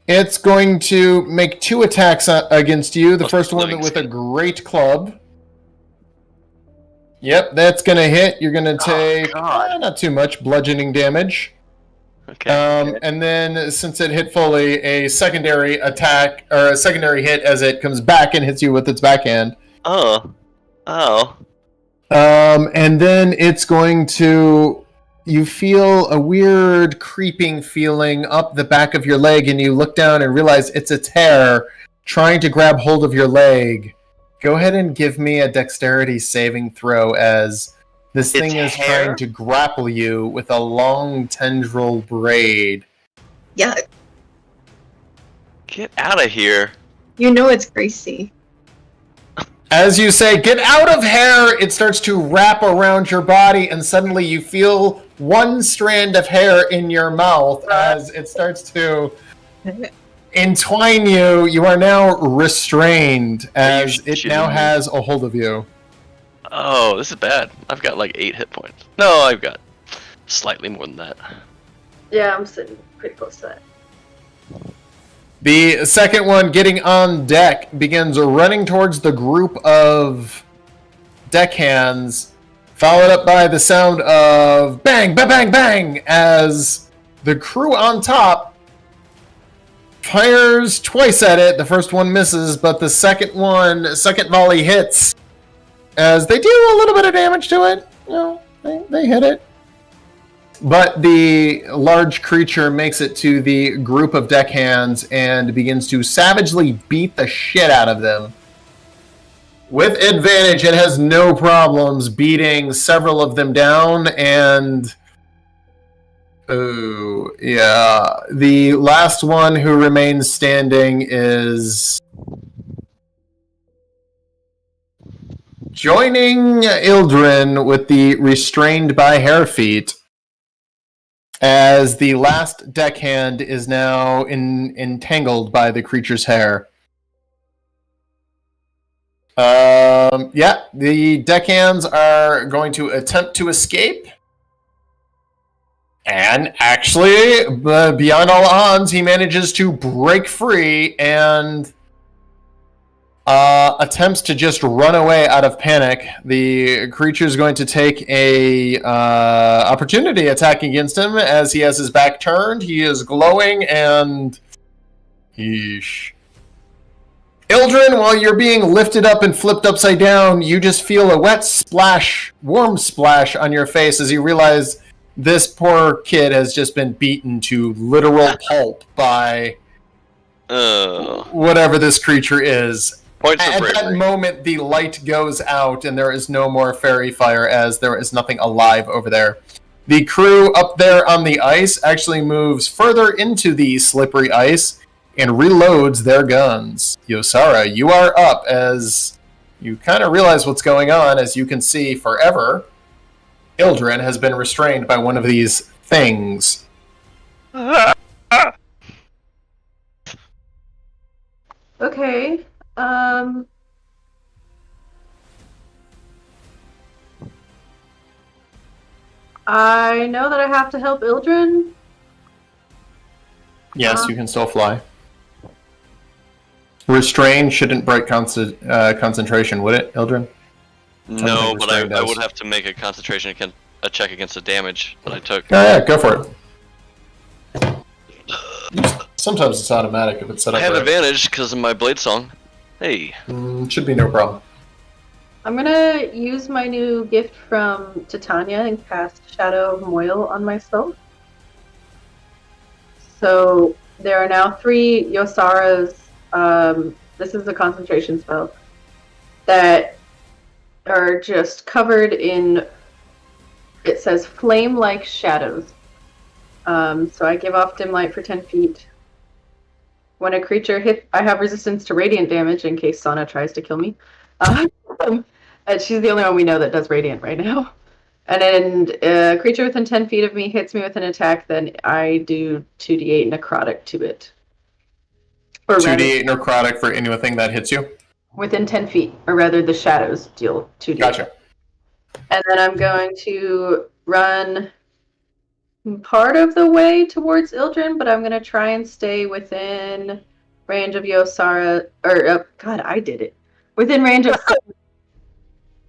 It's going to make 2 attacks against you. The first one with a great club. Yep, that's going to hit. You're going to take God. not too much bludgeoning damage. Okay. And then, since it hit fully, a secondary attack, or a secondary hit as it comes back and hits you with its backhand. Oh. And then it's going to... You feel a weird creeping feeling up the back of your leg, and you look down and realize it's its hair trying to grab hold of your leg. Go ahead and give me a dexterity saving throw as this Its thing is hair? trying to grapple you with a long tendril braid. Yeah, Get out of here. you know it's Gracie. As you say, get out of hair, it starts to wrap around your body, and suddenly you feel one strand of hair in your mouth as it starts to entwine you. You are now restrained as it shitting now me? has a hold of you. Oh, this is bad. I've got like 8 hit points. No, I've got slightly more than that. Yeah, I'm sitting pretty close to that. The second one, getting on deck, begins running towards the group of deckhands, followed up by the sound of bang, bang, bang, bang, as the crew on top fires twice at it. The first one misses, but the second volley hits, as they do a little bit of damage to it. You know, they hit it. But the large creature makes it to the group of deckhands and begins to savagely beat the shit out of them. With advantage, it has no problems beating several of them down, and oh, yeah. The last one who remains standing is joining Ildren with the restrained by hair feat, as the last deckhand is now entangled by the creature's hair. Yeah, the deckhands are going to attempt to escape. And actually, beyond all odds, he manages to break free and attempts to just run away out of panic. The creature is going to take a opportunity attack against him as he has his back turned. He is glowing and... Yeesh. Ildren, while you're being lifted up and flipped upside down, you just feel a wet splash, warm splash on your face as you realize this poor kid has just been beaten to literal pulp by whatever this creature is. Points for At that bravery. moment, the light goes out and there is no more fairy fire as there is nothing alive over there. The crew up there on the ice actually moves further into the slippery ice and reloads their guns. Yosara, you are up as you kind of realize what's going on. As you can see, forever, Ildren has been restrained by one of these things. Okay. I know that I have to help Ildren. Yes, you can still fly. Restrain shouldn't break concentration, would it, Ildren? No, but I does. would have to make a concentration a check against the damage that I took. Oh yeah, go for it. Sometimes it's automatic if it's set up I have right. advantage because of my blade song. Hey. Should be no problem. I'm gonna use my new gift from Titania and cast Shadow of Moil on myself. So there are now 3 Yosaras. This is a concentration spell that are just covered in, it says, flame-like shadows. So I give off dim light for 10 feet. When a creature hits, I have resistance to radiant damage in case Sana tries to kill me. And she's the only one we know that does radiant right now. And then a creature within 10 feet of me hits me with an attack, then I do 2d8 necrotic to it. Or 2d8 necrotic for anything that hits you? within 10 feet, or rather the shadows deal 2d8. Gotcha. And then I'm going to run part of the way towards Ildren, but I'm going to try and stay within range of Yosara, or, God, I did it. Within range of...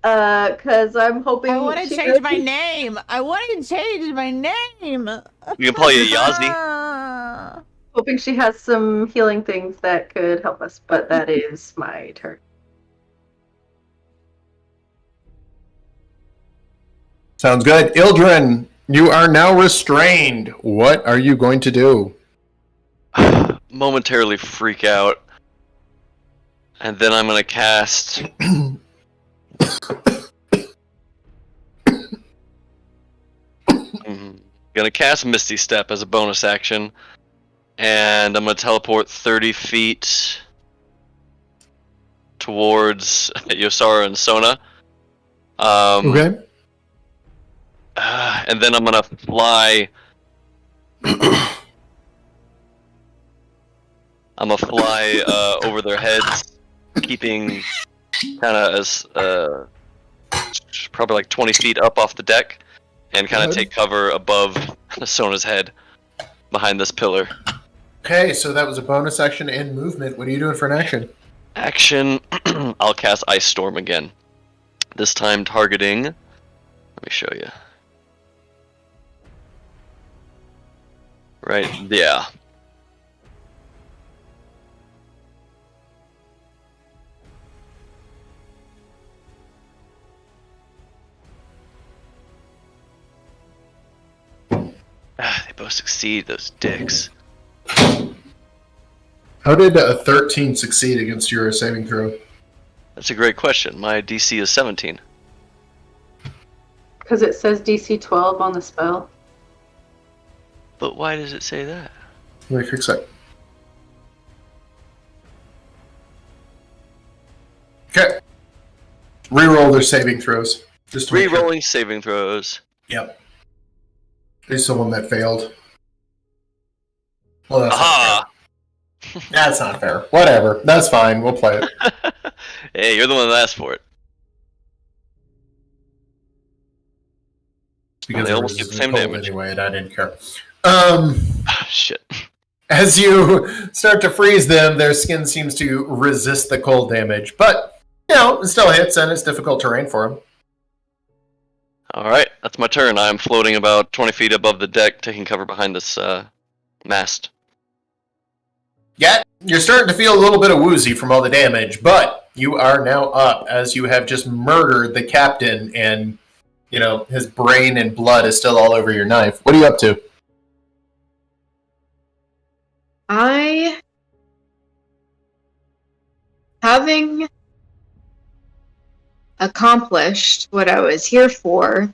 Because I'm hoping... I want to change my name. I want to change my name. You can call you Yazi. Hoping she has some healing things that could help us, but that is my turn. Sounds good. Ildren, you are now restrained. What are you going to do? Momentarily freak out. And then I'm going to cast... Gonna cast Misty Step as a bonus action. And I'm gonna teleport 30 feet towards Yosara and Sona. Okay. And then I'm gonna fly I'm gonna fly over their heads, keeping kind of as probably like 20 feet up off the deck, and kind of take cover above Sona's head, behind this pillar. Okay, so that was a bonus action and movement. What are you doing for an action? Action, I'll cast Ice Storm again. This time targeting, let me show you. Right, yeah. They both succeed, those dicks. How did a 13 succeed against your saving throw? That's a great question. My DC is 17. Because it says DC 12 on the spell. But why does it say that? Let me fix that. Okay. Reroll their saving throws. Just to make sure. Re-rolling saving throws. Yep. There's someone that failed. Well, that's Aha! not fair. That's not fair. Whatever. That's fine. We'll play it. Hey, you're the one that asked for it. Because they it almost was get the same cold damage. anyway, and I didn't care. Shit. As you start to freeze them, their skin seems to resist the cold damage. But, it still hits, and it's difficult terrain for them. Alright, that's my turn. I'm floating about 20 feet above the deck, taking cover behind this mast. Yeah, you're starting to feel a little bit of woozy from all the damage, but you are now up as you have just murdered the captain, and, his brain and blood is still all over your knife. What are you up to? Having accomplished what I was here for,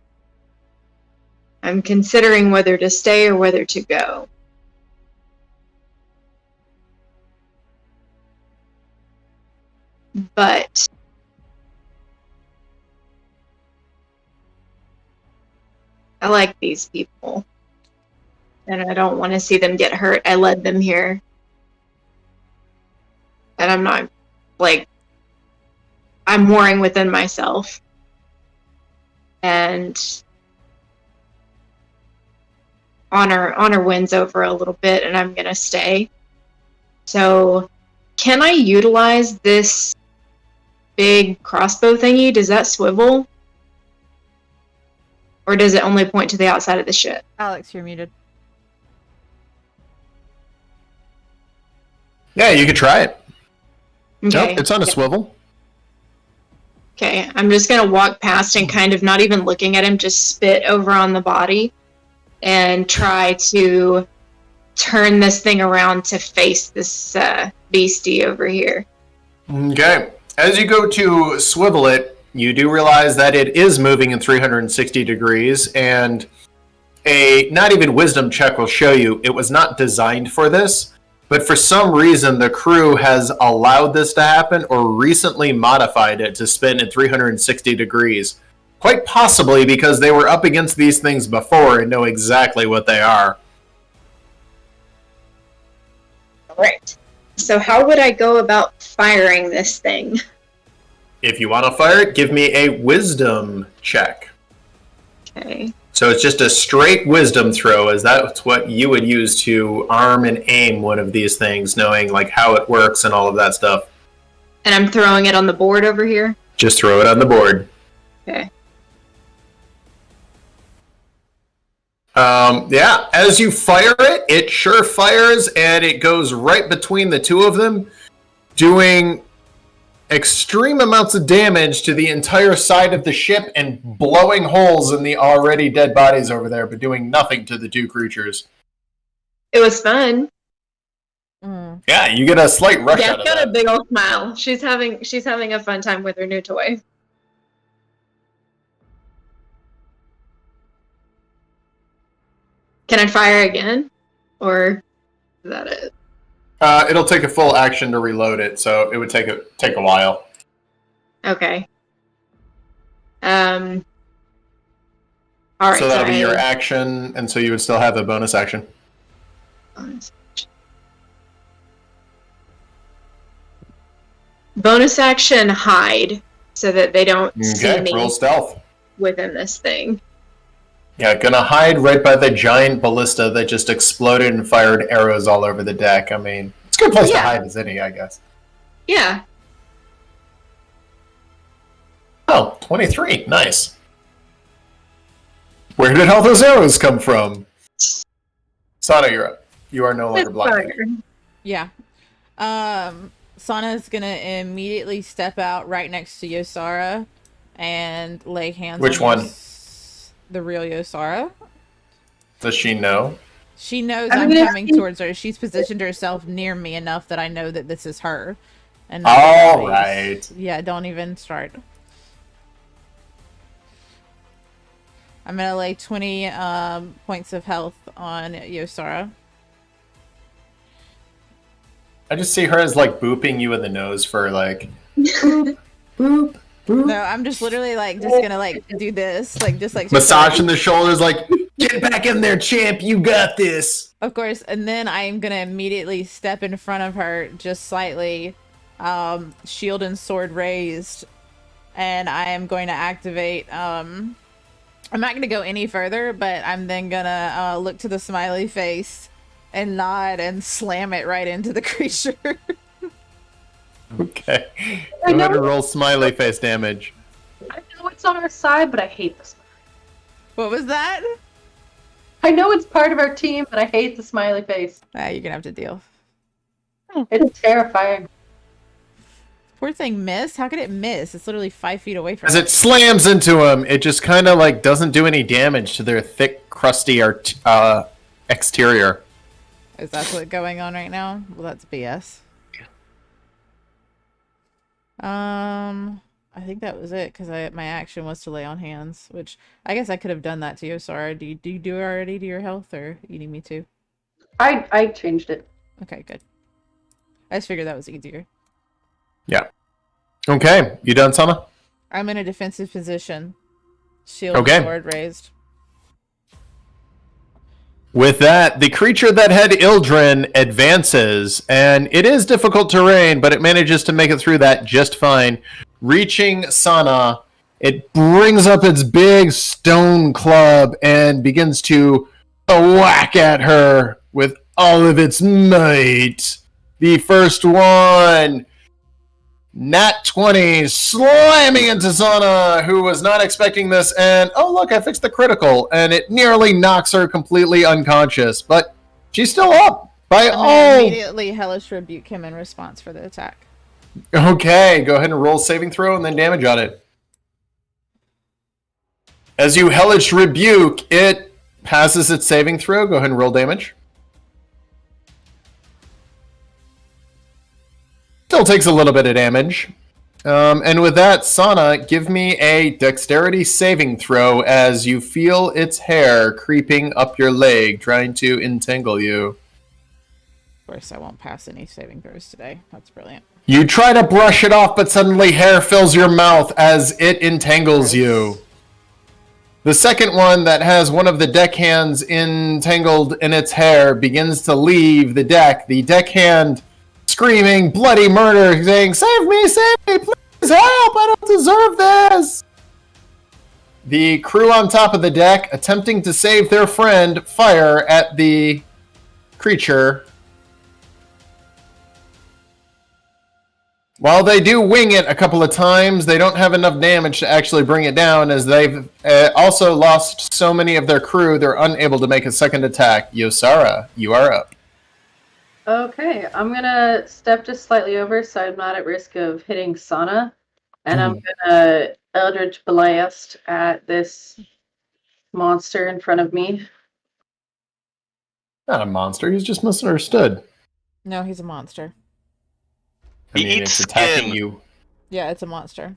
I'm considering whether to stay or whether to go. But I like these people, and I don't want to see them get hurt. I led them here, and I'm not, I'm warring within myself, and honor wins over a little bit, and I'm gonna stay. So, can I utilize this big crossbow thingy? Does that swivel? Or does it only point to the outside of the ship? Alex, you're muted. Yeah, you could try it. Okay. Nope, it's on a swivel. Okay, I'm just gonna walk past and kind of not even looking at him, just spit over on the body and try to turn this thing around to face this beastie over here. Okay. As you go to swivel it, you do realize that it is moving in 360 degrees, and a not even wisdom check will show you it was not designed for this, but for some reason the crew has allowed this to happen or recently modified it to spin in 360 degrees. Quite possibly because they were up against these things before and know exactly what they are. Alright. So how would I go about firing this thing? If you want to fire it, give me a wisdom check. Okay. So it's just a straight wisdom throw, as that's what you would use to arm and aim one of these things, knowing how it works and all of that stuff. And I'm throwing it on the board over here? Just throw it on the board. Okay. Yeah, as you fire it, it sure fires, and it goes right between the two of them, doing extreme amounts of damage to the entire side of the ship and blowing holes in the already dead bodies over there, but doing nothing to the two creatures. It was fun. Yeah, you get a slight rush Yeah, out of got that. a big old smile. She's having a fun time with her new toy. Can I fire again? Or is that it? It'll take a full action to reload it, so it would take a while. Okay. Alright, So that'll be your action, and so you would still have a bonus action. bonus action hide so that they don't see Okay, me roll stealth. within this thing. Yeah, gonna hide right by the giant ballista that just exploded and fired arrows all over the deck. I mean, it's a good place to hide as any, I guess. Yeah. Oh, 23. Nice. Where did all those arrows come from? Sana, you're up. You are no longer blocking. Yeah. Sana's gonna immediately step out right next to Yosara and lay hands Which on one? the real Yosara. Does she know? She knows I'm coming towards her. She's positioned herself near me enough that I know that this is her. And all right. Yeah, don't even start. I'm gonna lay 20 points of health on Yosara. I just see her as like booping you in the nose for like boop, boop, boop. No, I'm just literally like just gonna like do this, like just like massaging the shoulders, like get back in there, champ. You got this. Of course, and then I am gonna immediately step in front of her, just slightly, shield and sword raised, and I am going to activate. I'm not gonna go any further, but I'm then gonna look to the smiley face and nod and slam it right into the creature. Okay. Go ahead and roll smiley face damage. I know it's on our side, but I hate this. What was that? I know it's part of our team, but I hate the smiley face. Ah, you're gonna have to deal. It's terrifying. Poor thing missed? How could it miss? It's literally 5 feet away from As it slams into him, it just kind of like doesn't do any damage to their thick, crusty exterior. Is that what's going on right now? Well, that's BS. I think that was it, because my action was to lay on hands, which I guess I could have done that to you. Sorry. Do you do it already to your health, or you need me to? I changed it. Okay, good. I just figured that was easier. Yeah. Okay, you done, Sana? I'm in a defensive position. Shield Okay. sword raised. With that, the creature that had Ildren advances, and it is difficult terrain, but it manages to make it through that just fine. Reaching Sana, it brings up its big stone club and begins to whack at her with all of its might. The first one, Nat 20, slamming into Sana, who was not expecting this, and oh look, I fixed the critical, and it nearly knocks her completely unconscious, but she's still up by Immediately Hellish Rebuke him in response for the attack. Okay, go ahead and roll saving throw and then damage on it. As you Hellish Rebuke, it passes its saving throw. Go ahead and roll damage. Still takes a little bit of damage. And with that, Sana, give me a dexterity saving throw as you feel its hair creeping up your leg, trying to entangle you. Of course, I won't pass any saving throws today. That's brilliant. You try to brush it off, but suddenly hair fills your mouth as it entangles you. The second one that has one of the deckhands entangled in its hair begins to leave the deck. The deckhand screaming bloody murder, saying, save me, please help, I don't deserve this. The crew on top of the deck, attempting to save their friend, fire at the creature. While they do wing it a couple of times, they don't have enough damage to actually bring it down, as they've also lost so many of their crew, they're unable to make a second attack. Yosara, you are up. Okay, I'm gonna step just slightly over so I'm not at risk of hitting Sana. And I'm gonna Eldritch Blast at this monster in front of me. Not a monster, he's just misunderstood. No, he's a monster. I mean, it's attacking you. Yeah, it's a monster.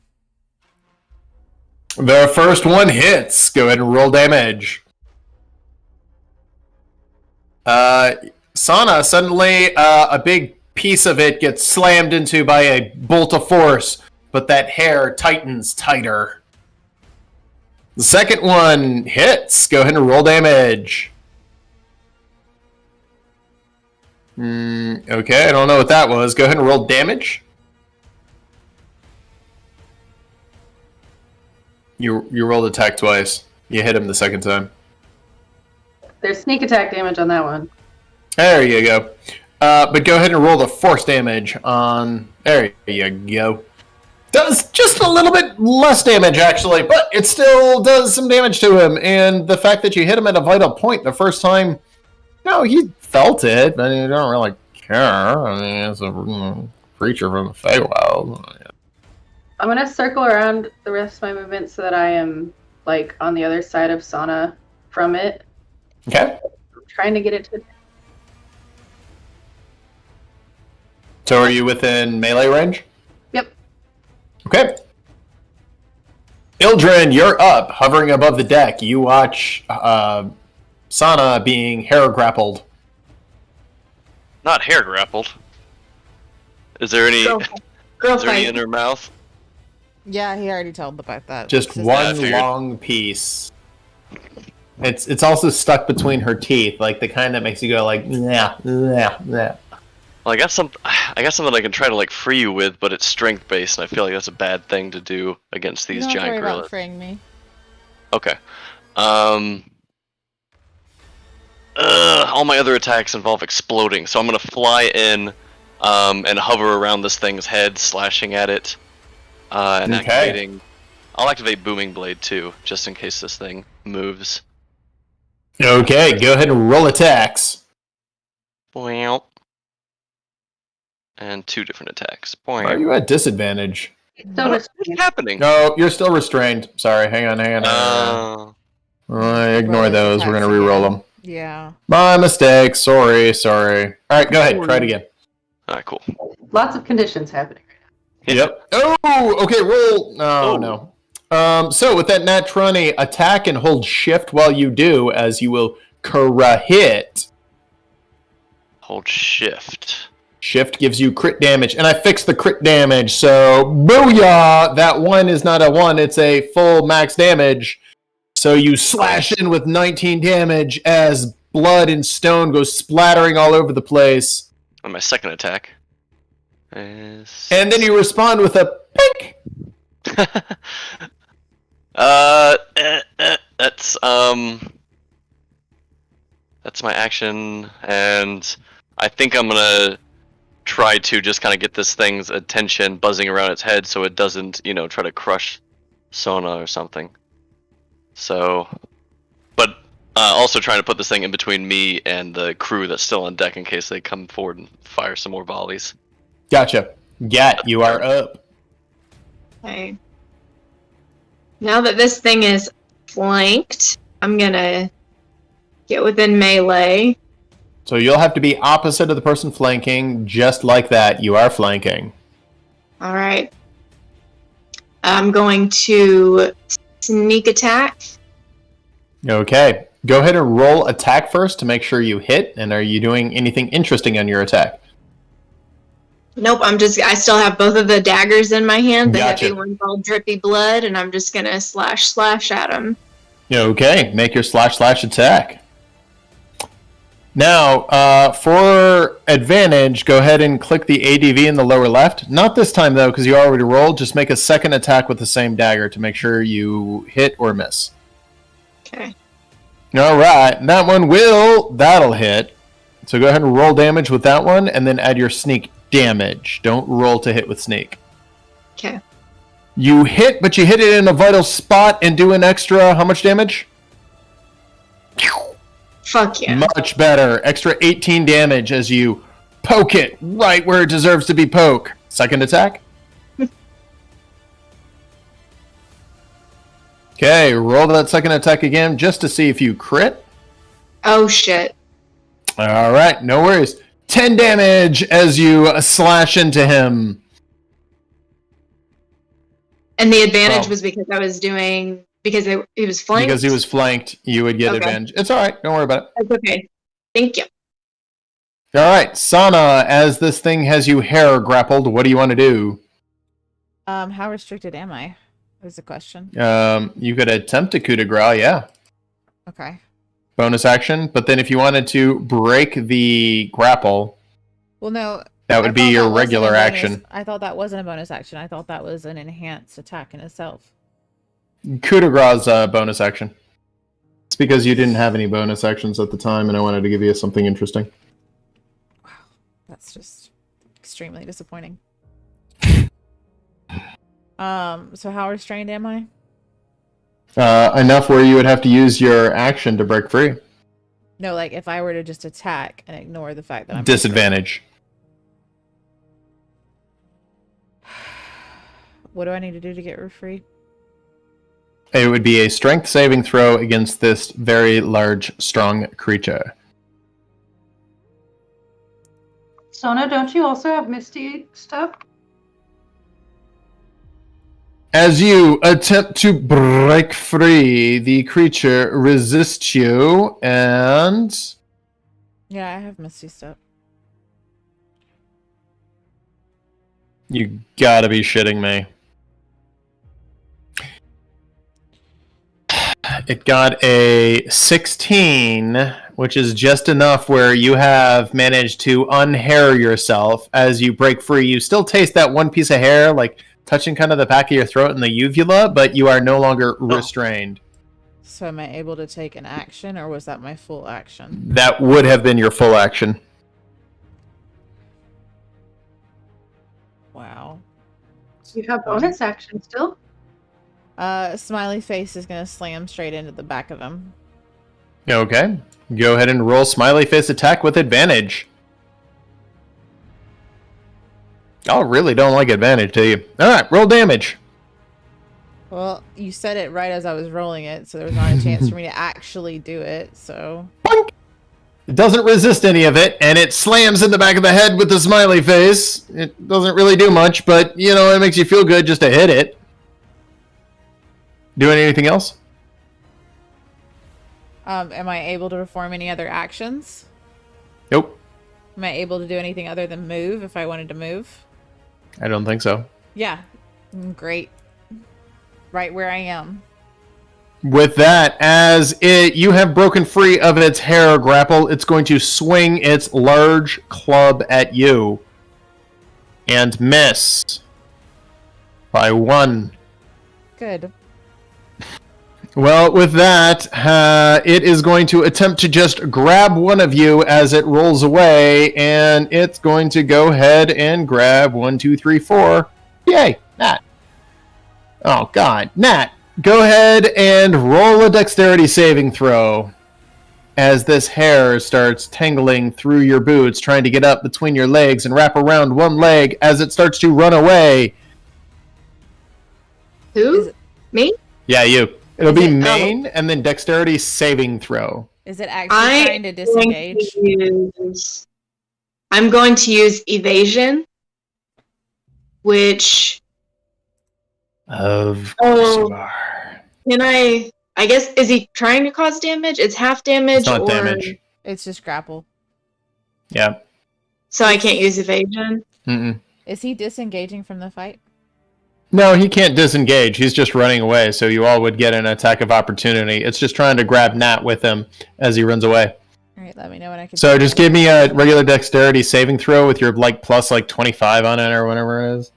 The first one hits. Go ahead and roll damage. Sana, suddenly a big piece of it gets slammed into by a bolt of force, but that hair tightens tighter. The second one hits. Go ahead and roll damage. Okay, I don't know what that was. Go ahead and roll damage. You rolled attack twice. You hit him the second time. There's sneak attack damage on that one. There you go. But go ahead and roll the force damage on... There you go. Does just a little bit less damage, actually, but it still does some damage to him. And the fact that you hit him at a vital point the first time, no, he felt it, but you don't really care. I mean, it's a creature from the Feywild. I'm gonna circle around the rest of my movement so that I am, like, on the other side of Sana from it. Okay. I'm trying to get it to... So are you within melee range? Yep. Okay. Ildren, you're up, hovering above the deck. You watch Sana being hair grappled. Not hair grappled. Is there any? Girl Is there any fight. in her mouth? Yeah, he already told about that. Just It's one figured. long piece. It's also stuck between her teeth, like the kind that makes you go like, yeah, yeah, yeah. Well, I got something I can try to like free you with, but it's strength based, and I feel like that's a bad thing to do against these you don't have to giant worry about gorillas. freeing me. Okay. All my other attacks involve exploding, so I'm gonna fly in, and hover around this thing's head, slashing at it, and Okay. activating. I'll activate Booming Blade too, just in case this thing moves. Okay, go ahead and roll attacks. Boing. And 2 different attacks. Are Boing. you at disadvantage? So What's happening? No, you're still restrained. Sorry, hang on. Ignore Roll those. We're gonna re-roll them. Yeah. My mistake. Sorry. All right, go ahead. Try it again. Alright, cool. Lots of conditions happening right Yep. Oh, okay. Roll. Oh. No. So with that nat 20, attack and hold shift while you do, as you will hit. Hold shift. Shift gives you crit damage, and I fixed the crit damage. So booyah! That one is not a 1; it's a full max damage. So you slash in with 19 damage as blood and stone goes splattering all over the place, And my second attack is... and then you respond with a pink. That's my action, and I think I'm gonna try to just kind of get this thing's attention buzzing around its head so it doesn't, try to crush Sona or something. So, but also trying to put this thing in between me and the crew that's still on deck in case they come forward and fire some more volleys. Gotcha. Gat, you are up. Okay. Now that this thing is flanked, I'm gonna get within melee. So you'll have to be opposite of the person flanking, just like that. You are flanking. Alright. I'm going to sneak attack. Okay. Go ahead and roll attack first to make sure you hit. And are you doing anything interesting on your attack? Nope, I still have both of the daggers in my hand. The Gotcha. heavy one's all drippy blood, and I'm just gonna slash at him. Okay. Make your slash attack. Now, for advantage, go ahead and click the ADV in the lower left. Not this time, though, because you already rolled. Just make a second attack with the same dagger to make sure you hit or miss. Okay. All right. That'll hit. So go ahead and roll damage with that one, and then add your sneak damage. Don't roll to hit with sneak. Okay. You hit, but you hit it in a vital spot and do an extra, how much damage? Fuck yeah. Much better. Extra 18 damage as you poke it right where it deserves to be poked. Second attack. Okay, roll that second attack again just to see if you crit. Oh shit. All right, no worries. 10 damage as you slash into him. And the advantage Oh. was because I was doing he was flanked. Because he was flanked, you would get Okay. advantage. It's all right. Don't worry about it. That's okay. Thank you. All right, Sana, as this thing has you hair grappled, what do you want to do? How restricted am I? Is the question. You could attempt a coup de grace, yeah. Okay. Bonus action. But then if you wanted to break the grapple, Well, no. that I would be thought your that wasn't a regular bonus- action. I thought that wasn't a bonus action. I thought that was an enhanced attack in itself. Coup de grace bonus action. It's because you didn't have any bonus actions at the time, and I wanted to give you something interesting. Wow, that's just extremely disappointing. So how restrained am I? Enough where you would have to use your action to break free. No, like if I were to just attack and ignore the fact that I'm Disadvantage. What do I need to do to get her free? It would be a strength saving throw against this very large, strong creature. Sona, don't you also have Misty stuff? As you attempt to break free, the creature resists you, and Yeah, I have Misty Step. you gotta be shitting me. It got a 16, which is just enough where you have managed to unhair yourself as you break free. You still taste that one piece of hair, like touching kind of the back of your throat and the uvula, but you are no longer restrained. So am I able to take an action, or was that my full action? That would have been your full action. Wow. You have bonus action still? Smiley face is gonna slam straight into the back of him. Okay. Go ahead and roll smiley face attack with advantage. Y'all really don't like advantage, do you? Alright, roll damage. Well, you said it right as I was rolling it, so there was not a chance for me to actually do it, so... Boink! It doesn't resist any of it, and it slams in the back of the head with the smiley face. It doesn't really do much, but, you know, it makes you feel good just to hit it. Doing anything else? Am I able to perform any other actions? Nope. Am I able to do anything other than move if I wanted to move? I don't think so. Yeah. Great. Right where I am. With that, as you have broken free of its hair grapple, it's going to swing its large club at you. And miss. By 1. Good. Well, with that, it is going to attempt to just grab one of you as it rolls away, and it's going to go ahead and grab 1, 2, 3, 4. Yay, Nat. Oh, God. Nat, go ahead and roll a dexterity saving throw as this hair starts tangling through your boots, trying to get up between your legs and wrap around one leg as it starts to run away. Who? Me? Yeah, you. It'll Is be it- main and then dexterity saving throw. Is it actually trying to disengage? I'm going to use evasion, which Of course you are. can I guess, is he trying to cause damage? It's half damage It's not or damage. It's just grapple. Yeah. so I can't use evasion. Mm-mm. Is he disengaging from the fight? No, he can't disengage. He's just running away, so you all would get an attack of opportunity. It's just trying to grab Nat with him as he runs away. Alright, let me know when I can... So just give me a regular dexterity saving throw with your plus 25 on it or whatever it is.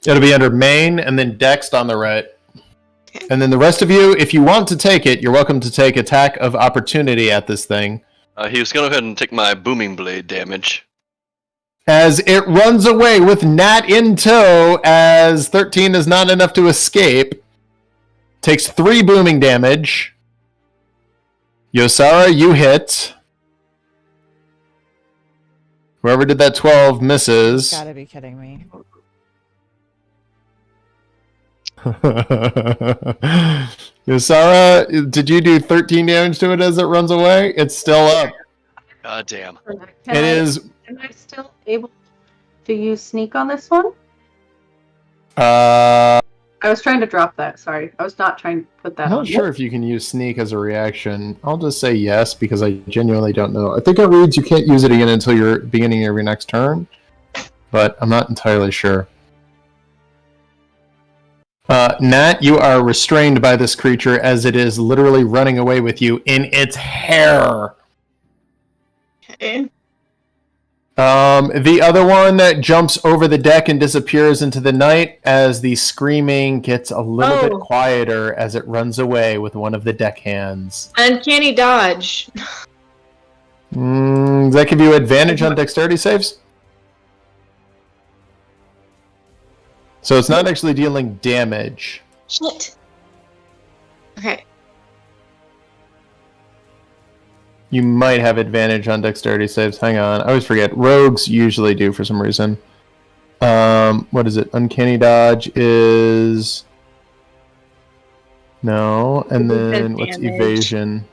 It'll be under main and then dext on the right. And then the rest of you, if you want to take it, you're welcome to take attack of opportunity at this thing. He was gonna go ahead and take my booming blade damage. As it runs away with Nat in tow, as 13 is not enough to escape. Takes 3 booming damage. Yosara, you hit. Whoever did that 12 misses. Gotta be kidding me. Yosara, did you do 13 damage to it as it runs away? It's still up. God damn. It is. Am I still able to use sneak on this one? I I was trying to drop that. Sorry, I was not trying to put that I'm on. not sure if you can use sneak as a reaction. I'll just say yes because I genuinely don't know. I think it reads you can't use it again until your beginning of your next turn, but I'm not entirely sure. Nat, you are restrained by this creature as it is literally running away with you in its hair. Okay. The other one jumps over the deck and disappears into the night as the screaming gets a little bit quieter as it runs away with one of the deckhands. Uncanny dodge. Does that give you advantage on dexterity saves? So it's not actually dealing damage. Shit. Okay. You might have advantage on dexterity saves. Hang on. I always forget. Rogues usually do for some reason. What is it? Uncanny dodge is... No. And then what's evasion?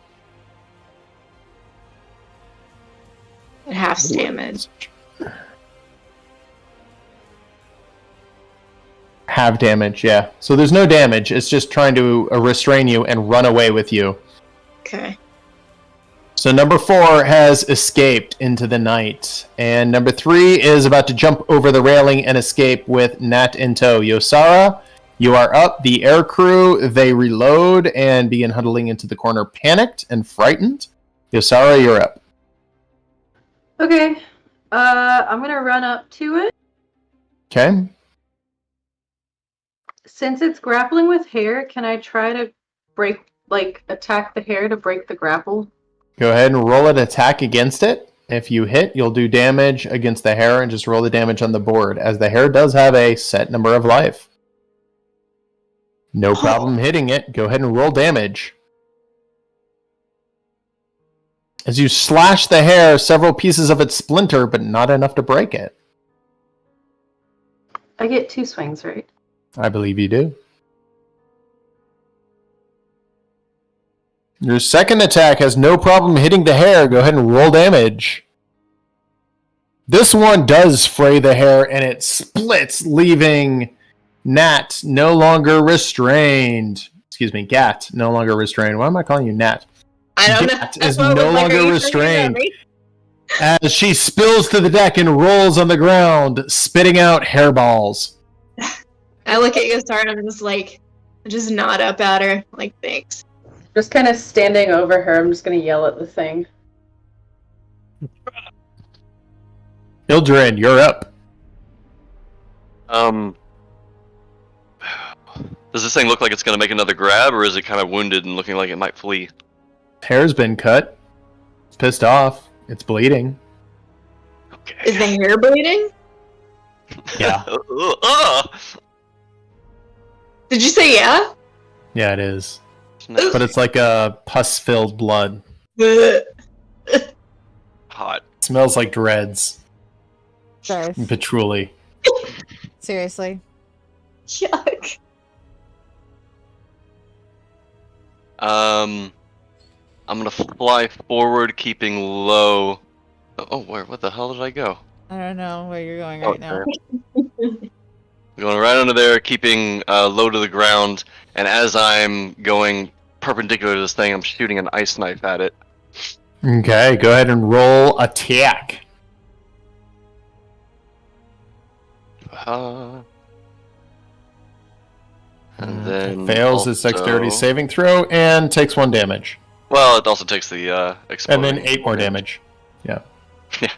It halves damage. Have damage, yeah. So there's no damage. It's just trying to restrain you and run away with you. Okay. So number 4 has escaped into the night. And number 3 is about to jump over the railing and escape with Nat in tow. Yosara, you are up. The air crew, they reload and begin huddling into the corner, panicked and frightened. Yosara, you're up. Okay. I'm gonna run up to it. Okay. Since it's grappling with hair, can I try to attack the hair to break the grapple? Go ahead and roll an attack against it. If you hit, you'll do damage against the hair and just roll the damage on the board, as the hair does have a set number of life. No problem hitting it. Go ahead and roll damage. As you slash the hair, several pieces of it splinter, but not enough to break it. I get 2 swings, right? I believe you do. Your second attack has no problem hitting the hair. Go ahead and roll damage. This one does fray the hair, and it splits, leaving Nat no longer restrained. Excuse me, Gat, no longer restrained. Why am I calling you Nat? I don't know. Gat is no longer restrained as she spills to the deck and rolls on the ground, spitting out hairballs. I look at Yosara and I'm just nod up at her, like, thanks. Just kind of standing over her, I'm just gonna yell at the thing. Ildren, you're up. Does this thing look like it's gonna make another grab, or is it kind of wounded and looking like it might flee? Hair's been cut. It's pissed off. It's bleeding. Okay. Is the hair bleeding? Yeah. Did you say yeah? Yeah, it is. But it's like a pus-filled blood. Hot. It smells like dreads. Gross. And patchouli. Seriously. Yuck. I'm gonna fly forward, keeping low. Oh, what the hell did I go? I don't know where you're going right now. Going right under there, keeping low to the ground, and as I'm going perpendicular to this thing, I'm shooting an ice knife at it. Okay, go ahead and roll attack. And then Fails its dexterity saving throw and takes 1 damage. Well, it also takes the exploding. And then 8 more damage. Yeah. Yeah.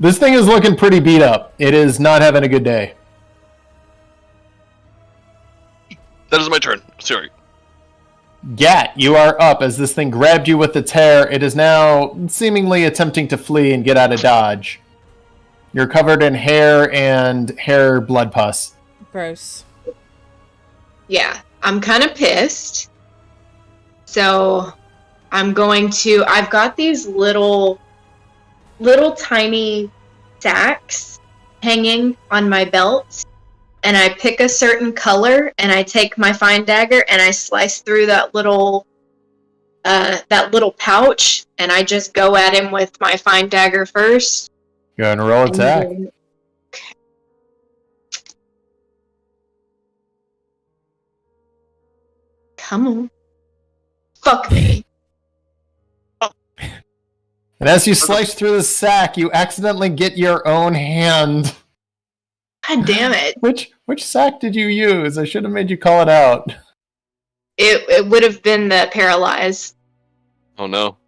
This thing is looking pretty beat up. It is not having a good day. That is my turn. Sorry. Gat, you are up as this thing grabbed you with its hair. It is now seemingly attempting to flee and get out of dodge. You're covered in hair and hair blood pus. Gross. Yeah, I'm kind of pissed. So I'm going to... I've got these little tiny sacks hanging on my belt. And I pick a certain color, and I take my fine dagger, and I slice through that little pouch, and I just go at him with my fine dagger first. Go ahead and roll attack. Okay. Come on. Fuck me. And as you slice through the sack, you accidentally get your own hand. God damn it. Which sack did you use? I should have made you call it out. It would have been the paralyzed. Oh no.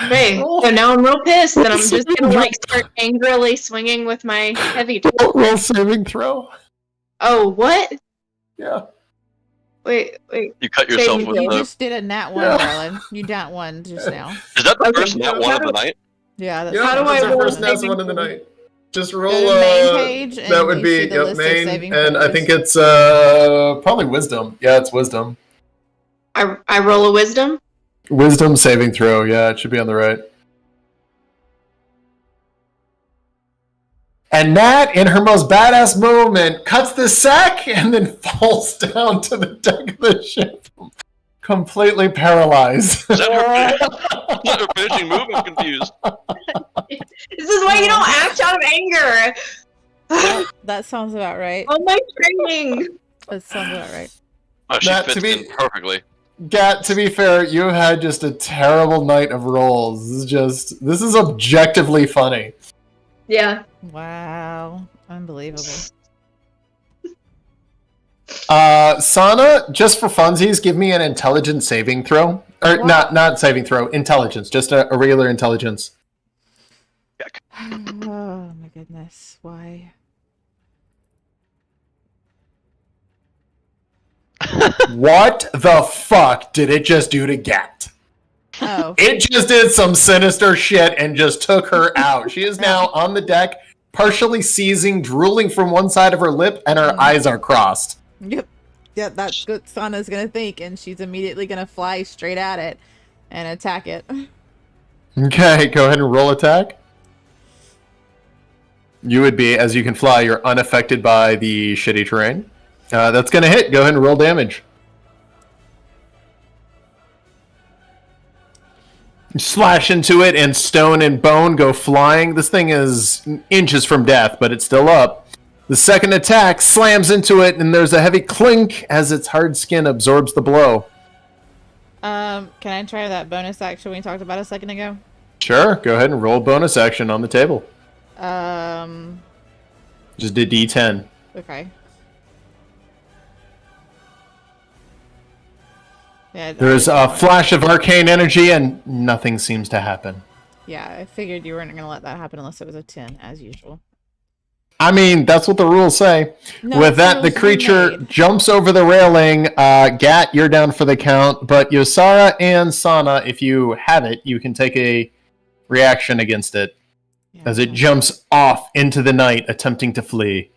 Okay, so now I'm real pissed, and I'm just gonna like start angrily swinging with my heavy tool. Roll saving throw. Oh, what? Yeah. Wait. You cut yourself Saving with You throw. just did a nat 1, Yeah. Darlin. You nat 1 just now. Is that the Okay. first nat one of the night? Yeah, that's Yeah, How do that's I our roll first nat saving one in the throw? night. Just Go roll to main page and that would you be see the list of main, saving and I throws. think it's probably wisdom. Yeah, it's wisdom. I roll a wisdom. Wisdom saving throw. Yeah, it should be on the right. And Nat, in her most badass moment, cuts the sack and then falls down to the deck of the ship, completely paralyzed. Is that her finishing move? I'm confused. This is why you don't act out of anger. That sounds about right. All my training. That sounds about right. Oh, she That, fits to be- in perfectly. Gat, to be fair, you had just a terrible night of rolls. This is objectively funny. Yeah. Wow. Unbelievable. Sana, just for funsies, give me an intelligence saving throw. Or What? not saving throw, intelligence. Just a regular intelligence. Oh my goodness. Why? What the fuck did it just do to Gat? Oh. It just did some sinister shit and just took her out. She is now on the deck, partially seizing, drooling from one side of her lip, and her eyes are crossed. Yep. Yeah, that's what Sana's gonna think, and she's immediately gonna fly straight at it and attack it. Okay, go ahead and roll attack. You would be, as you can fly, you're unaffected by the shitty terrain. That's going to hit. Go ahead and roll damage. You slash into it, and stone and bone go flying. This thing is inches from death, but it's still up. The second attack slams into it, and there's a heavy clink as its hard skin absorbs the blow. Can I try that bonus action we talked about a second ago? Sure, go ahead and roll bonus action on the table. Just a D10. Okay. Yeah, There's a flash of arcane energy, and nothing seems to happen. Yeah, I figured you weren't gonna let that happen unless it was a 10, as usual. I mean, that's what the rules say. No, With that, rules the you creature made. jumps over the railing. Gat, you're down for the count, but Yosara and Sana, if you have it, you can take a reaction against it Yeah, as it okay. jumps off into the night, attempting to flee.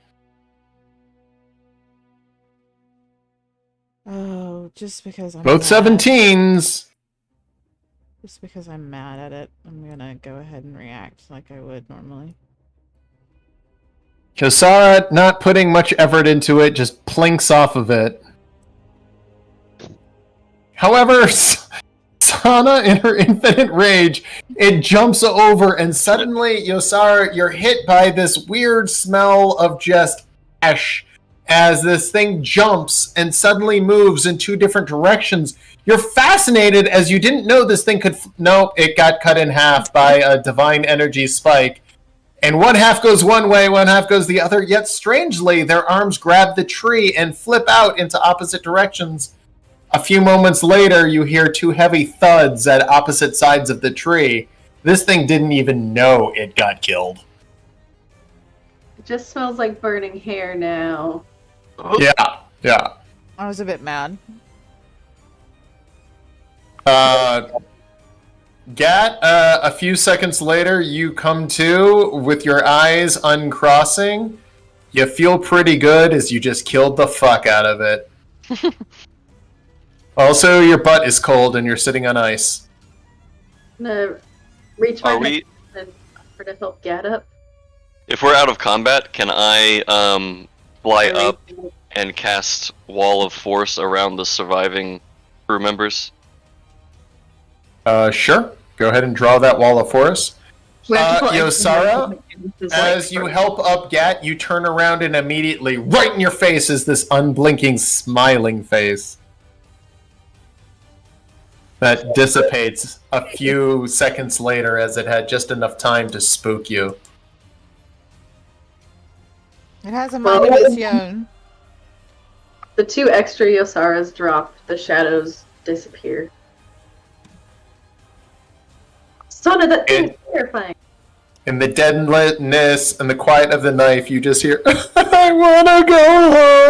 Oh, just because I'm Both mad. 17s. Just because I'm mad at it, I'm gonna go ahead and react like I would normally. Yosara, not putting much effort into it, just plinks off of it. However, Sana, in her infinite rage, it jumps over, and suddenly, Yosara, you're hit by this weird smell of just ash as this thing jumps and suddenly moves in two different directions. You're fascinated as you didn't know this thing could... No, it got cut in half by a divine energy spike. And one half goes one way, one half goes the other, yet strangely, their arms grab the tree and flip out into opposite directions. A few moments later, you hear two heavy thuds at opposite sides of the tree. This thing didn't even know it got killed. It just smells like burning hair now. Yeah. I was a bit mad. Gat, a few seconds later, you come to with your eyes uncrossing. You feel pretty good as you just killed the fuck out of it. Also, your butt is cold and you're sitting on ice. I'm gonna reach my Are hand we? and offer to help Gat up. If we're out of combat, can I fly up and cast Wall of Force around the surviving crew members? Sure. Go ahead and draw that wall of force. We have to pull Yosara, everything. This is like as you help up Gat, you turn around and immediately, right in your face, is this unblinking, smiling face that dissipates a few seconds later as it had just enough time to spook you. It has a mind of its own. The two extra Yosaras drop, the shadows disappear. Sona, that thing is terrifying. In the deadness and the quiet of the knife, you just hear, I wanna go home!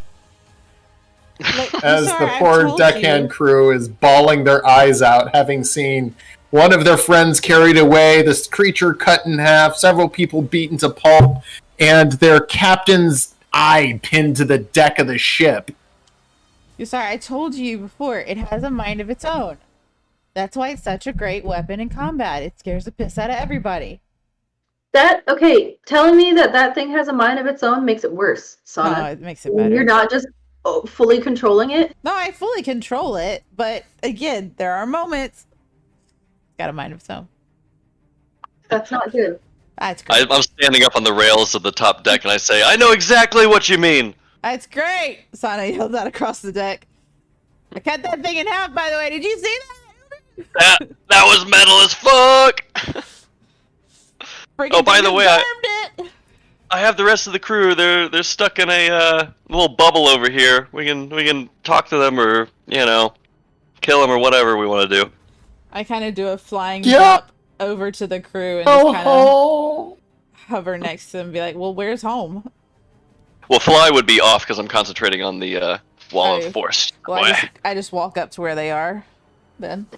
Like, As sorry, the I've poor told deckhand you. crew is bawling their eyes out, having seen one of their friends carried away, this creature cut in half, several people beaten to pulp, and their captain's eye pinned to the deck of the ship. You're sorry, I told you before, it has a mind of its own. That's why it's such a great weapon in combat. It scares the piss out of everybody. Okay, telling me that thing has a mind of its own makes it worse, Sona. No, it makes it better. You're not just fully controlling it? No, I fully control it, but again, there are moments. It's got a mind of its own. That's not good. That's great. I'm standing up on the rails of the top deck and I say, I know exactly what you mean. That's great! Sana yells out across the deck. I cut that thing in half, by the way. Did you see that? That was metal as fuck. Oh, by the way, I have the rest of the crew. They're stuck in a little bubble over here. We can talk to them or kill them or whatever we want to do. I kind of do a flying jump over to the crew and just kind of hover next to them and be like, well, where's home? Well, fly would be off because I'm concentrating on the wall of force. Well, I just walk up to where they are then. I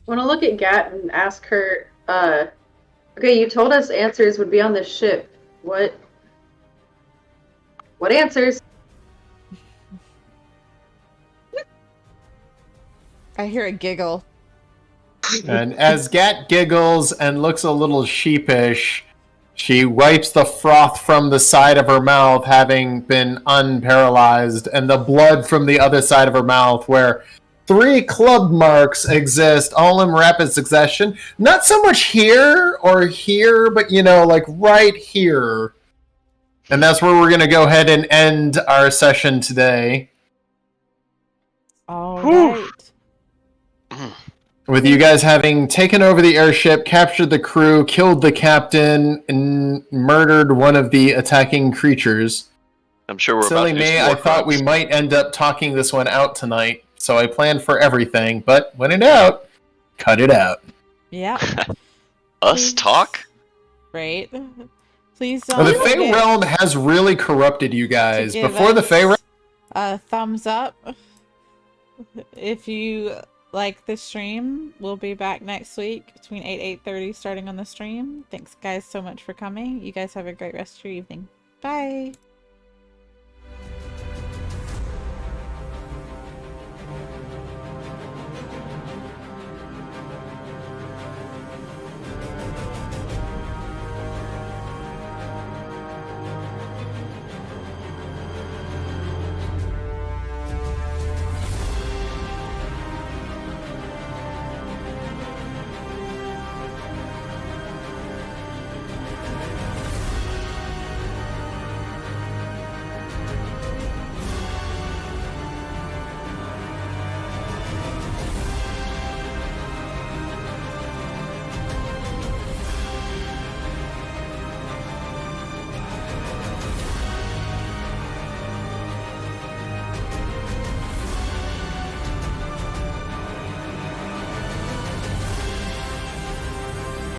want to look at Gat and ask her, okay, you told us answers would be on this ship. What answers? I hear a giggle. And as Gat giggles and looks a little sheepish, she wipes the froth from the side of her mouth, having been unparalyzed, and the blood from the other side of her mouth, where 3 club marks exist, all in rapid succession. Not so much here or here, but like right here. And that's where we're going to go ahead and end our session today. All right. With you guys having taken over the airship, captured the crew, killed the captain, and murdered one of the attacking creatures. I'm sure we're Silly about to do me, some I more thought we crimes. might end up talking this one out tonight, so I planned for everything, but when in doubt, cut it out. Yeah. Us talk? Right. Please Well, the don't Fey forget Realm has really corrupted you guys. to give Before the us Fey Realm... a thumbs up if you like the stream. We'll be back next week between 8:30 starting on the stream. Thanks guys so much for coming. You guys have a great rest of your evening. Bye.